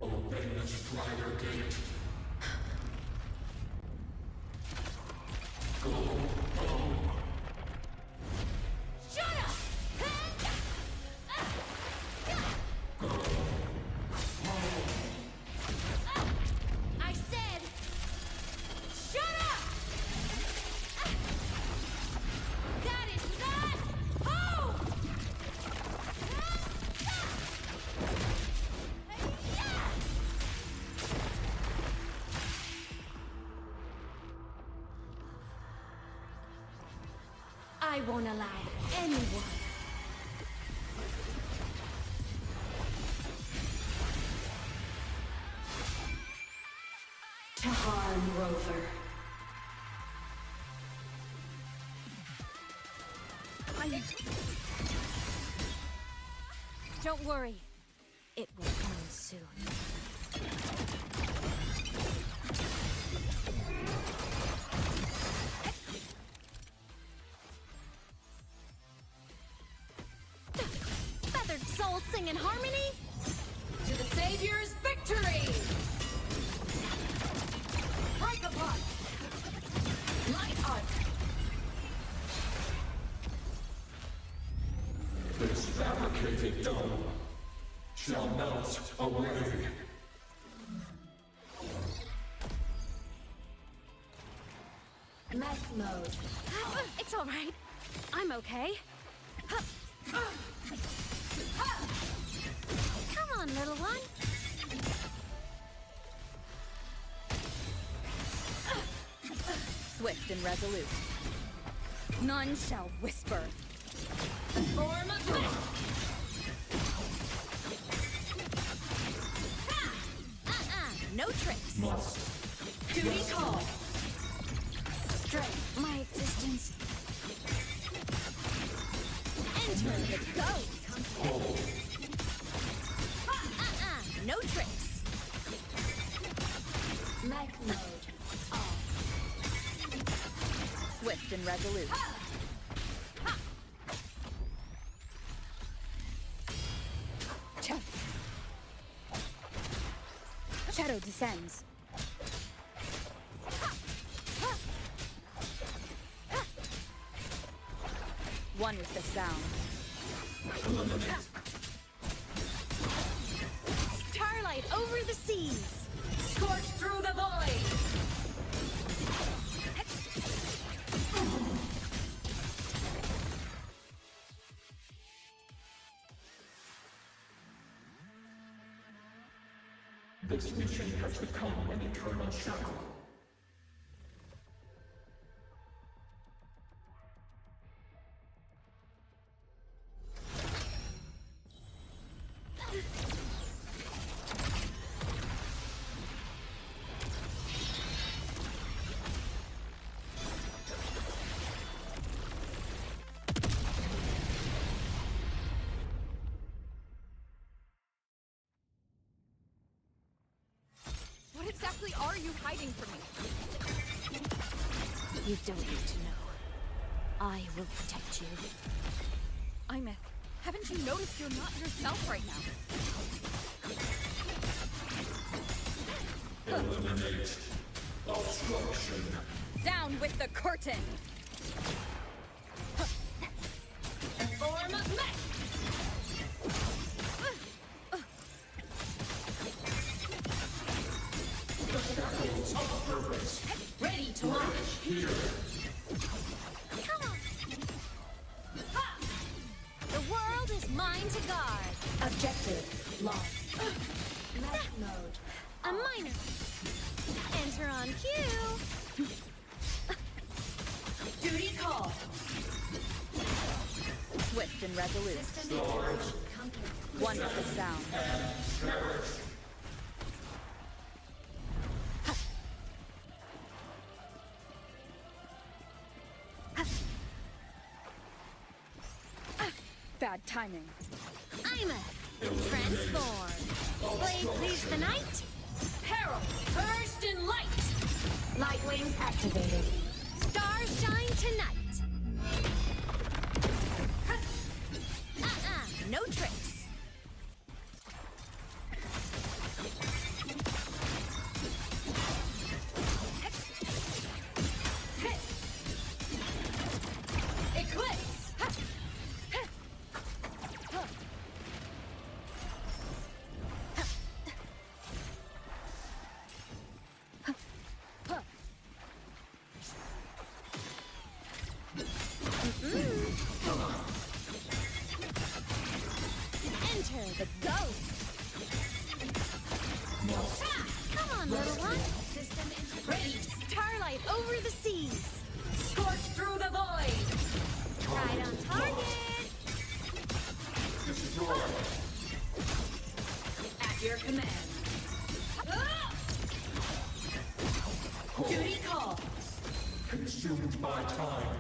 Obey the Strider Gate. Go home. Shut up! I said, shut up! That is not home! I won't allow anyone To harm Rover. Don't worry. It will come soon. Feathered souls sing in harmony. To the Savior's victory! Break apart! Light art! This fabricated dome shall melt away. Meth mode. It's all right. I'm okay. Come on, little one. Swift and resolute. None shall whisper. The form of No tricks. Must. duty call. Strength my existence. Enter the ghost. Hold. No tricks. Mech mode. Swift and resolute. Shadow descends. One with the sound. Starlight over the seas. Scorch through the void. This mission has become an eternal shackle. What exactly are you hiding from me? You don't need to know. I will protect you. Imeth, haven't you noticed you're not yourself right now? Eliminate obstruction. Down with the curtain! form of mech! Ready to launch! Come on! Ha! The world is mine to guard! Objective locked. Mech mode. A minor. Enter on cue! Duty call! Swift and resolute. One with the sound. Bad timing. I'm a transform. Blade leaves the night. Peril burst in light. Light wings activated. Stars shine tonight. No tricks. Eclipse. Enter the ghost. Come on, little one. System integrated. Starlight over the seas. Scorch through the void. Right on target. This is yours. At your command. Duty calls. Consumed by time.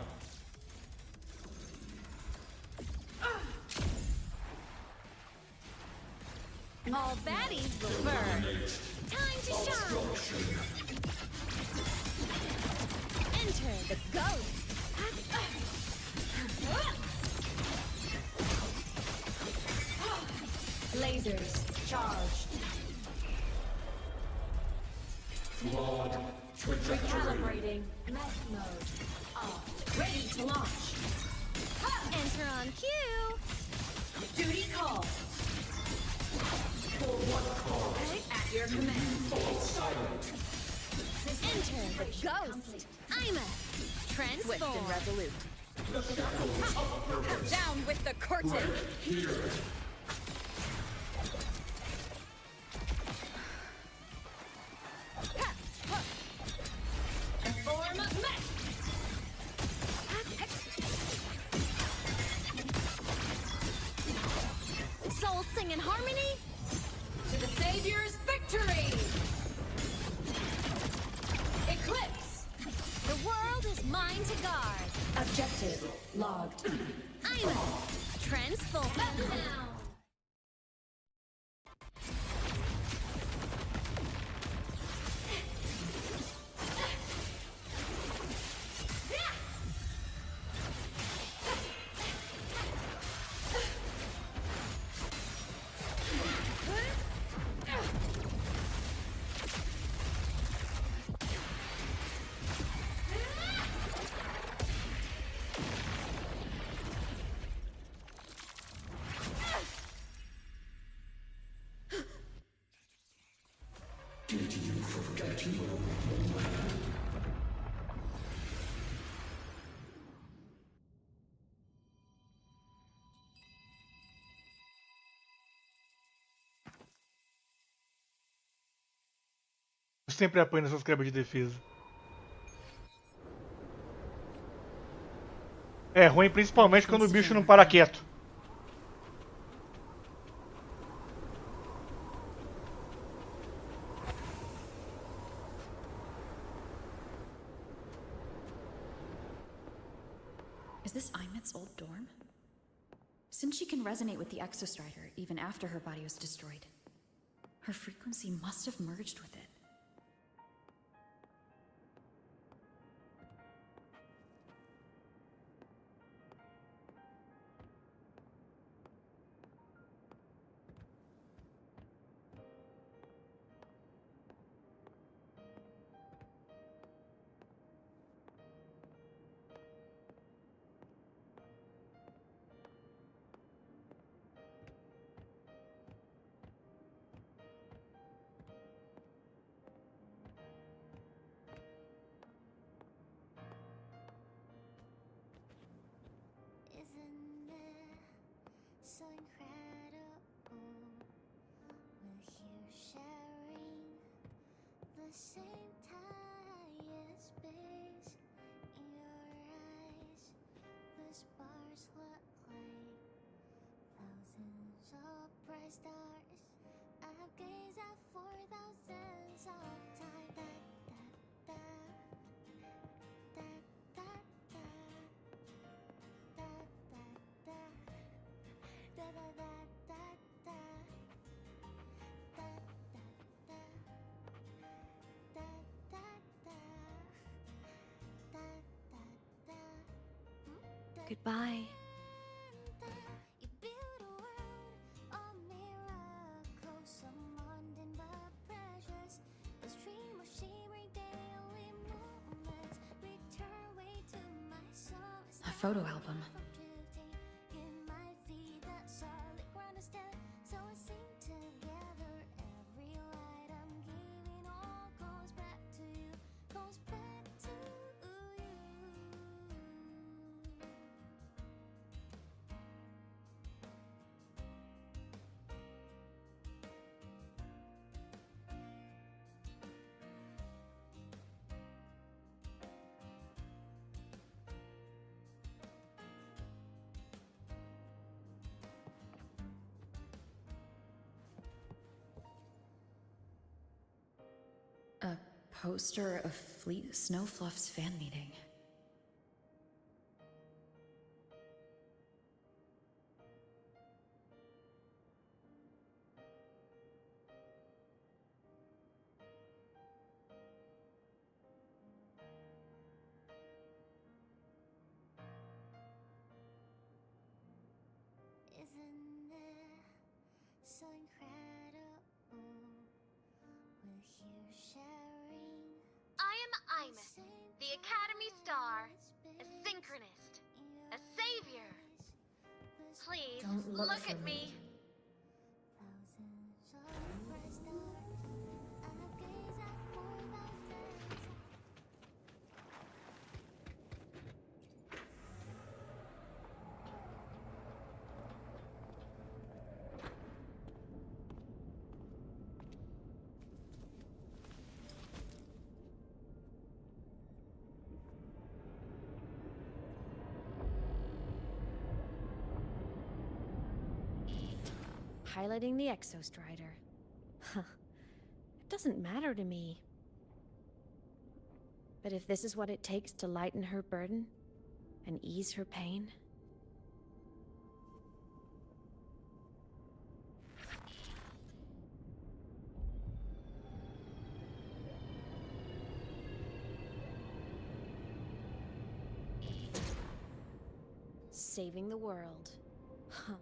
All baddies will burn. Time to shine. Enter the ghost. Lasers charged. Flawed trajectory. Recalibrating. Mech mode. Off. Ready to launch. Enter on cue. Duty call. For what cause? At your command. Fall silent. Enter the ghost. I'm a transform. Swift and resolute. The shackles of purpose. Down with the curtain. Break here. A form of mech. Souls sing in harmony. To the Savior's victory! Eclipse! The world is mine to guard. Objective logged. I'm a transform. Up now! Did you forget you were man? Eu sempre apanho nessas quebras de defesa. É ruim principalmente quando o bicho não para quieto. Is this Imet's old dorm? Since she can resonate with the Exostrider even after her body was destroyed, her frequency must have merged with it. the same time as space in your eyes. The spars look like thousands of bright stars. I've gazed at for thousands of time. Da, da, da, da, da, da, da, da, da, da, da, da, da, da, da, da, da. Goodbye. You build a world of miracles, some mundane but precious. The stream of shimmering daily moments return way to my soul. A photo album. Drifting in my feet, that solid ground is dead. So I sing together. Every light I'm giving all goes back to you, goes back to you. A poster of Fleet Snowfluff's fan meeting. Isn't it so incredible? We're here sharing. I am Imus, the Academy Star, a synchronist, a savior. Please, Don't look look for at me. me. Thousands of bright stars. I've gazed at for thousands. Piloting the Exostrider. Huh. It doesn't matter to me. But if this is what it takes to lighten her burden and ease her pain... Saving the world. Huh.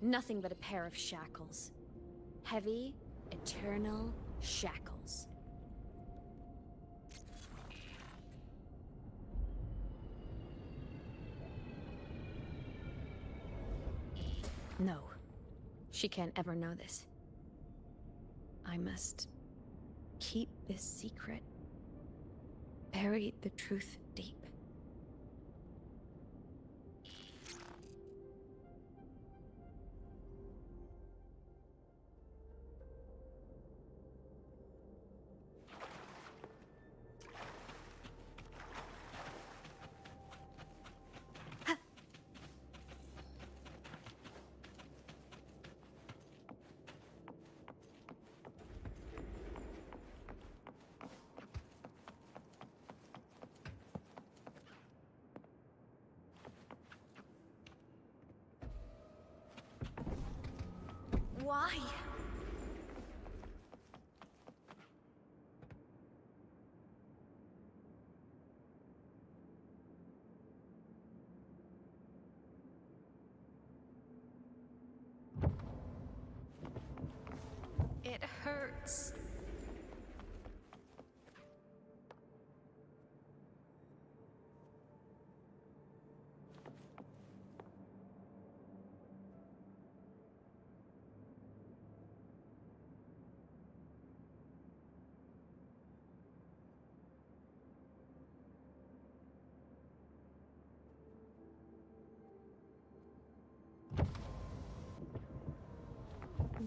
Nothing but a pair of shackles. Heavy, eternal shackles. No. She can't ever know this. I must keep this secret. Bury the truth deep. Why? It hurts.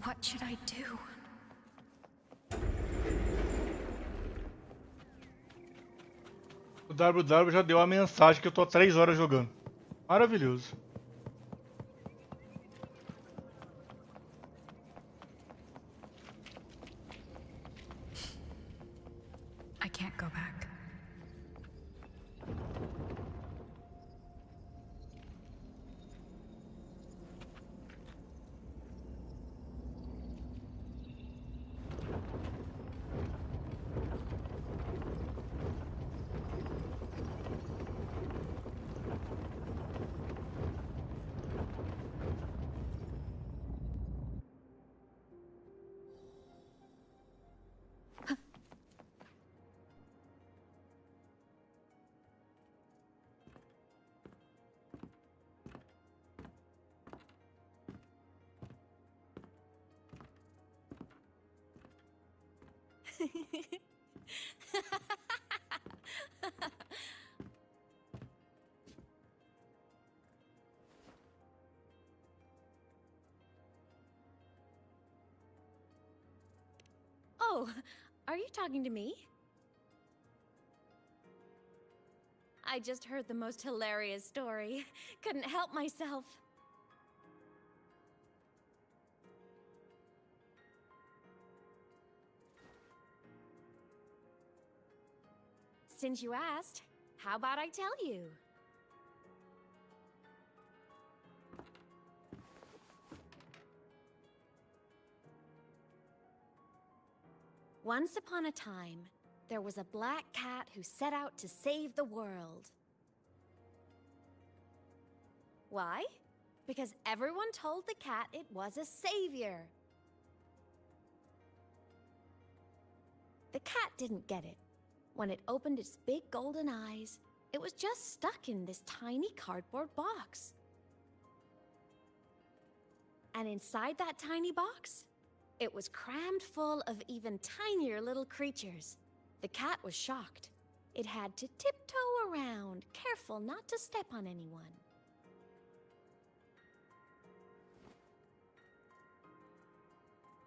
What should I do? O WW já deu a mensagem que eu tô há 3 horas jogando. Maravilhoso. I can't go back. Oh, are you talking to me? I just heard the most hilarious story. Couldn't help myself. Since you asked, how about I tell you? Once upon a time, there was a black cat who set out to save the world. Why? Because everyone told the cat it was a savior. The cat didn't get it. When it opened its big golden eyes, it was just stuck in this tiny cardboard box. And inside that tiny box, it was crammed full of even tinier little creatures. The cat was shocked. It had to tiptoe around, careful not to step on anyone.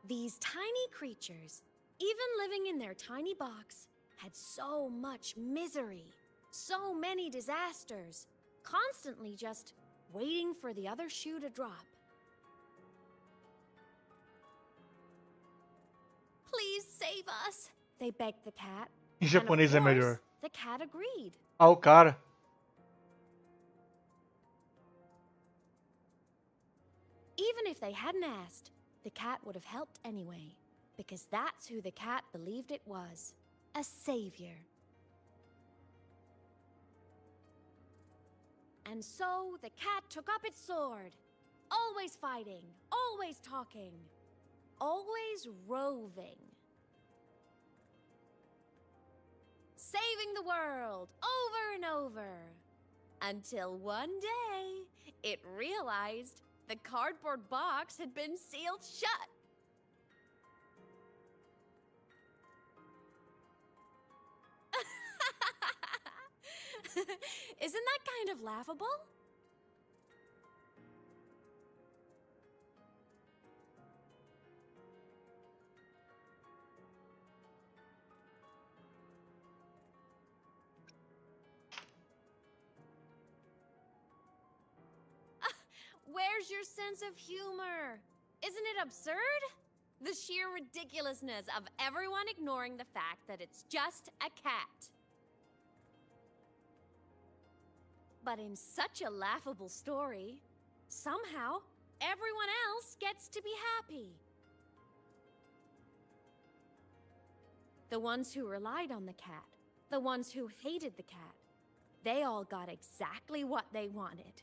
These tiny creatures, even living in their tiny box, had so much misery, so many disasters, constantly just waiting for the other shoe to drop. Please save us, they begged the cat. Em And of japonês é course, melhor. the cat agreed. Ah, o cara. Even if they hadn't asked, the cat would have helped anyway, because that's who the cat believed it was, a savior. And so the cat took up its sword, always fighting, always talking, always roving. Saving the world over and over. Until one day, it realized the cardboard box had been sealed shut. Isn't that kind of laughable? Where's your sense of humor? Isn't it absurd? The sheer ridiculousness of everyone ignoring the fact that it's just a cat. But in such a laughable story, somehow everyone else gets to be happy. The ones who relied on the cat, the ones who hated the cat, they all got exactly what they wanted.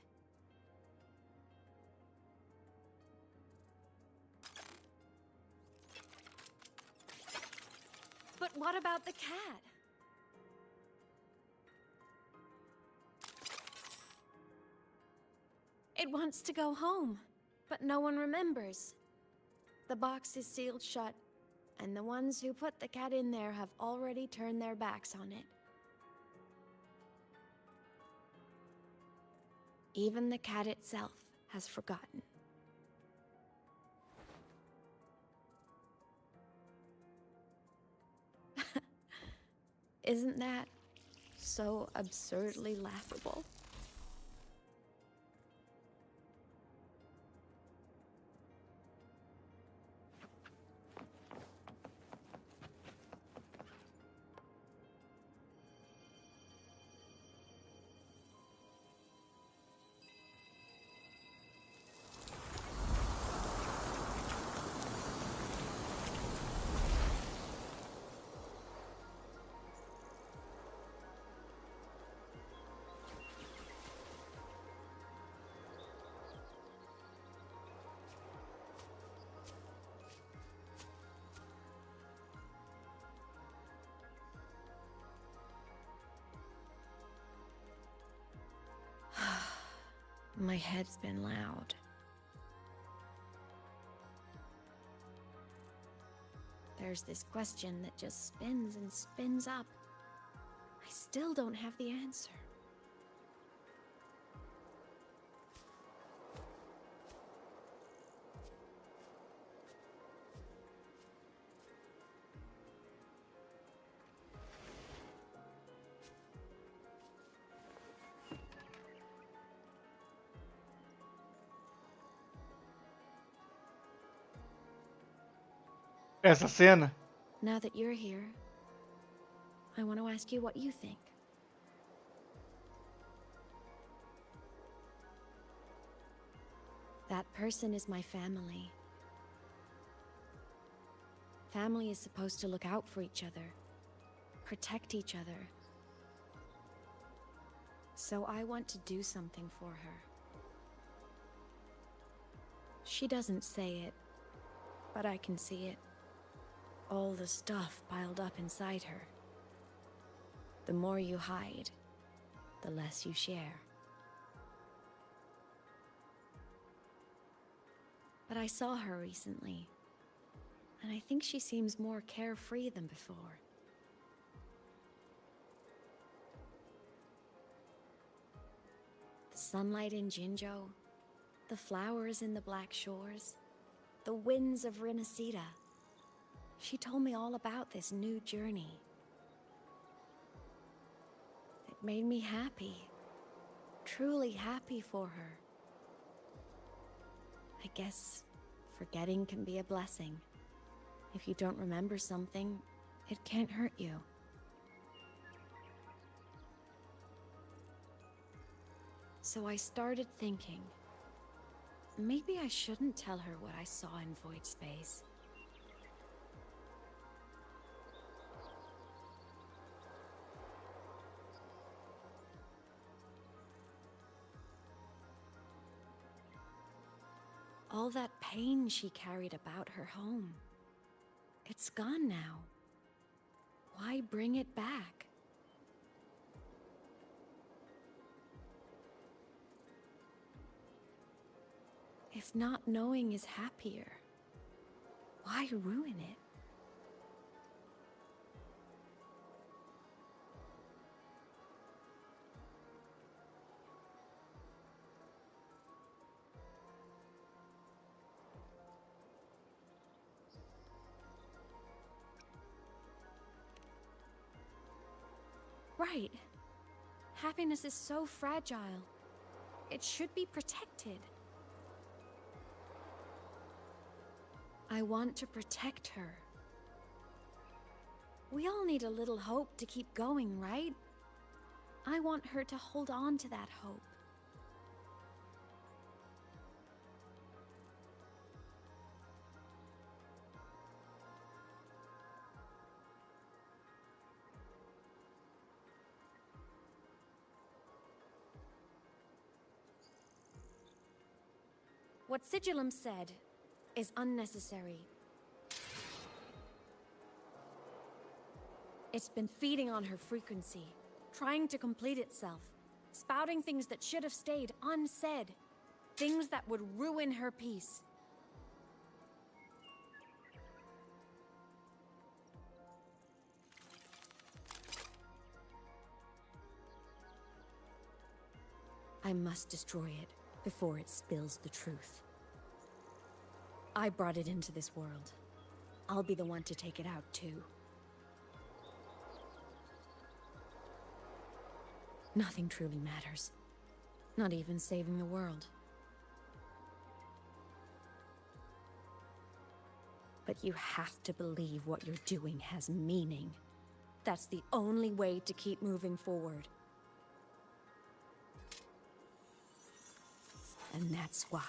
But what about the cat? It wants to go home, but no one remembers. The box is sealed shut, and the ones who put the cat in there have already turned their backs on it. Even the cat itself has forgotten. Isn't that so absurdly laughable? My head's been loud. There's this question that just spins and spins up. I still don't have the answer. Essa cena. Now that you're here, I want to ask you what you think. That person is my family. Family is supposed to look out for each other, protect each other. So I want to do something for her. She doesn't say it, but I can see it. All the stuff piled up inside her. The more you hide, the less you share. But I saw her recently, and I think she seems more carefree than before. The sunlight in Jinjo, the flowers in the Black Shores, the winds of Rinasita. She told me all about this new journey. It made me happy, truly happy for her. I guess forgetting can be a blessing. If you don't remember something, it can't hurt you. So I started thinking, maybe I shouldn't tell her what I saw in Void Space. All that pain she carried about her home, it's gone now. Why bring it back? If not knowing is happier, why ruin it? Right. Happiness is so fragile. It should be protected. I want to protect her. We all need a little hope to keep going, right? I want her to hold on to that hope. What Sigillum said is unnecessary. It's been feeding on her frequency, trying to complete itself, spouting things that should have stayed unsaid, things that would ruin her peace. I must destroy it before it spills the truth. I brought it into this world. I'll be the one to take it out, too. nothing truly matters. Not even saving the world. But you have to believe what you're doing has meaning. That's the only way to keep moving forward. And that's why.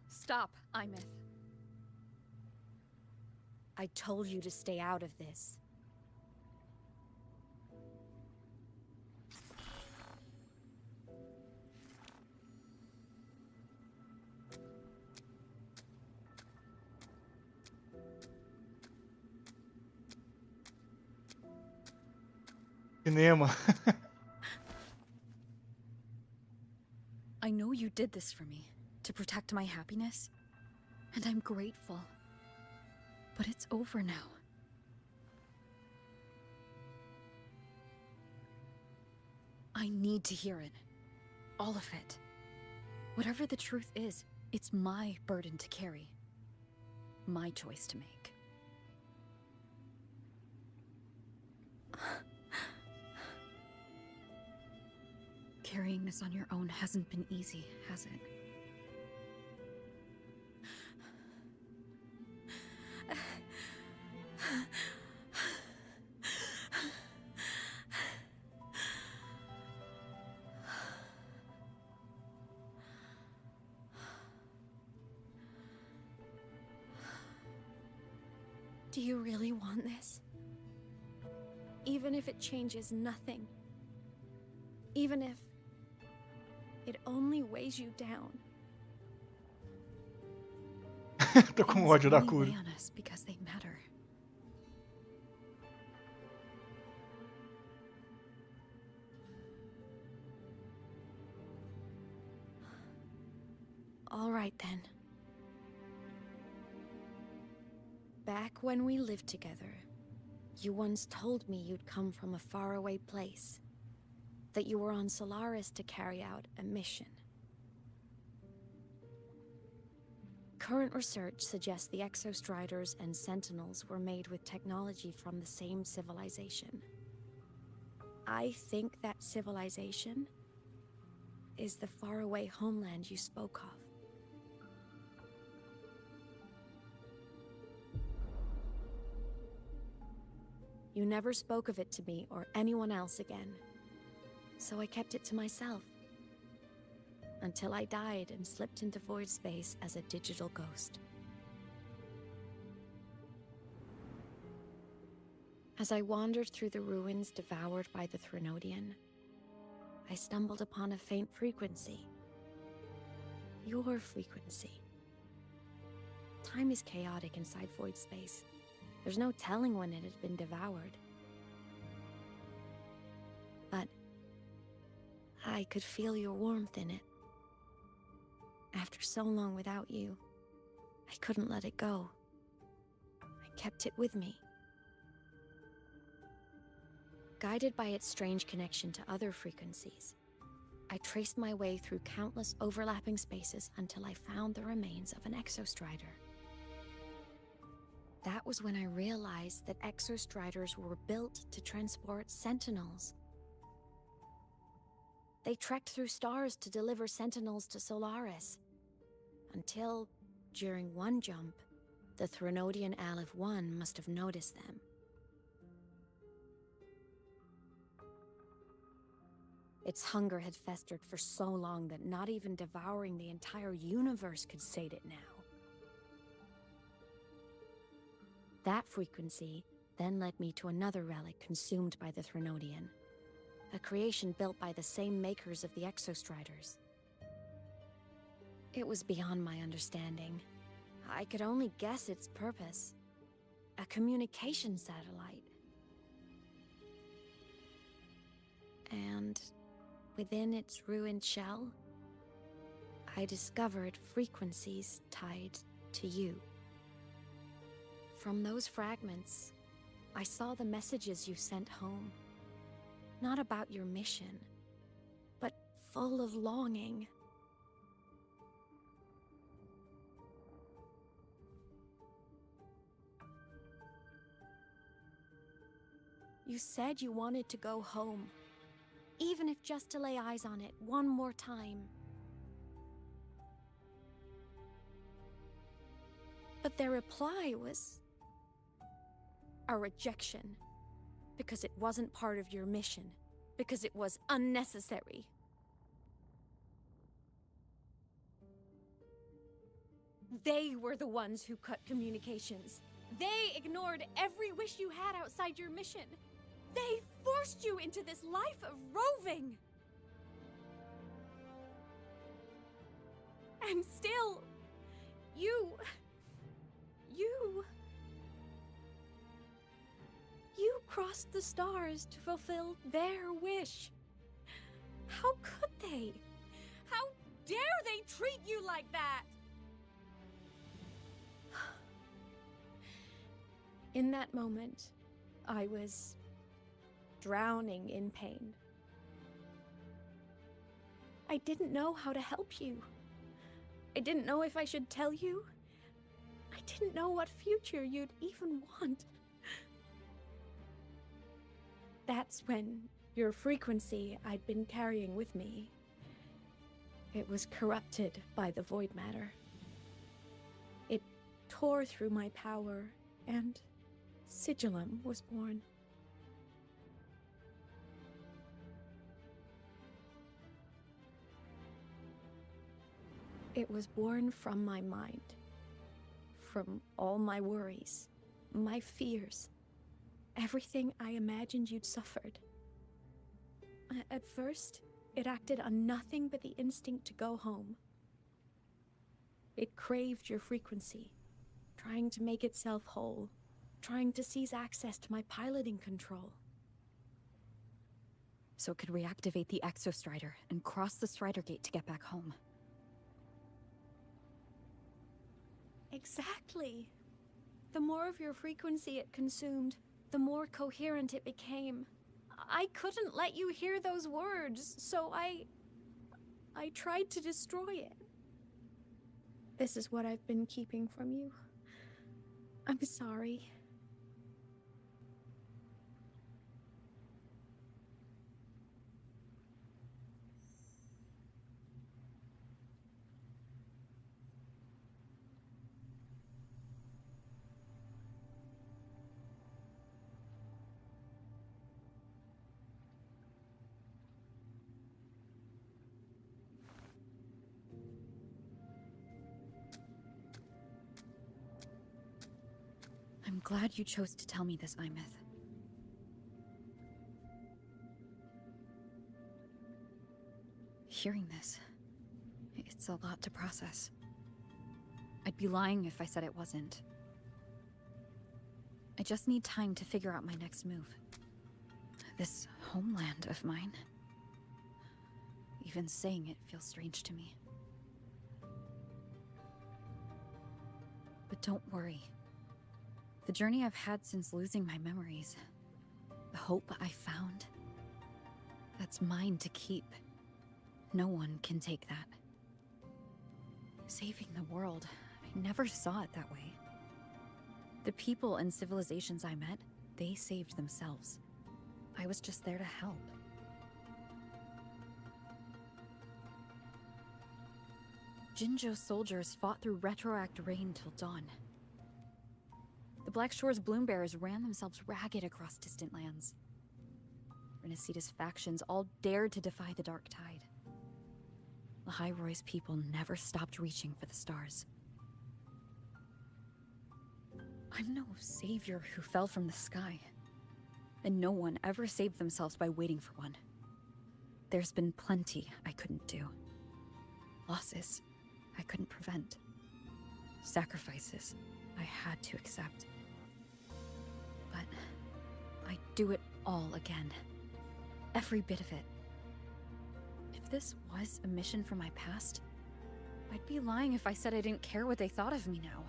Stop, Imeth. I told you to stay out of this. Cinema. I know you did this for me, to protect my happiness, and I'm grateful. But it's over now. I need to hear it. All of it. Whatever the truth is, it's my burden to carry. My choice to make. Carrying this on your own hasn't been easy, has it? Do you really want this? Even if it changes nothing? Even if it only weighs you down? Tô com ódio da cura. Weigh on us because they matter. All right then. Back when we lived together, you once told me you'd come from a faraway place. That you were on Solaris to carry out a mission. Current research suggests the Exostriders and Sentinels were made with technology from the same civilization. I think that civilization is the faraway homeland you spoke of. You never spoke of it to me or anyone else again, so I kept it to myself. Until I died and slipped into void space as a digital ghost. As I wandered through the ruins devoured by the Threnodian, I stumbled upon a faint frequency. Your frequency. Time is chaotic inside void space. There's no telling when it had been devoured. But I could feel your warmth in it. After so long without you, I couldn't let it go. I kept it with me. Guided by its strange connection to other frequencies, I traced my way through countless overlapping spaces until I found the remains of an Exostrider. That was when I realized that Exostriders were built to transport Sentinels. They trekked through stars to deliver Sentinels to Solaris. Until, during one jump, the Threnodian Aleph 1 must have noticed them. Its hunger had festered for so long that not even devouring the entire universe could sate it now. That frequency then led me to another relic consumed by the Threnodian, a creation built by the same makers of the Exostriders. It was beyond my understanding. I could only guess its purpose. A communication satellite. And within its ruined shell, I discovered frequencies tied to you. From those fragments, I saw the messages you sent home. Not about your mission, but full of longing. You said you wanted to go home, even if just to lay eyes on it one more time. But their reply was a rejection, because it wasn't part of your mission, because it was unnecessary. They were the ones who cut communications. They ignored every wish you had outside your mission. They forced you into this life of roving. And still, you crossed the stars to fulfill their wish. How could they? How dare they treat you like that? In that moment, I was drowning in pain. I didn't know how to help you. I didn't know if I should tell you. I didn't know what future you'd even want. That's when your frequency I'd been carrying with me, it was corrupted by the void matter. It tore through my power, and Sigillum was born. It was born from my mind, from all my worries, my fears, everything I imagined you'd suffered. At first, it acted on nothing but the instinct to go home. It craved your frequency, trying to make itself whole, trying to seize access to my piloting control. So it could reactivate the Exostrider and cross the Strider Gate to get back home. Exactly. The more of your frequency it consumed, the more coherent it became. I couldn't let you hear those words, so I tried to destroy it. This is what I've been keeping from you. I'm sorry. I'm glad you chose to tell me this, Imeth. Hearing this, it's a lot to process. I'd be lying if I said it wasn't. I just need time to figure out my next move. This homeland of mine. Even saying it feels strange to me. But don't worry. The journey I've had since losing my memories, the hope I found, that's mine to keep. No one can take that. Saving the world, I never saw it that way. The people and civilizations I met, they saved themselves. I was just there to help. Jinzhou soldiers fought through retroact rain till dawn. The Black Shore's bloom bearers ran themselves ragged across distant lands. Renaceda's factions all dared to defy the Dark Tide. Lahiroy's people never stopped reaching for the stars. I'm no savior who fell from the sky, and no one ever saved themselves by waiting for one. There's been plenty I couldn't do. Losses I couldn't prevent. Sacrifices I had to accept. But I'd do it all again. Every bit of it. If this was a mission from my past, I'd be lying if I said I didn't care what they thought of me now.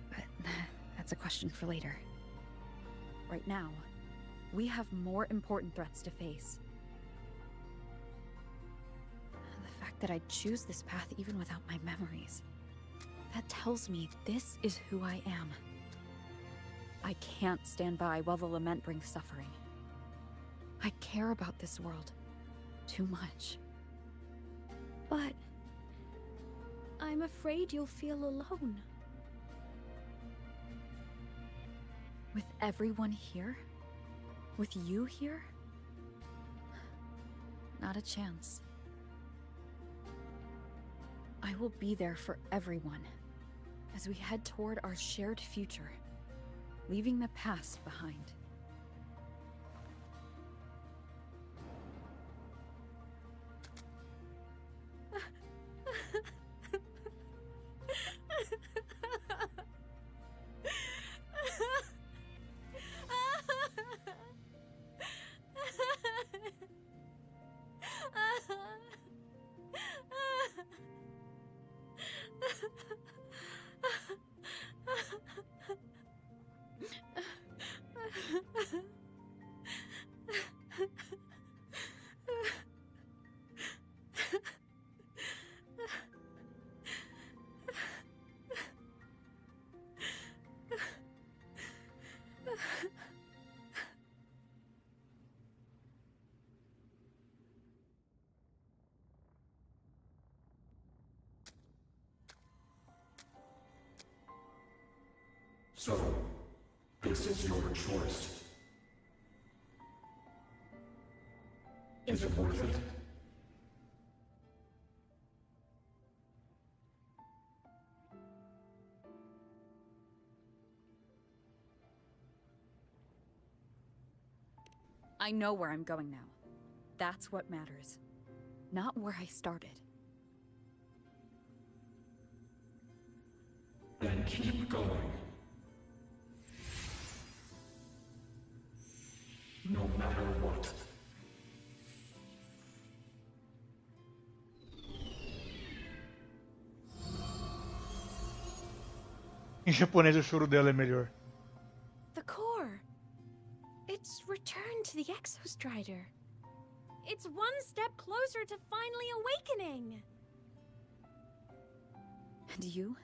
But that's a question for later. Right now, we have more important threats to face. The fact that I'd choose this path even without my memories, that tells me this is who I am. I can't stand by while the lament brings suffering. I care about this world too much. But I'm afraid you'll feel alone. With everyone here? With you here? Not a chance. I will be there for everyone as we head toward our shared future, leaving the past behind. So, this is your choice. Is it worth it? I know where I'm going now. That's what matters. Not where I started. Then keep going. No matter what. Em japonês o choro dela é melhor. The core. It's returned to the Exostrider. It's one step closer to finally awakening. And you?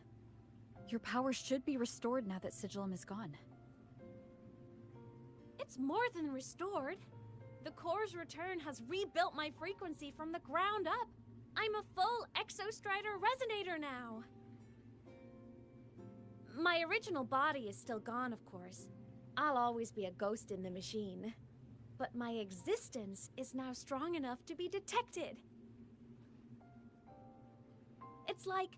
Your power should be restored now that Sigillum is gone. It's more than restored. The core's return has rebuilt my frequency from the ground up. I'm a full Exostrider resonator now. My original body is still gone, of course. I'll always be a ghost in the machine. But my existence is now strong enough to be detected. It's like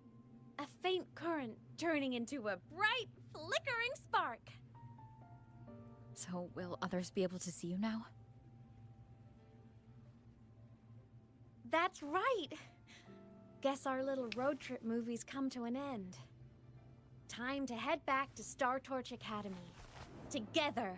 a faint current turning into a bright, flickering spark. So, will others be able to see you now? That's right! Guess our little road trip movie's come to an end. Time to head back to Star Torch Academy. Together!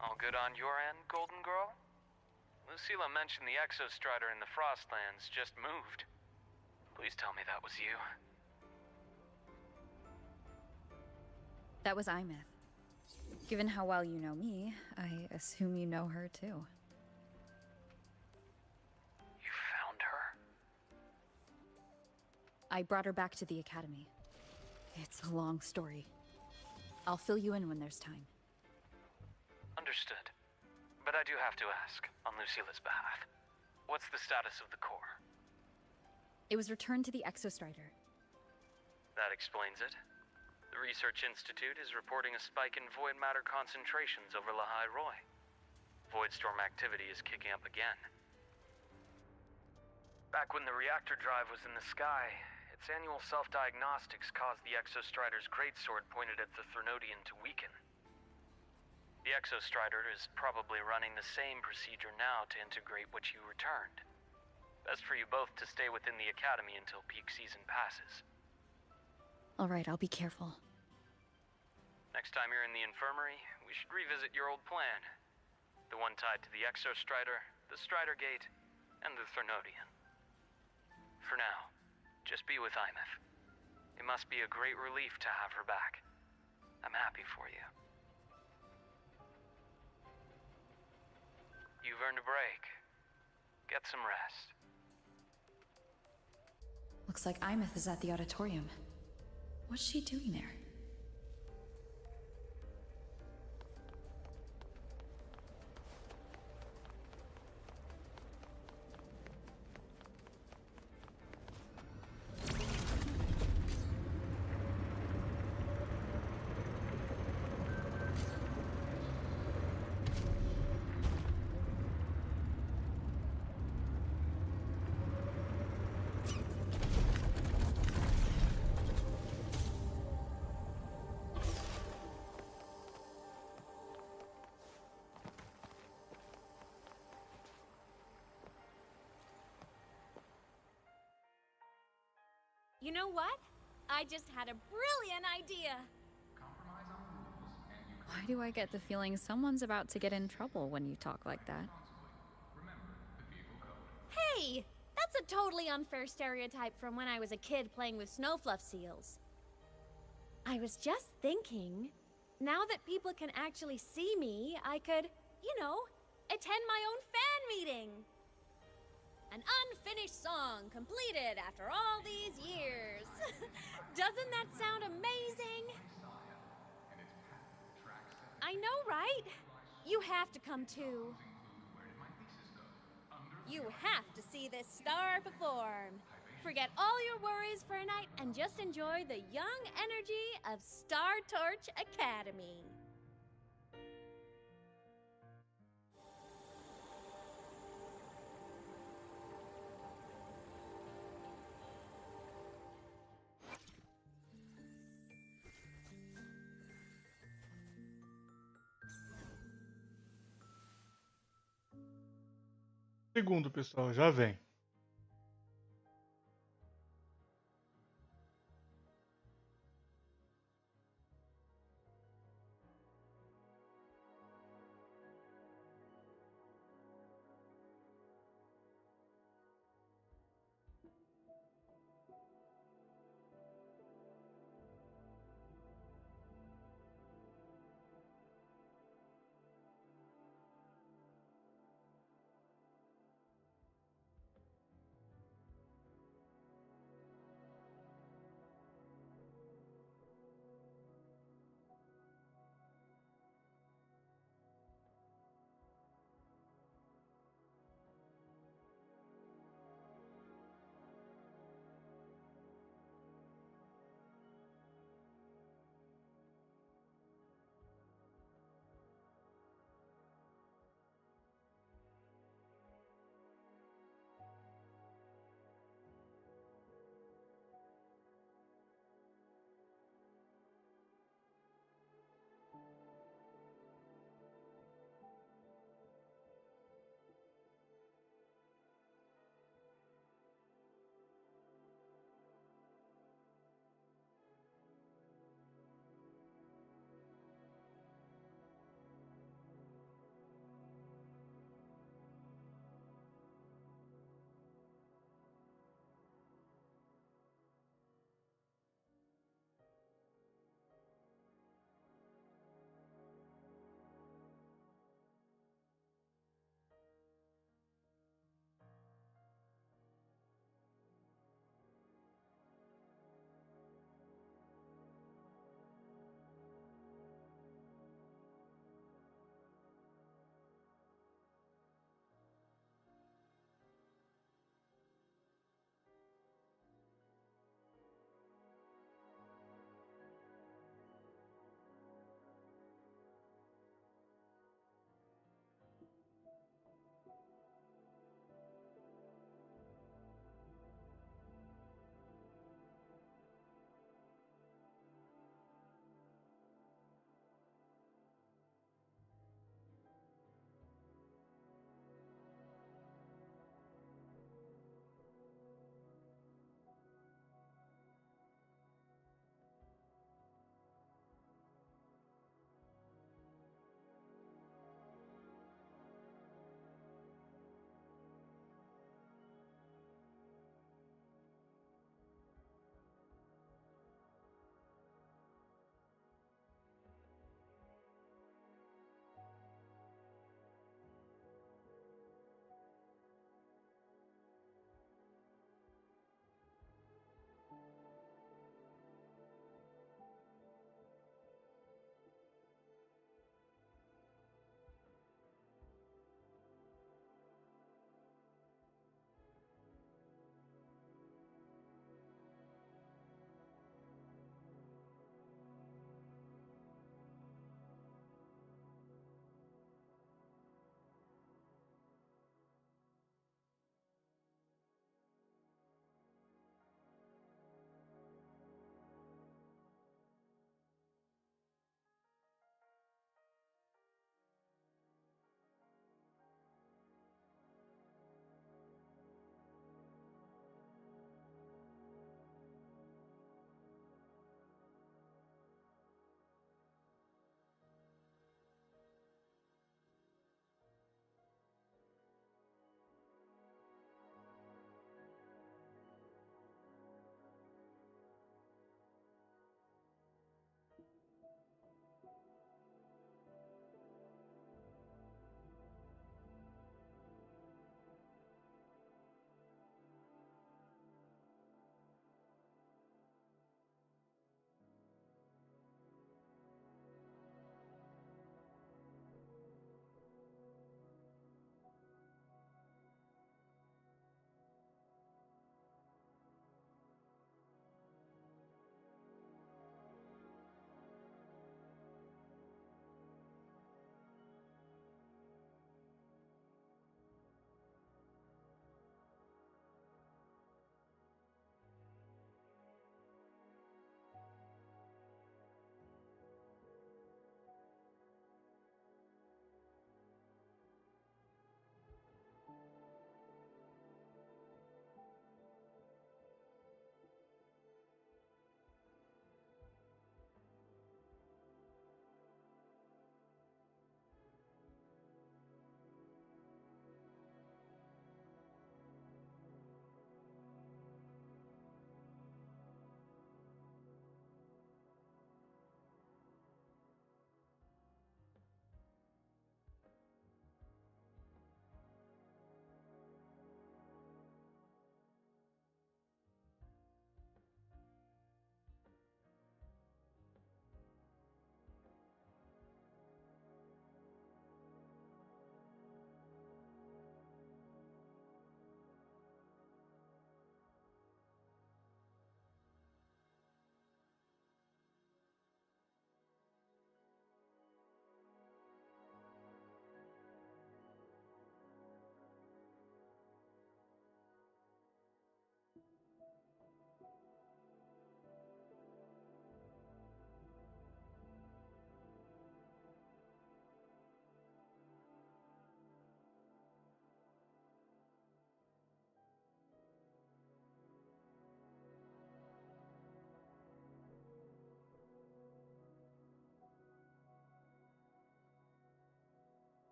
All good on your end, Golden Girl? Lucilla mentioned the Exostrider in the Frostlands just moved. Please tell me that was you. That was Imeth. Given how well you know me, I assume you know her too. You found her? I brought her back to the Academy. It's a long story. I'll fill you in when there's time. Understood. But I do have to ask, on Lucilla's behalf. What's the status of the core? It was returned to the Exostrider. That explains it. The Research Institute is reporting a spike in void matter concentrations over Lahai Roy. Voidstorm activity is kicking up again. Back when the reactor drive was in the sky, its annual self-diagnostics caused the Exostrider's greatsword pointed at the Threnodian to weaken. The Exostrider is probably running the same procedure now to integrate what you returned. Best for you both to stay within the Academy until peak season passes. All right, I'll be careful. Next time you're in the infirmary, we should revisit your old plan. The one tied to the Exostrider, the Strider Gate, and the Threnodian. For now, just be with Imeth. It must be a great relief to have her back. I'm happy for you. You've earned a break. Get some rest. Looks like Imeth is at the auditorium. What's she doing there? You know what? I just had a brilliant idea. Why do I get the feeling someone's about to get in trouble when you talk like that? Hey! That's a totally unfair stereotype from when I was a kid playing with snowfluff seals. I was just thinking, now that people can actually see me, I could, you know, attend my own fan meeting. An unfinished song completed after all these years. Doesn't that sound amazing? I know, right? You have to come too. You have to see this star perform. Forget all your worries for a night and just enjoy the young energy of Star Torch Academy. Segundo, pessoal, já vem.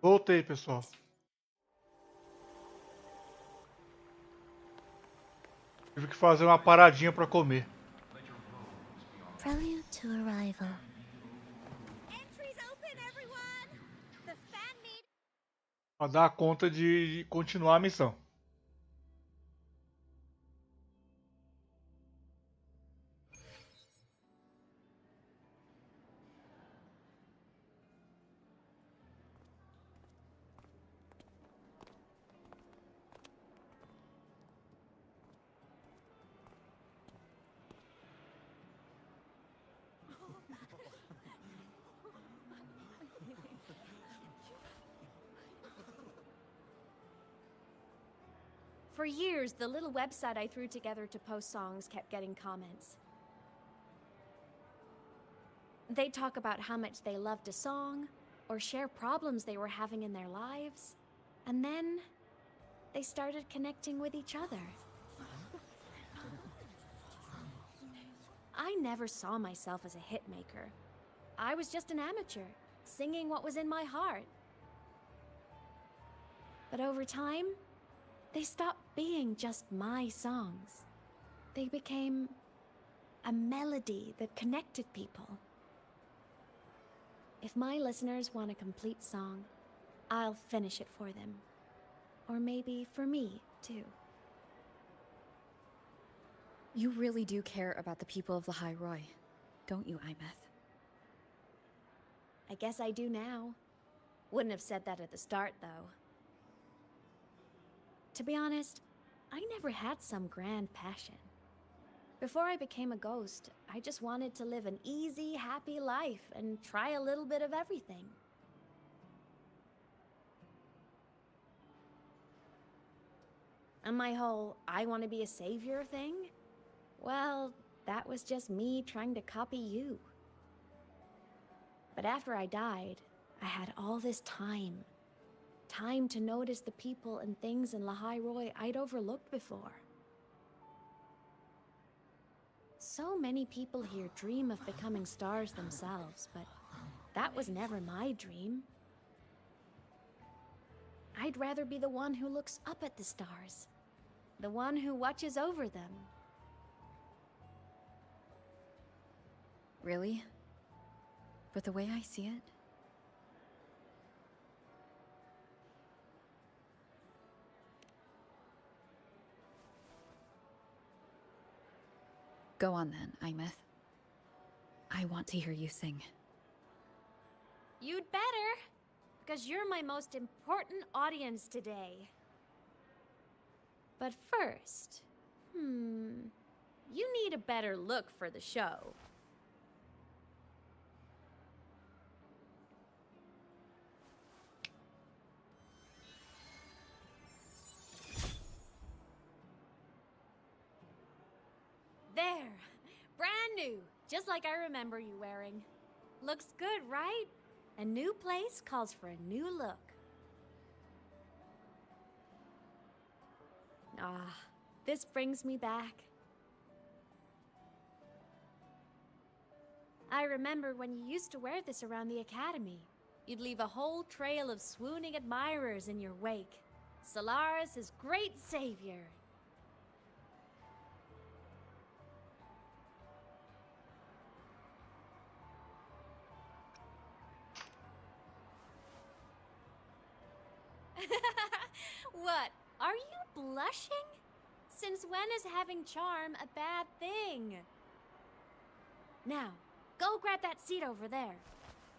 Voltei, pessoal. Tive que fazer uma paradinha pra comer. Prelude to arrival. Entries open, everyone! The fan meet. Pra dar conta de continuar a missão. For years, the little website I threw together to post songs kept getting comments. They'd talk about how much they loved a song, or share problems they were having in their lives, and then they started connecting with each other. I never saw myself as a hitmaker. I was just an amateur, singing what was in my heart. But over time, they stopped being just my songs. They became a melody that connected people. If my listeners want a complete song, I'll finish it for them. Or maybe for me, too. You really do care about the people of the High Roy, don't you, Imeth? I guess I do now. Wouldn't have said that at the start, though. To be honest, I never had some grand passion. Before I became a ghost, I just wanted to live an easy, happy life and try a little bit of everything. And my whole I want to be a savior thing? Well, that was just me trying to copy you. But after I died, I had all this time. Time to notice the people and things in Lahai Roy I'd overlooked before. So many people here dream of becoming stars themselves, but that was never my dream. I'd rather be the one who looks up at the stars, the one who watches over them. Really? But the way I see it, go on then, Imeth. I want to hear you sing. You'd better, because you're my most important audience today. But first, you need a better look for the show. There! Brand new! Just like I remember you wearing. Looks good, right? A new place calls for a new look. Ah, this brings me back. I remember when you used to wear this around the academy. You'd leave a whole trail of swooning admirers in your wake. Solaris' great savior. What? Are you blushing? Since when is having charm a bad thing? Now, go grab that seat over there.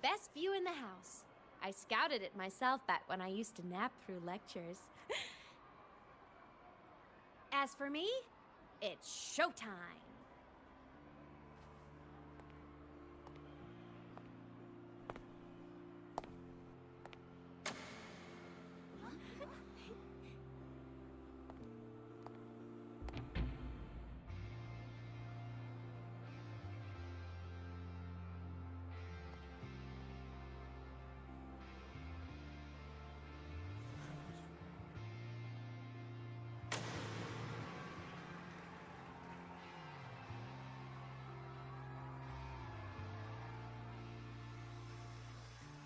Best view in the house. I scouted it myself back when I used to nap through lectures. As for me, it's showtime.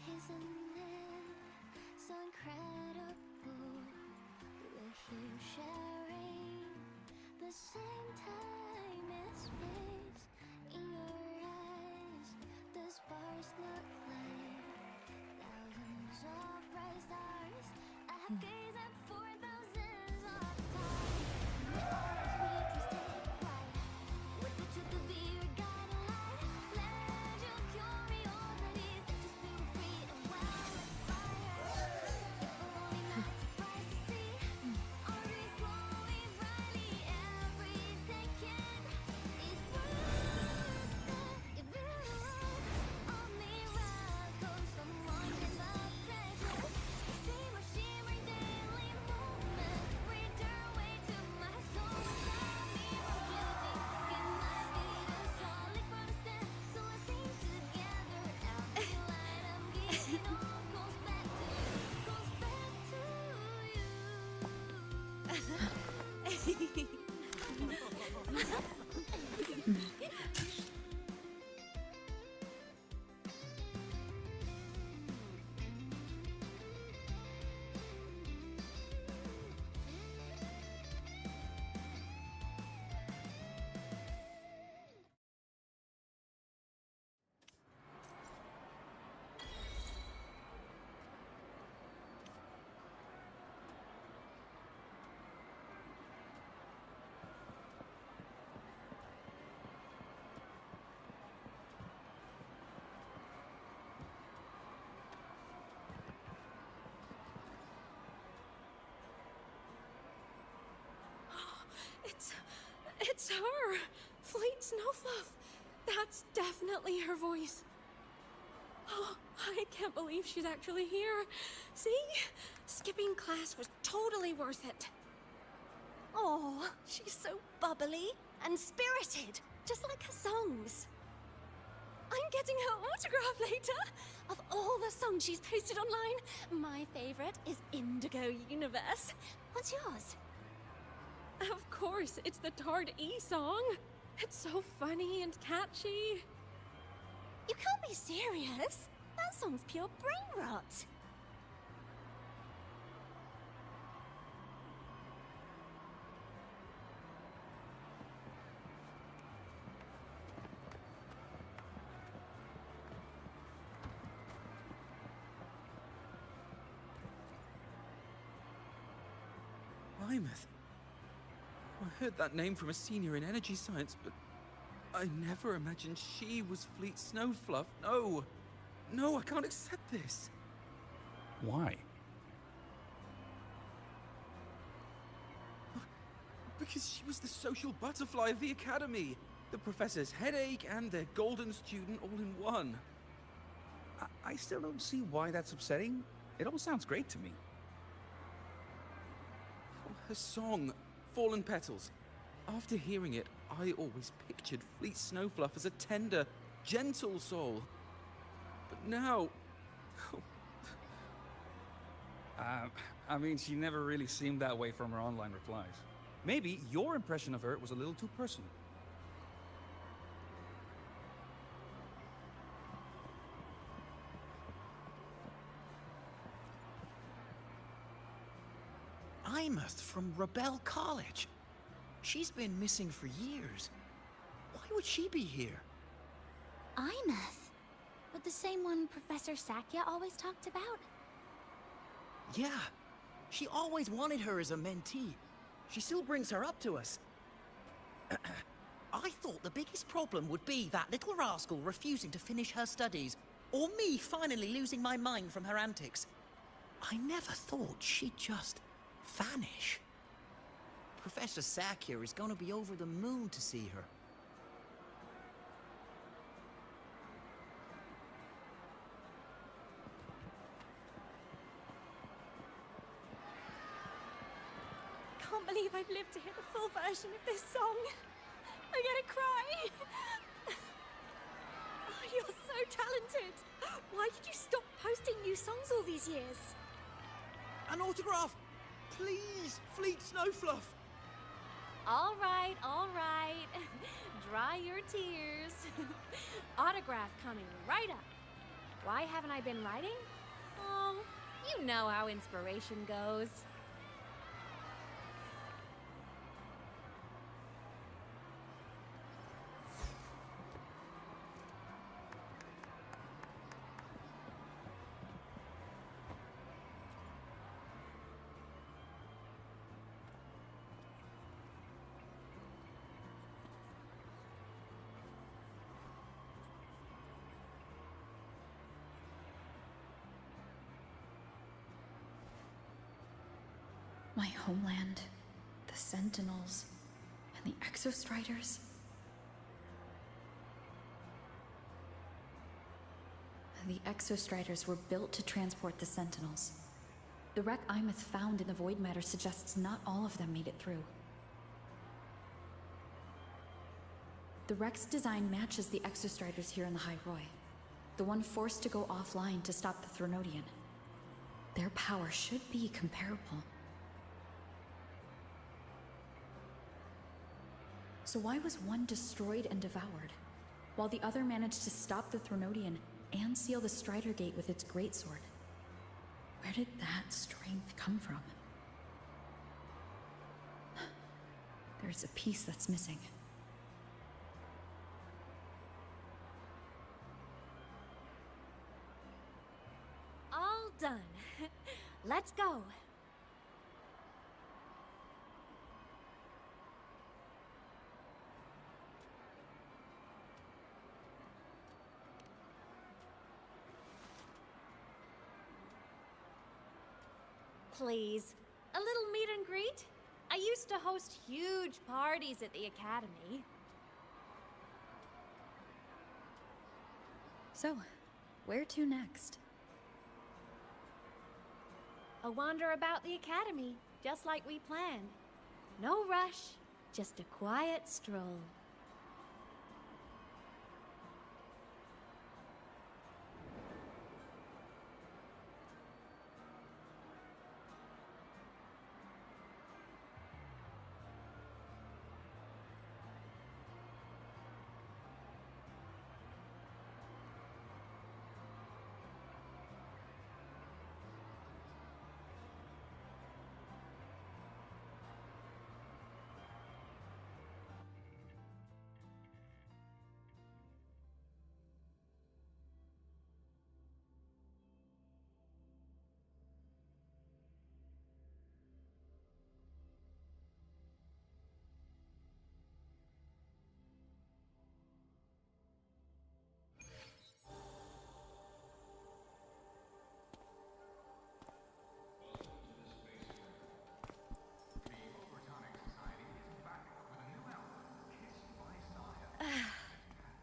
Isn't it same time and space. In your eyes, the sparks look like thousands of bright stars. I have gazed at for thousands of times. We can stay quiet. With the truth to be your guiding light. Let your curiosity set your spirit free and wild like fire. If only not surprised to see our dreams glowing brightly every second is worth it. If you a miracle, someone in the treasure. Stream of shimmering daily moments. Return way to my soul without me refusing. Can I be the solid protestant? So let's sing together. Every light I'm giving all goes back to you. It's her! Fleet Snowfluff! That's definitely her voice. Oh, I can't believe she's actually here. See? Skipping class was totally worth it. Oh, she's so bubbly and spirited, just like her songs. I'm getting her autograph later. Of all the songs she's posted online, my favorite is Indigo Universe. What's yours? Of course, it's the Tard E song. It's so funny and catchy. You can't be serious. That song's pure brain rot. Weymouth. I heard that name from a senior in energy science, but I never imagined she was Fleet Snowfluff. No! No, I can't accept this. Why? Because she was the social butterfly of the academy. The professor's headache and their golden student all in one. I still don't see why that's upsetting. It all sounds great to me. Her song, Fallen Petals. After hearing it, I always pictured Fleet Snowfluff as a tender, gentle soul. But now... I mean, she never really seemed that way from her online replies. Maybe your impression of her was a little too personal. Weymouth from Rebel College. She's been missing for years. Why would she be here? Imeth. But the same one Professor Sakya always talked about? Yeah. She always wanted her as a mentee. She still brings her up to us. I thought the biggest problem would be that little rascal refusing to finish her studies, or me finally losing my mind from her antics. I never thought she'd just vanish. Professor Sakya is going to be over the moon to see her. Can't believe I've lived to hear the full version of this song. I'm gonna cry. Oh, you're so talented. Why did you stop posting new songs all these years? An autograph! Please, Fleet Snowfluff! All right, all right. Dry your tears. Autograph coming right up. Why haven't I been writing? Oh, you know how inspiration goes. My homeland, the Sentinels, and the Exostriders. The Exostriders were built to transport the Sentinels. The wreck Imeth found in the void matter suggests not all of them made it through. The wreck's design matches the Exostriders here in the High Roy, the one forced to go offline to stop the Threnodian. Their power should be comparable. So why was one destroyed and devoured, while the other managed to stop the Threnodian and seal the Strider Gate with its greatsword? Where did that strength come from? There's a piece that's missing. All done. Let's go. Please, a little meet and greet? I used to host huge parties at the academy. So, where to next? A wander about the academy, just like we planned. No rush, just a quiet stroll.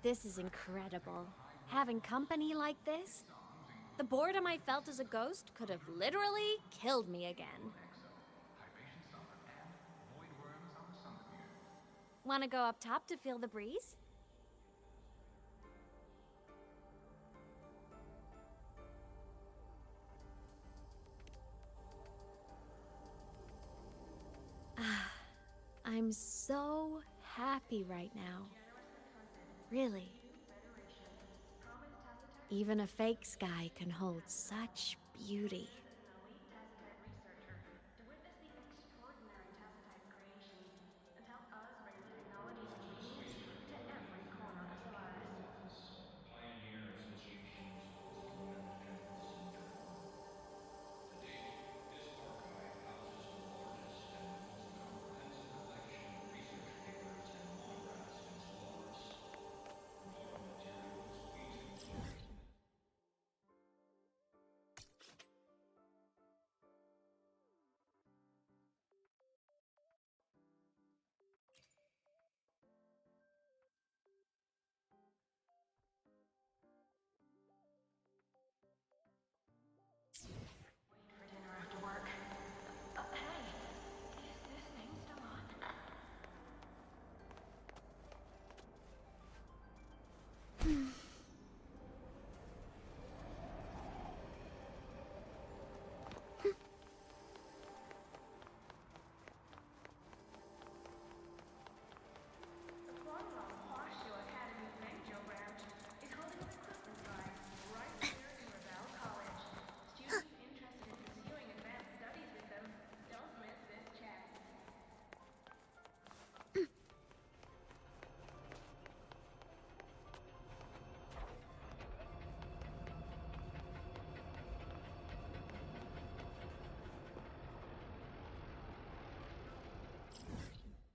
This is incredible. Having company like this? The boredom I felt as a ghost could have literally killed me again. Want to go up top to feel the breeze? I'm so happy right now. Really. Even a fake sky can hold such beauty.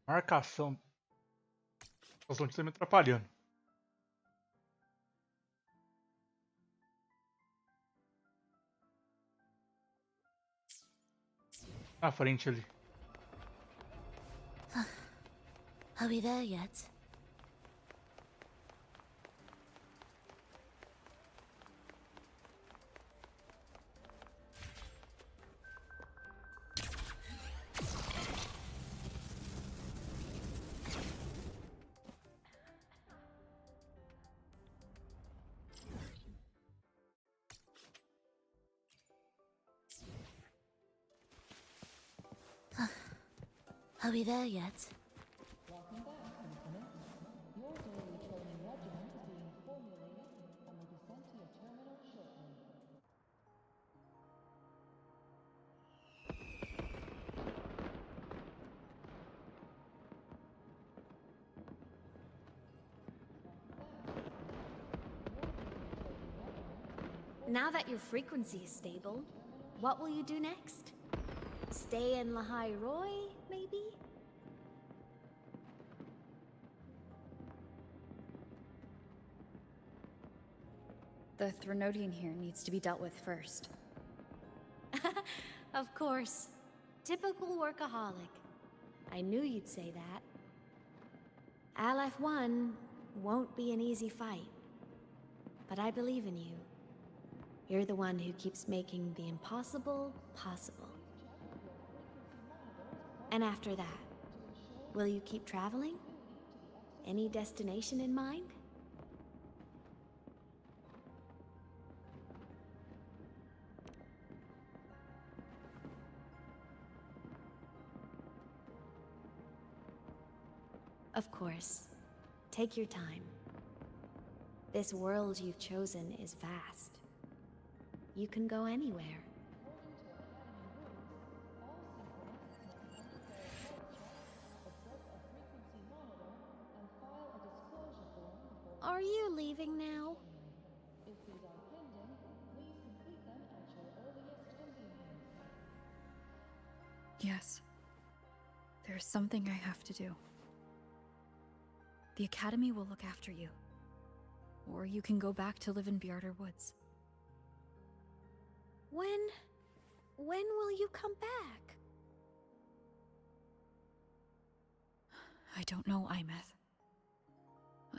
Marcação. As notícias me atrapalhando. Na frente ali. Are we there yet? Are we there yet? Now that your frequency is stable, what will you do next? Stay in Lahai Roy, maybe? The Threnodian here needs to be dealt with first. Of course. Typical workaholic. I knew you'd say that. LF1 won't be an easy fight. But I believe in you. You're the one who keeps making the impossible possible. And after that, will you keep traveling? Any destination in mind? Of course. Take your time. This world you've chosen is vast. You can go anywhere. Are you leaving now? Yes. There's something I have to do. The Academy will look after you. Or you can go back to live in Bjarter Woods. When will you come back? I don't know, Imeth.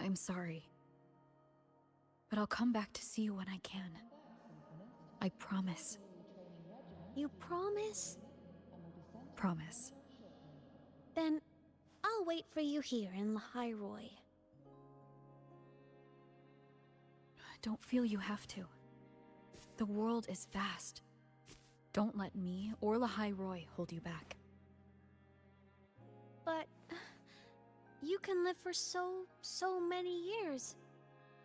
I'm sorry. But I'll come back to see you when I can. I promise. You promise? Promise. Then I'll wait for you here in Lahai Roy. Don't feel you have to. The world is vast. Don't let me or Lahai Roy hold you back. But you can live for so many years.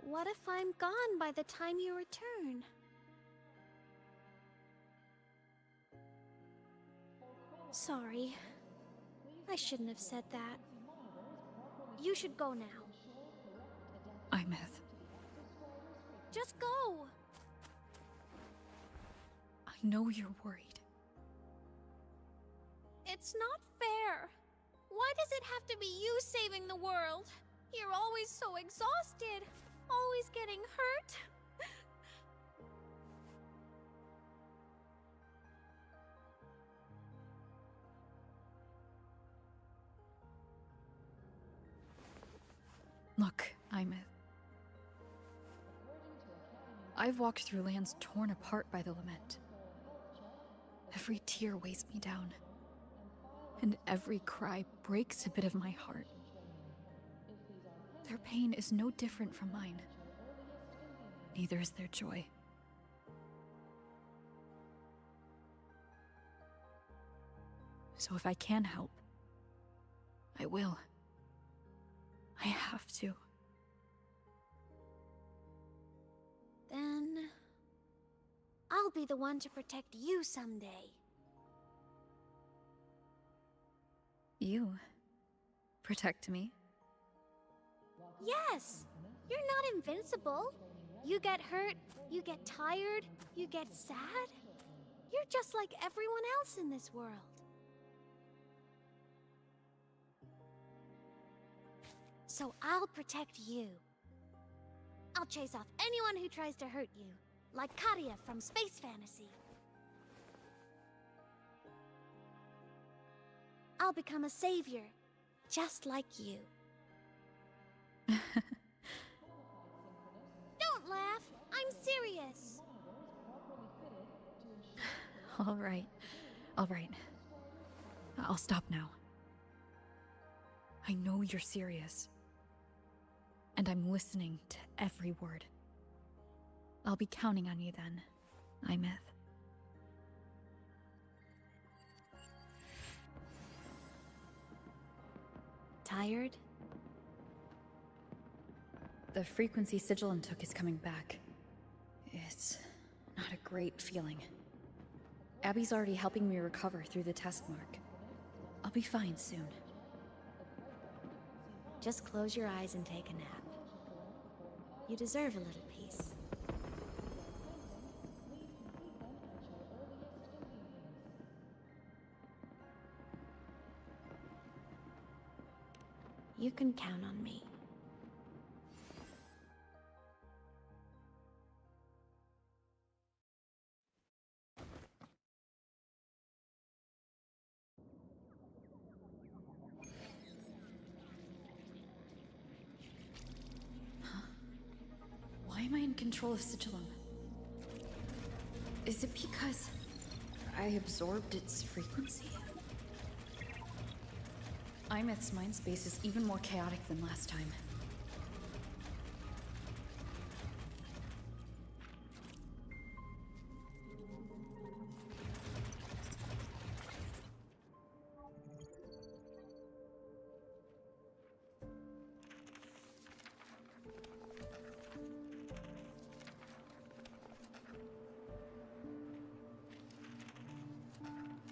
What if I'm gone by the time you return? Sorry. I shouldn't have said that. You should go now. Imeth. Just go! I know you're worried. It's not fair. Why does it have to be you saving the world? You're always so exhausted. Always getting hurt. Look, Imeth. I've walked through lands torn apart by the lament. Every tear weighs me down, and every cry breaks a bit of my heart. Their pain is no different from mine. Neither is their joy. So if I can help, I will. I have to. Then I'll be the one to protect you someday. You protect me? Yes! You're not invincible. You get hurt, you get tired, you get sad. You're just like everyone else in this world. So I'll protect you. I'll chase off anyone who tries to hurt you, like Karia from Space Fantasy. I'll become a savior, just like you. Don't laugh. I'm serious. All right. All right. I'll stop now. I know you're serious. And I'm listening to every word. I'll be counting on you then, Imeth. Tired? The frequency Sigilum took is coming back. It's not a great feeling. Abby's already helping me recover through the test mark. I'll be fine soon. Just close your eyes and take a nap. You deserve a little peace. You can count on me. Why am I in control of Sigilum? Is it because I absorbed its frequency? Imeth's mind space is even more chaotic than last time.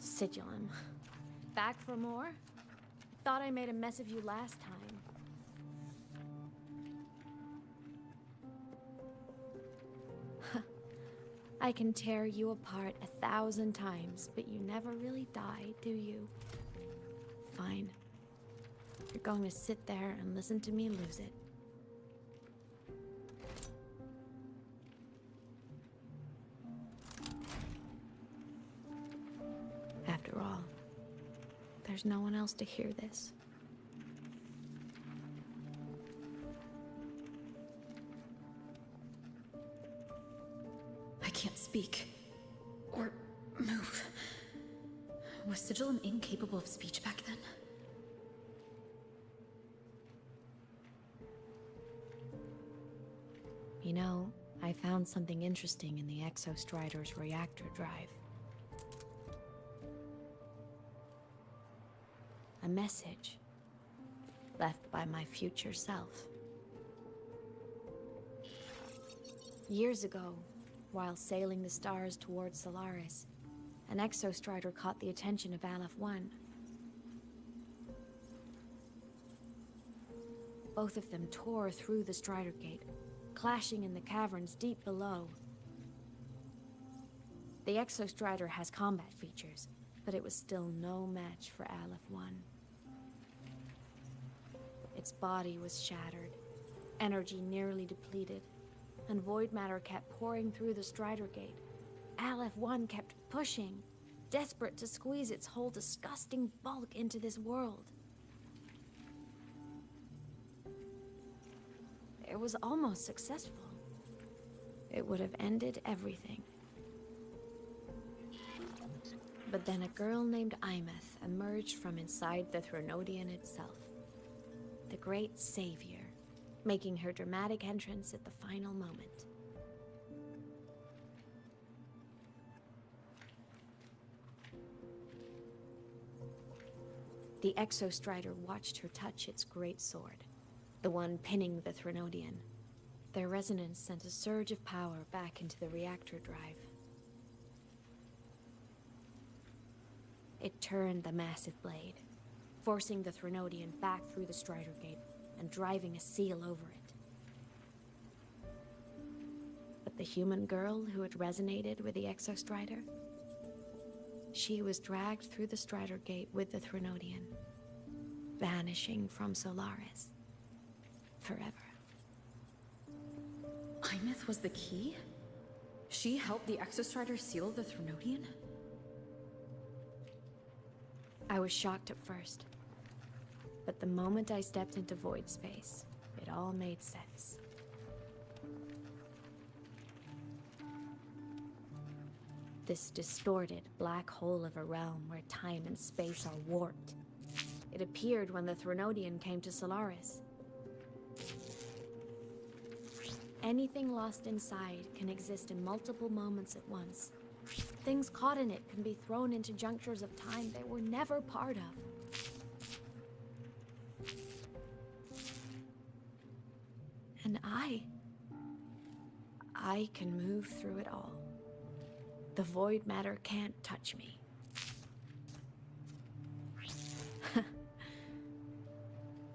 Sigilum. Back for more? Thought I made a mess of you last time. I can tear you apart 1,000 times, but you never really die, do you? Fine. You're going to sit there and listen to me lose it. After all, there's no one else to hear this. I can't speak. Or move. Was Sigilum incapable of speech back then? You know, I found something interesting in the Exostrider's reactor drive. A message left by my future self. Years ago, while sailing the stars towards Solaris, an Exostrider caught the attention of Aleph 1. Both of them tore through the Strider Gate, clashing in the caverns deep below. The Exostrider has combat features, but it was still no match for Aleph 1. Its body was shattered, energy nearly depleted, and void matter kept pouring through the Strider Gate. Aleph 1 kept pushing, desperate to squeeze its whole disgusting bulk into this world. It was almost successful. It would have ended everything. But then a girl named Imeth emerged from inside the Threnodian itself. The great savior, making her dramatic entrance at the final moment. The Exostrider watched her touch its great sword, the one pinning the Threnodian. Their resonance sent a surge of power back into the reactor drive. It turned the massive blade, forcing the Threnodian back through the Strider Gate and driving a seal over it. But the human girl who had resonated with the Exostrider, she was dragged through the Strider Gate with the Threnodian, vanishing from Solaris forever. Imeth was the key? She helped the Exostrider seal the Threnodian? I was shocked at first, But the moment I stepped into void space, it all made sense. This distorted black hole of a realm where time and space are warped. It appeared when the Threnodian came to Solaris. Anything lost inside can exist in multiple moments at once. Things caught in it can be thrown into junctures of time they were never part of. And I can move through it all. The void matter can't touch me.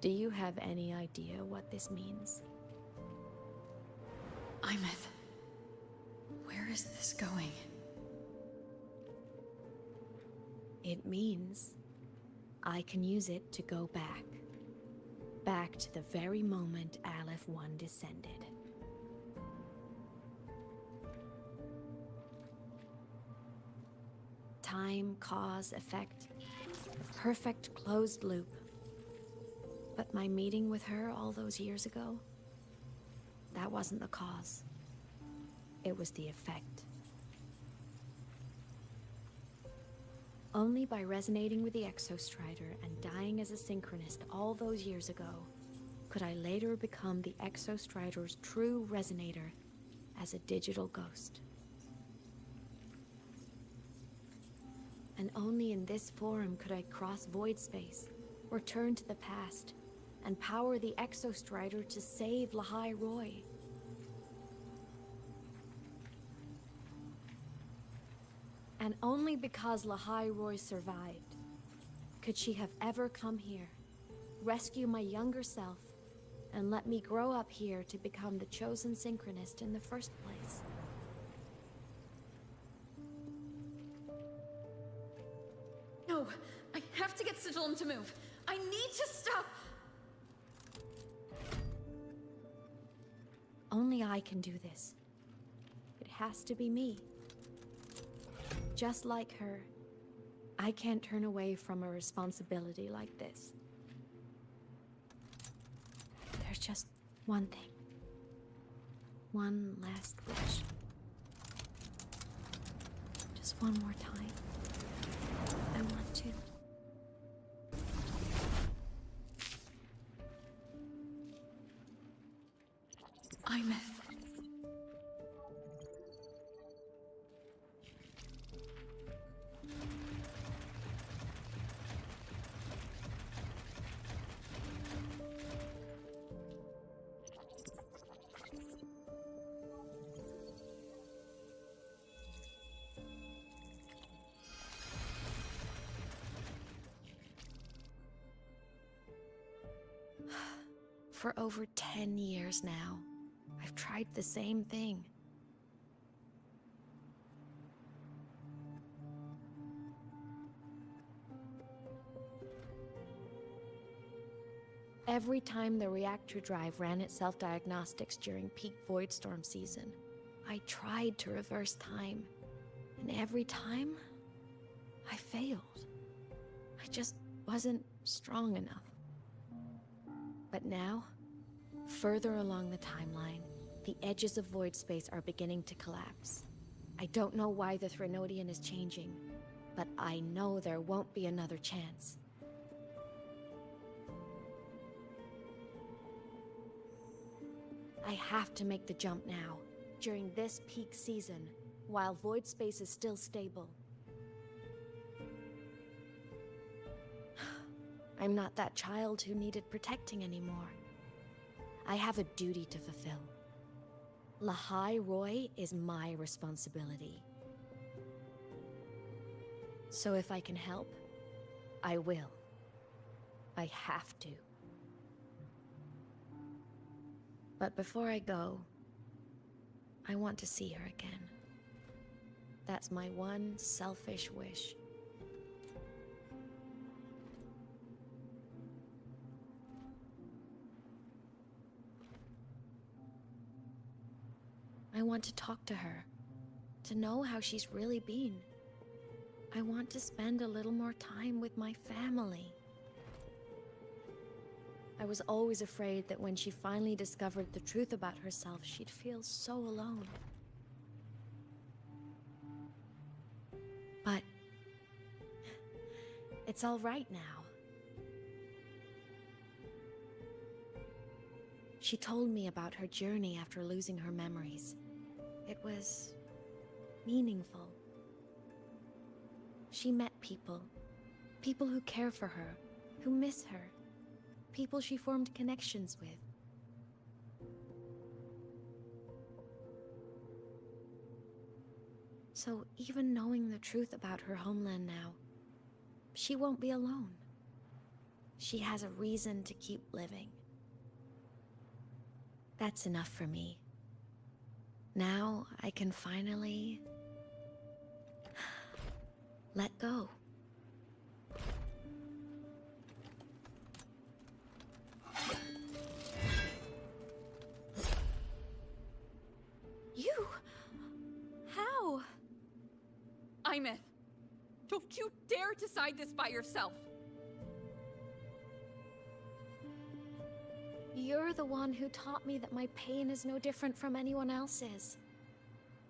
Do you have any idea what this means? Imeth, where is this going? It means I can use it to go back. Back to the very moment Aleph 1 descended. Time, cause, effect. Perfect closed loop. But my meeting with her all those years ago, that wasn't the cause. It was the effect. Only by resonating with the Exostrider and dying as a synchronist all those years ago, could I later become the Exostrider's true resonator as a digital ghost. And only in this form could I cross void space, return to the past, and power the Exostrider to save Lahai Roy. And only because Lahai Roy survived could she have ever come here, rescue my younger self, and let me grow up here to become the chosen synchronist in the first place. No, I have to get Sigilum to move. I need to stop. Only I can do this. It has to be me. Just like her, I can't turn away from a responsibility like this. There's just one thing. One last wish. Just one more time. I want to. Imeth. For over 10 years now, I've tried the same thing. Every time the reactor drive ran its self-diagnostics during peak Voidstorm season, I tried to reverse time. And every time, I failed. I just wasn't strong enough. But now, further along the timeline, the edges of void space are beginning to collapse. I don't know why the Threnodian is changing, but I know there won't be another chance. I have to make the jump now, during this peak season, while void space is still stable. I'm not that child who needed protecting anymore. I have a duty to fulfill. Lahai Roy is my responsibility. So if I can help, I will. I have to. But before I go, I want to see her again. That's my one selfish wish. I want to talk to her, to know how she's really been. I want to spend a little more time with my family. I was always afraid that when she finally discovered the truth about herself, she'd feel so alone. But it's all right now. She told me about her journey after losing her memories. It was meaningful. She met people. People who care for her, who miss her. People she formed connections with. So even knowing the truth about her homeland now, she won't be alone. She has a reason to keep living. That's enough for me. Now I can finally let go. You? How? Imeth, don't you dare decide this by yourself. You're the one who taught me that my pain is no different from anyone else's.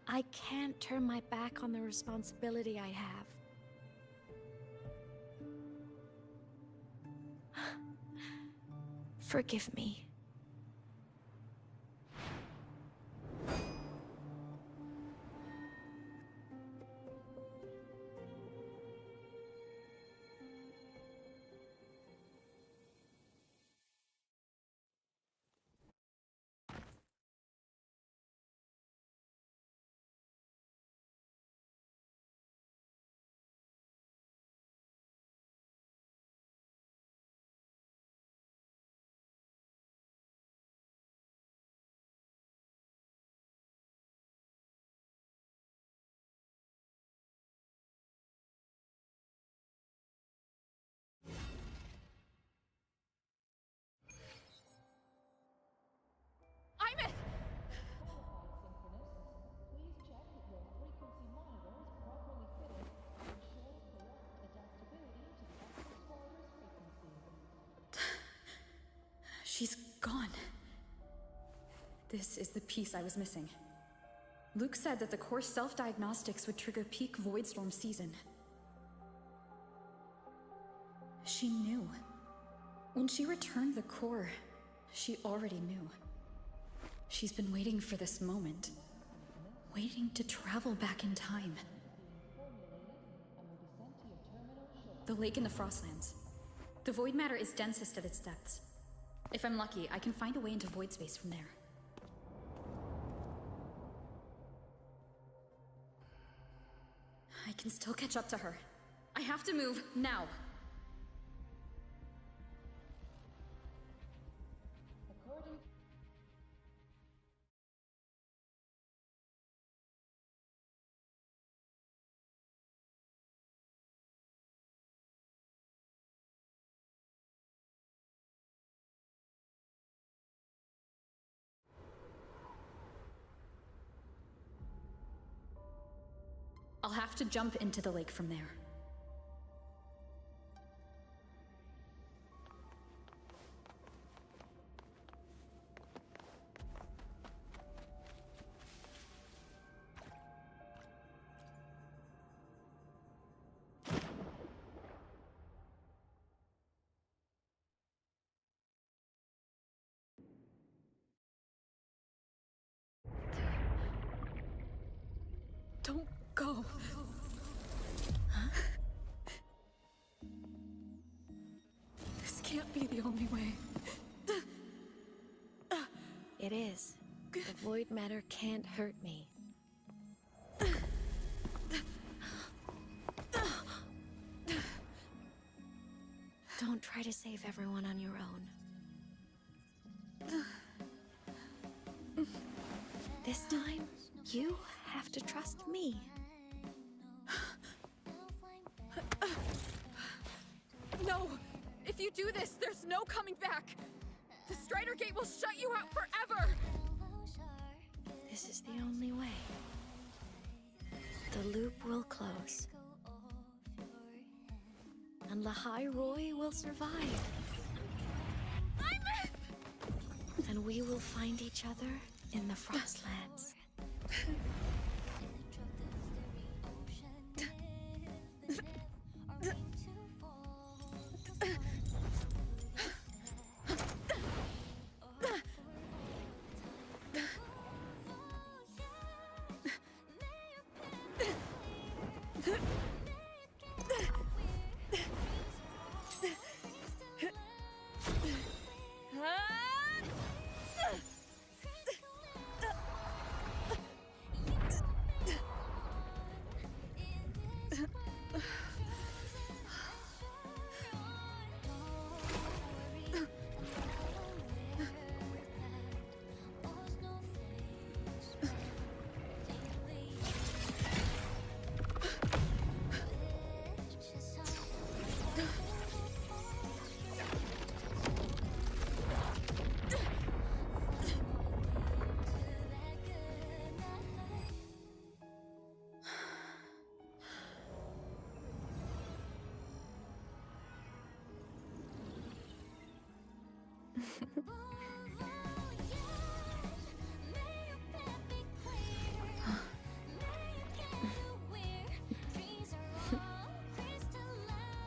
I can't turn my back on the responsibility I have. Forgive me. She's gone. This is the piece I was missing. Luke said that the core self-diagnostics would trigger peak Voidstorm season. She knew. When she returned the core, she already knew. She's been waiting for this moment. Waiting to travel back in time. The lake in the Frostlands. The void matter is densest at its depths. If I'm lucky, I can find a way into void space from there. I can still catch up to her. I have to move now. I'll have to jump into the lake from there. Don't go. Huh? This can't be the only way. It is. The void matter can't hurt me. Don't try to save everyone on your own. This time, you have to trust me. No! If you do this, there's no coming back! The Strider Gate will shut you out forever! This is the only way. The loop will close. And Lahai Roy will survive. I'm and we will find each other in the Frostlands.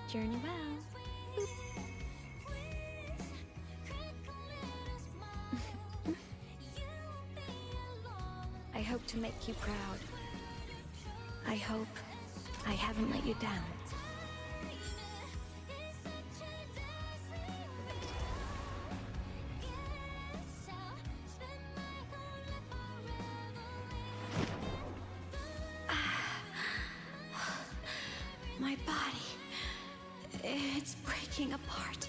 Journey well. I hope to make you proud. I hope I haven't let you down. My body, it's breaking apart.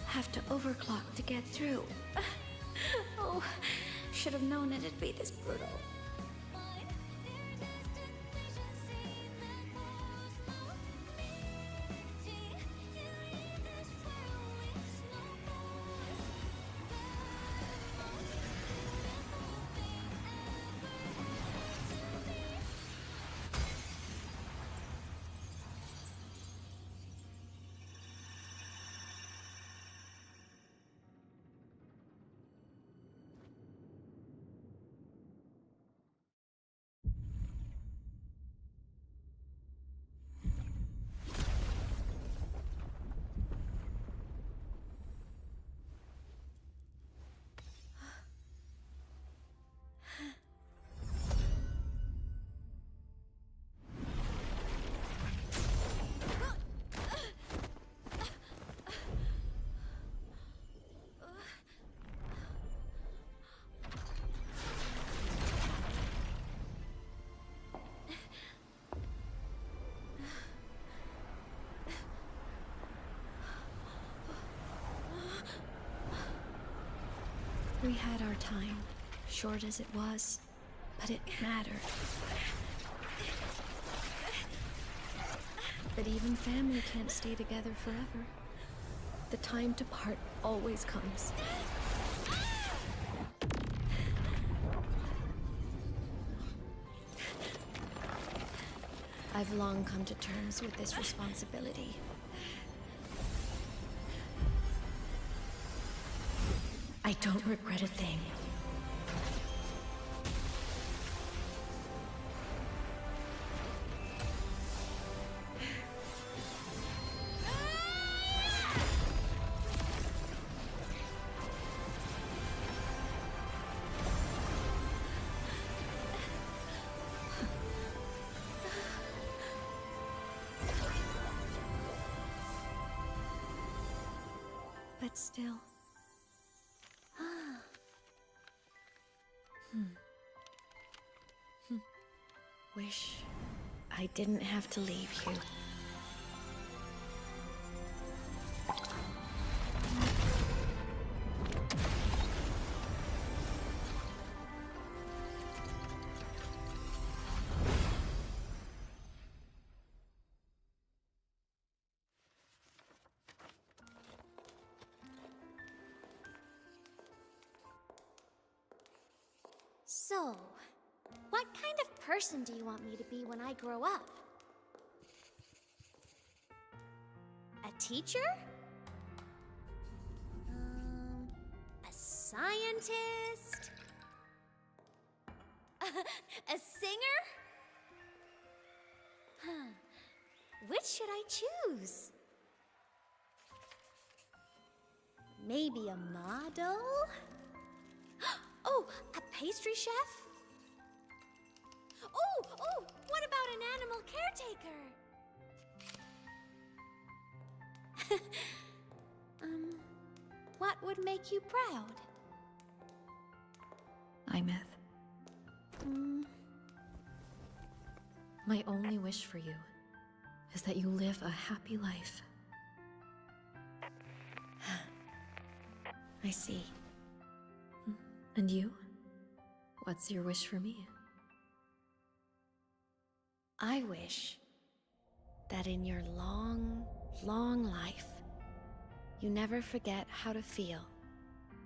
Have to overclock to get through. Oh, should have known it'd be this brutal. We had our time, short as it was, but it mattered. But even family can't stay together forever. The time to part always comes. I've long come to terms with this responsibility. I don't regret a thing. But still. Wish I didn't have to leave you. So, what kind of person do you want me to be when I grow up? A teacher? scientist? A singer? Huh. Which should I choose? Maybe a model? Oh, a pastry chef? Oh, what about an animal caretaker? What would make you proud? Imeth. My only wish for you is that you live a happy life. I see. And you? What's your wish for me? I wish that in your long, long life, you never forget how to feel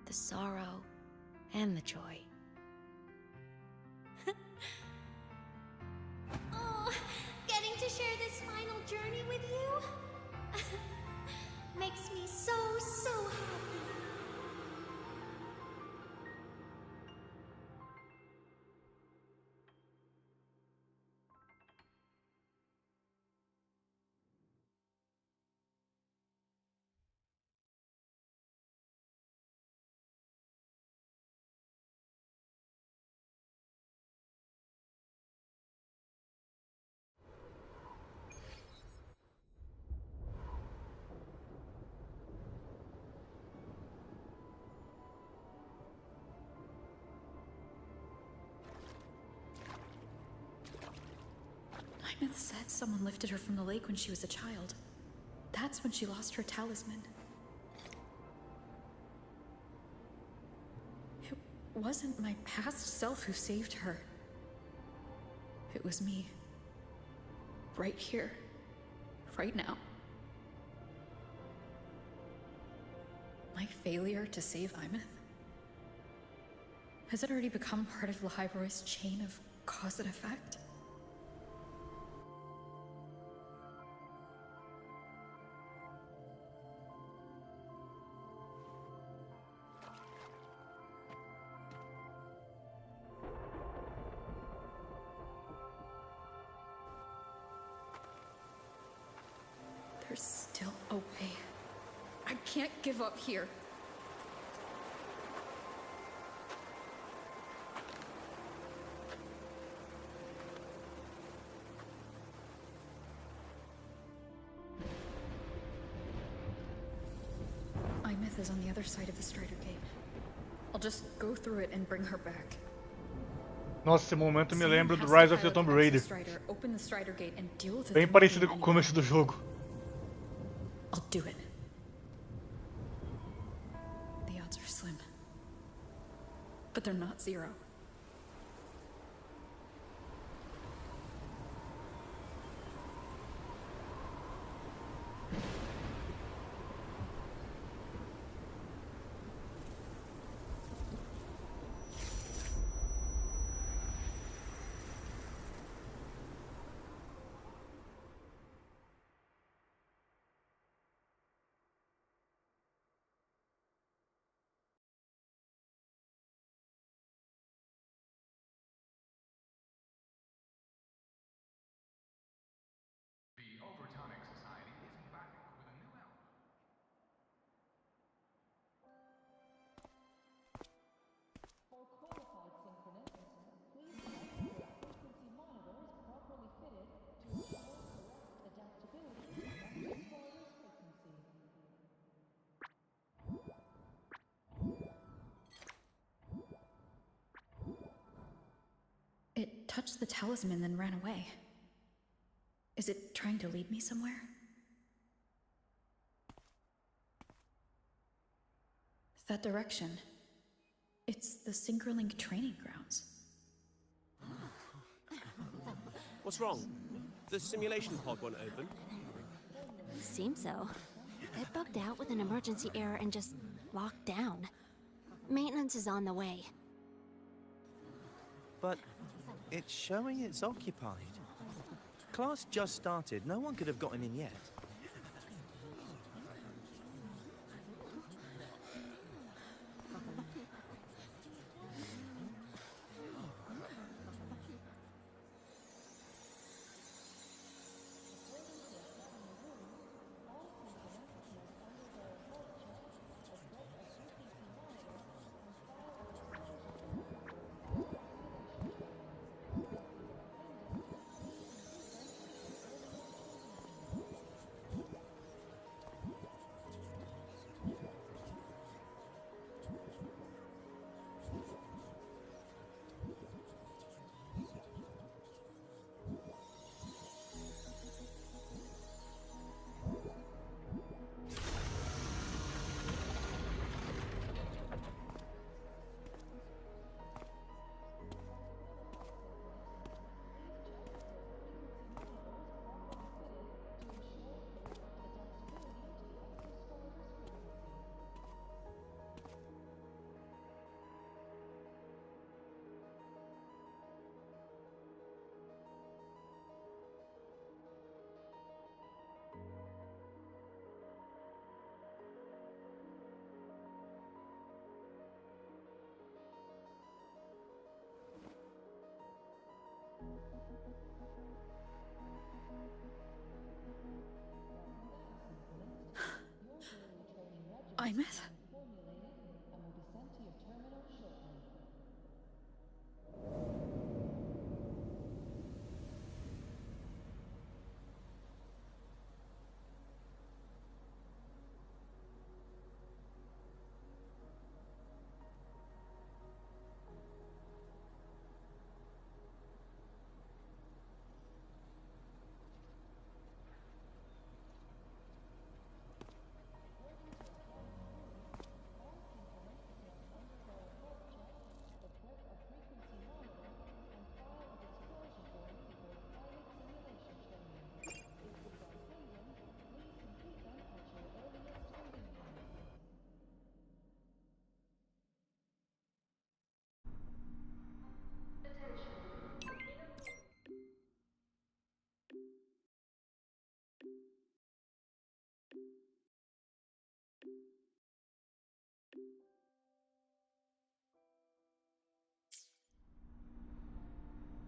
the sorrow and the joy. Oh, getting to share this final journey with you makes me so happy. Imeth said someone lifted her from the lake when she was a child. That's when she lost her talisman. It wasn't my past self who saved her. It was me. Right here. Right now. My failure to save Imeth? Has it already become part of Lahiroy's chain of cause and effect? There's still a way. I can't give up here. Imeth is on the other side of the Strider Gate. I'll just go through it and bring her back. Nossa, esse momento me lembra do Rise of the Tomb Raider. Open the Strider Gate and deal with Bem parecido com o começo do jogo. I'll do it. The odds are slim. But they're not zero. It touched the talisman, then ran away. Is it trying to lead me somewhere? That direction. It's the Synchronlink training grounds. What's wrong? The simulation pod won't open? Seems so. It bugged out with an emergency error and just locked down. Maintenance is on the way. But it's showing it's occupied. Class just started. No one could have gotten in yet. Imeth?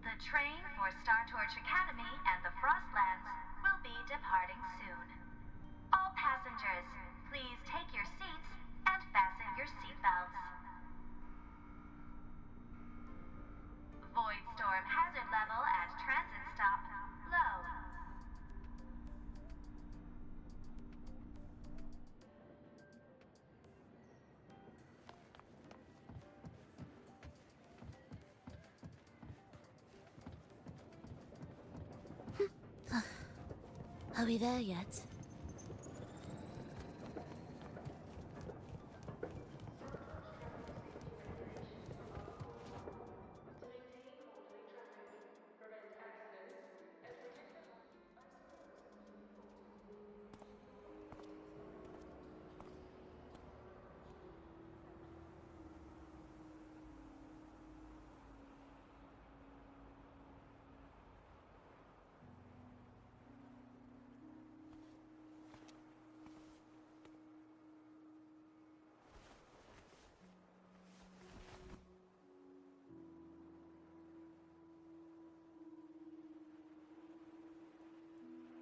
The train for Star Torch Academy and the Frostlands will be departing soon. All passengers, please take your seats and fasten your seatbelts. Void storm hazard level at transit stop low. Are we there yet?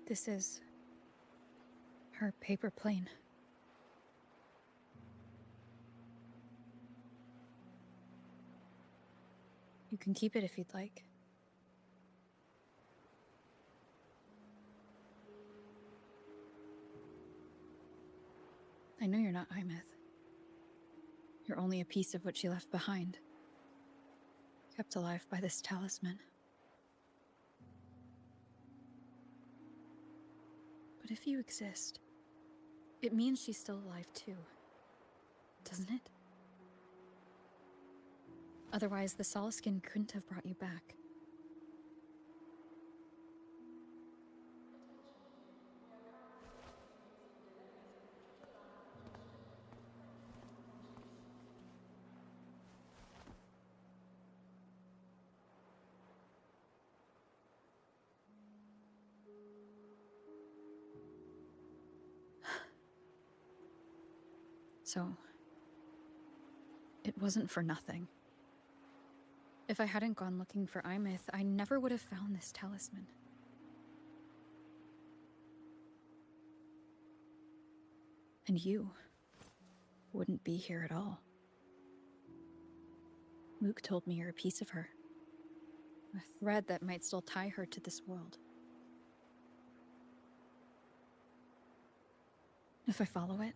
This is her paper plane. You can keep it if you'd like. I know you're not Imeth. You're only a piece of what she left behind, kept alive by this talisman. But if you exist, it means she's still alive too, doesn't it? Otherwise, the Solaskin couldn't have brought you back. So, it wasn't for nothing. If I hadn't gone looking for Imeth, I never would have found this talisman. And you wouldn't be here at all. Mook told me you're a piece of her. A thread that might still tie her to this world. If I follow it,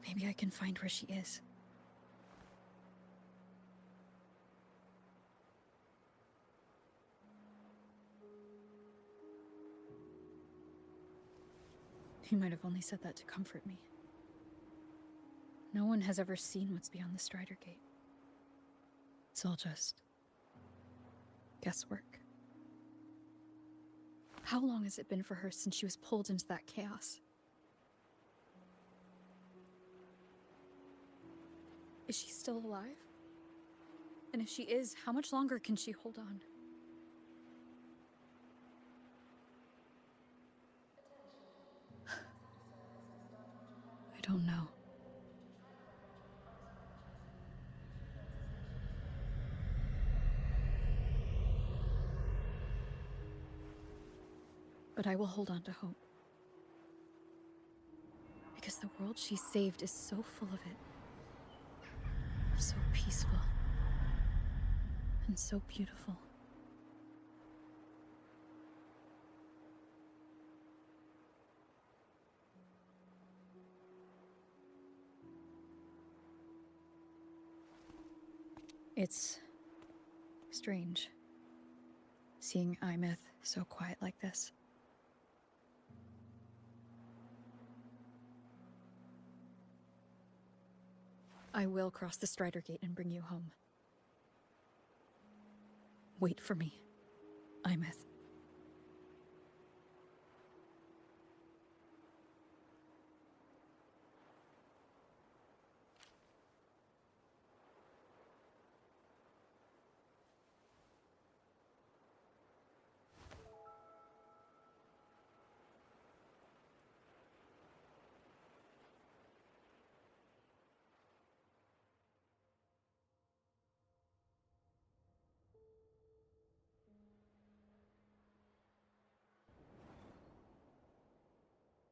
maybe I can find where she is. He might have only said that to comfort me. No one has ever seen what's beyond the Strider Gate. It's all just guesswork. How long has it been for her since she was pulled into that chaos? Is she still alive? And if she is, how much longer can she hold on? I don't know. But I will hold on to hope. Because the world she saved is so full of it. So peaceful. And so beautiful. It's strange seeing Imeth so quiet like this. I will cross the Strider Gate and bring you home. Wait for me, Imeth.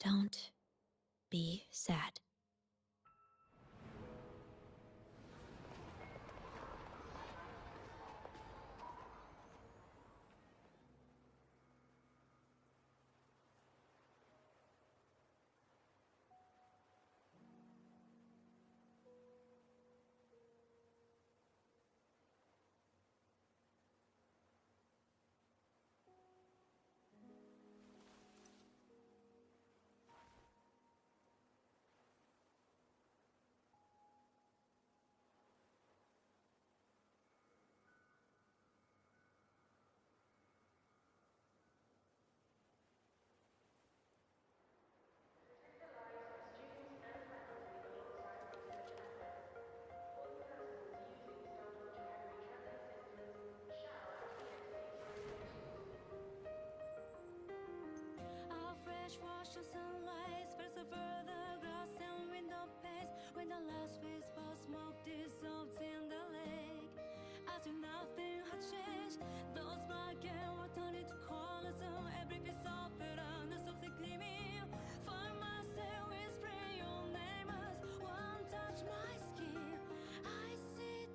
Don't be sad. Wash the sunlight, spreads over the grass and window panes. When the last whisper of smoke dissolves in the lake, as if nothing had changed, those black and white turned into colors, and every piece of it on the softly gleaming. Find myself whispering your name as one touch my skin. I see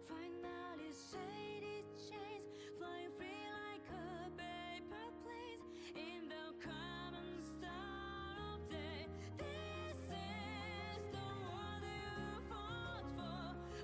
time finally shaded chains, flying free like a paper plane in the common star of day. This is the world you fought for.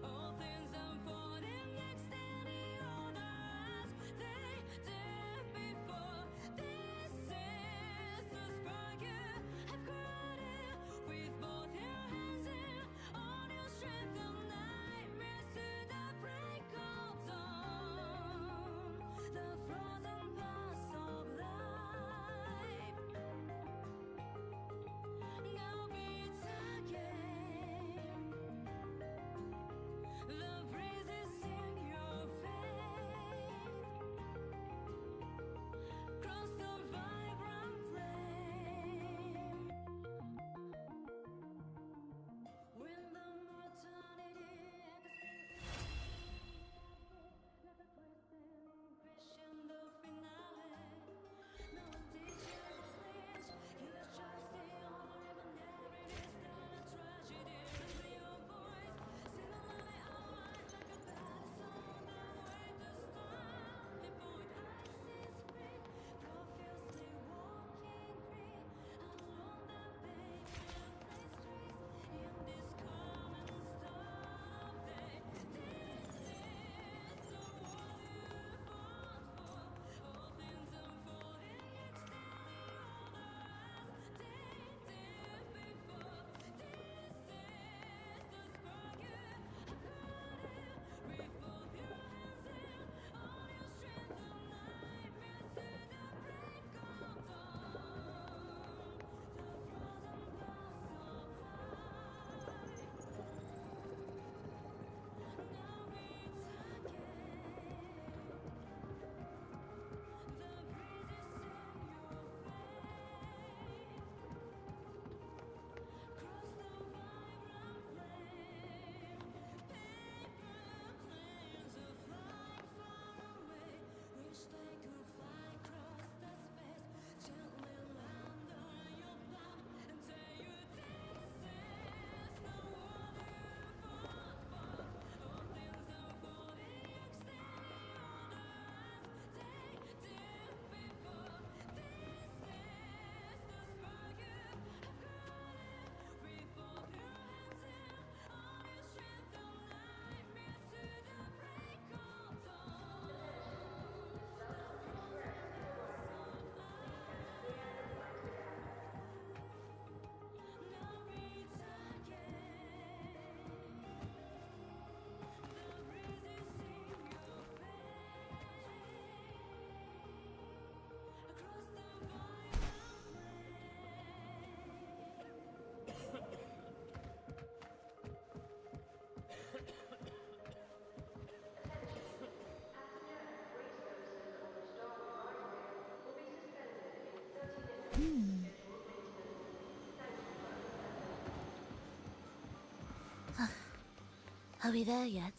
Are we there yet?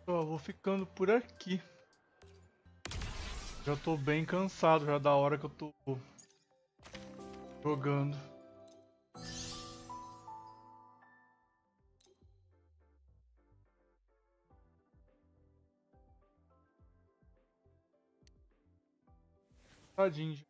Ó, vou ficando por aqui. Já tô bem cansado já da hora que eu tô jogando. Tadinho.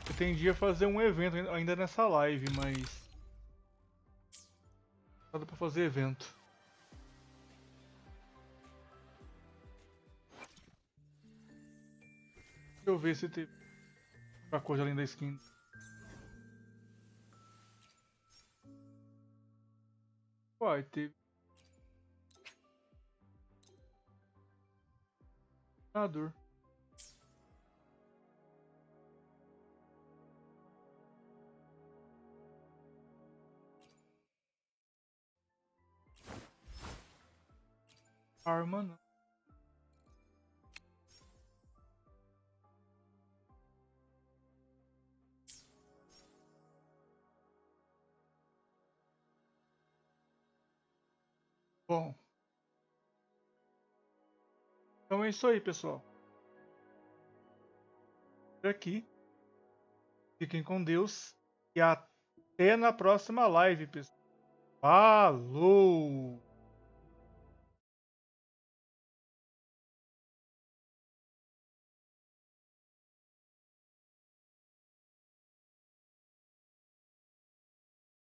Eu tendi a fazer um evento ainda nessa live, mas nada pra fazer evento. Deixa eu ver se tem outra coisa além da skin. Uai, teve. Dor. Arma não. Bom. Então é isso aí, pessoal. Por aqui. Fiquem com Deus. E até na próxima live, pessoal. Falou!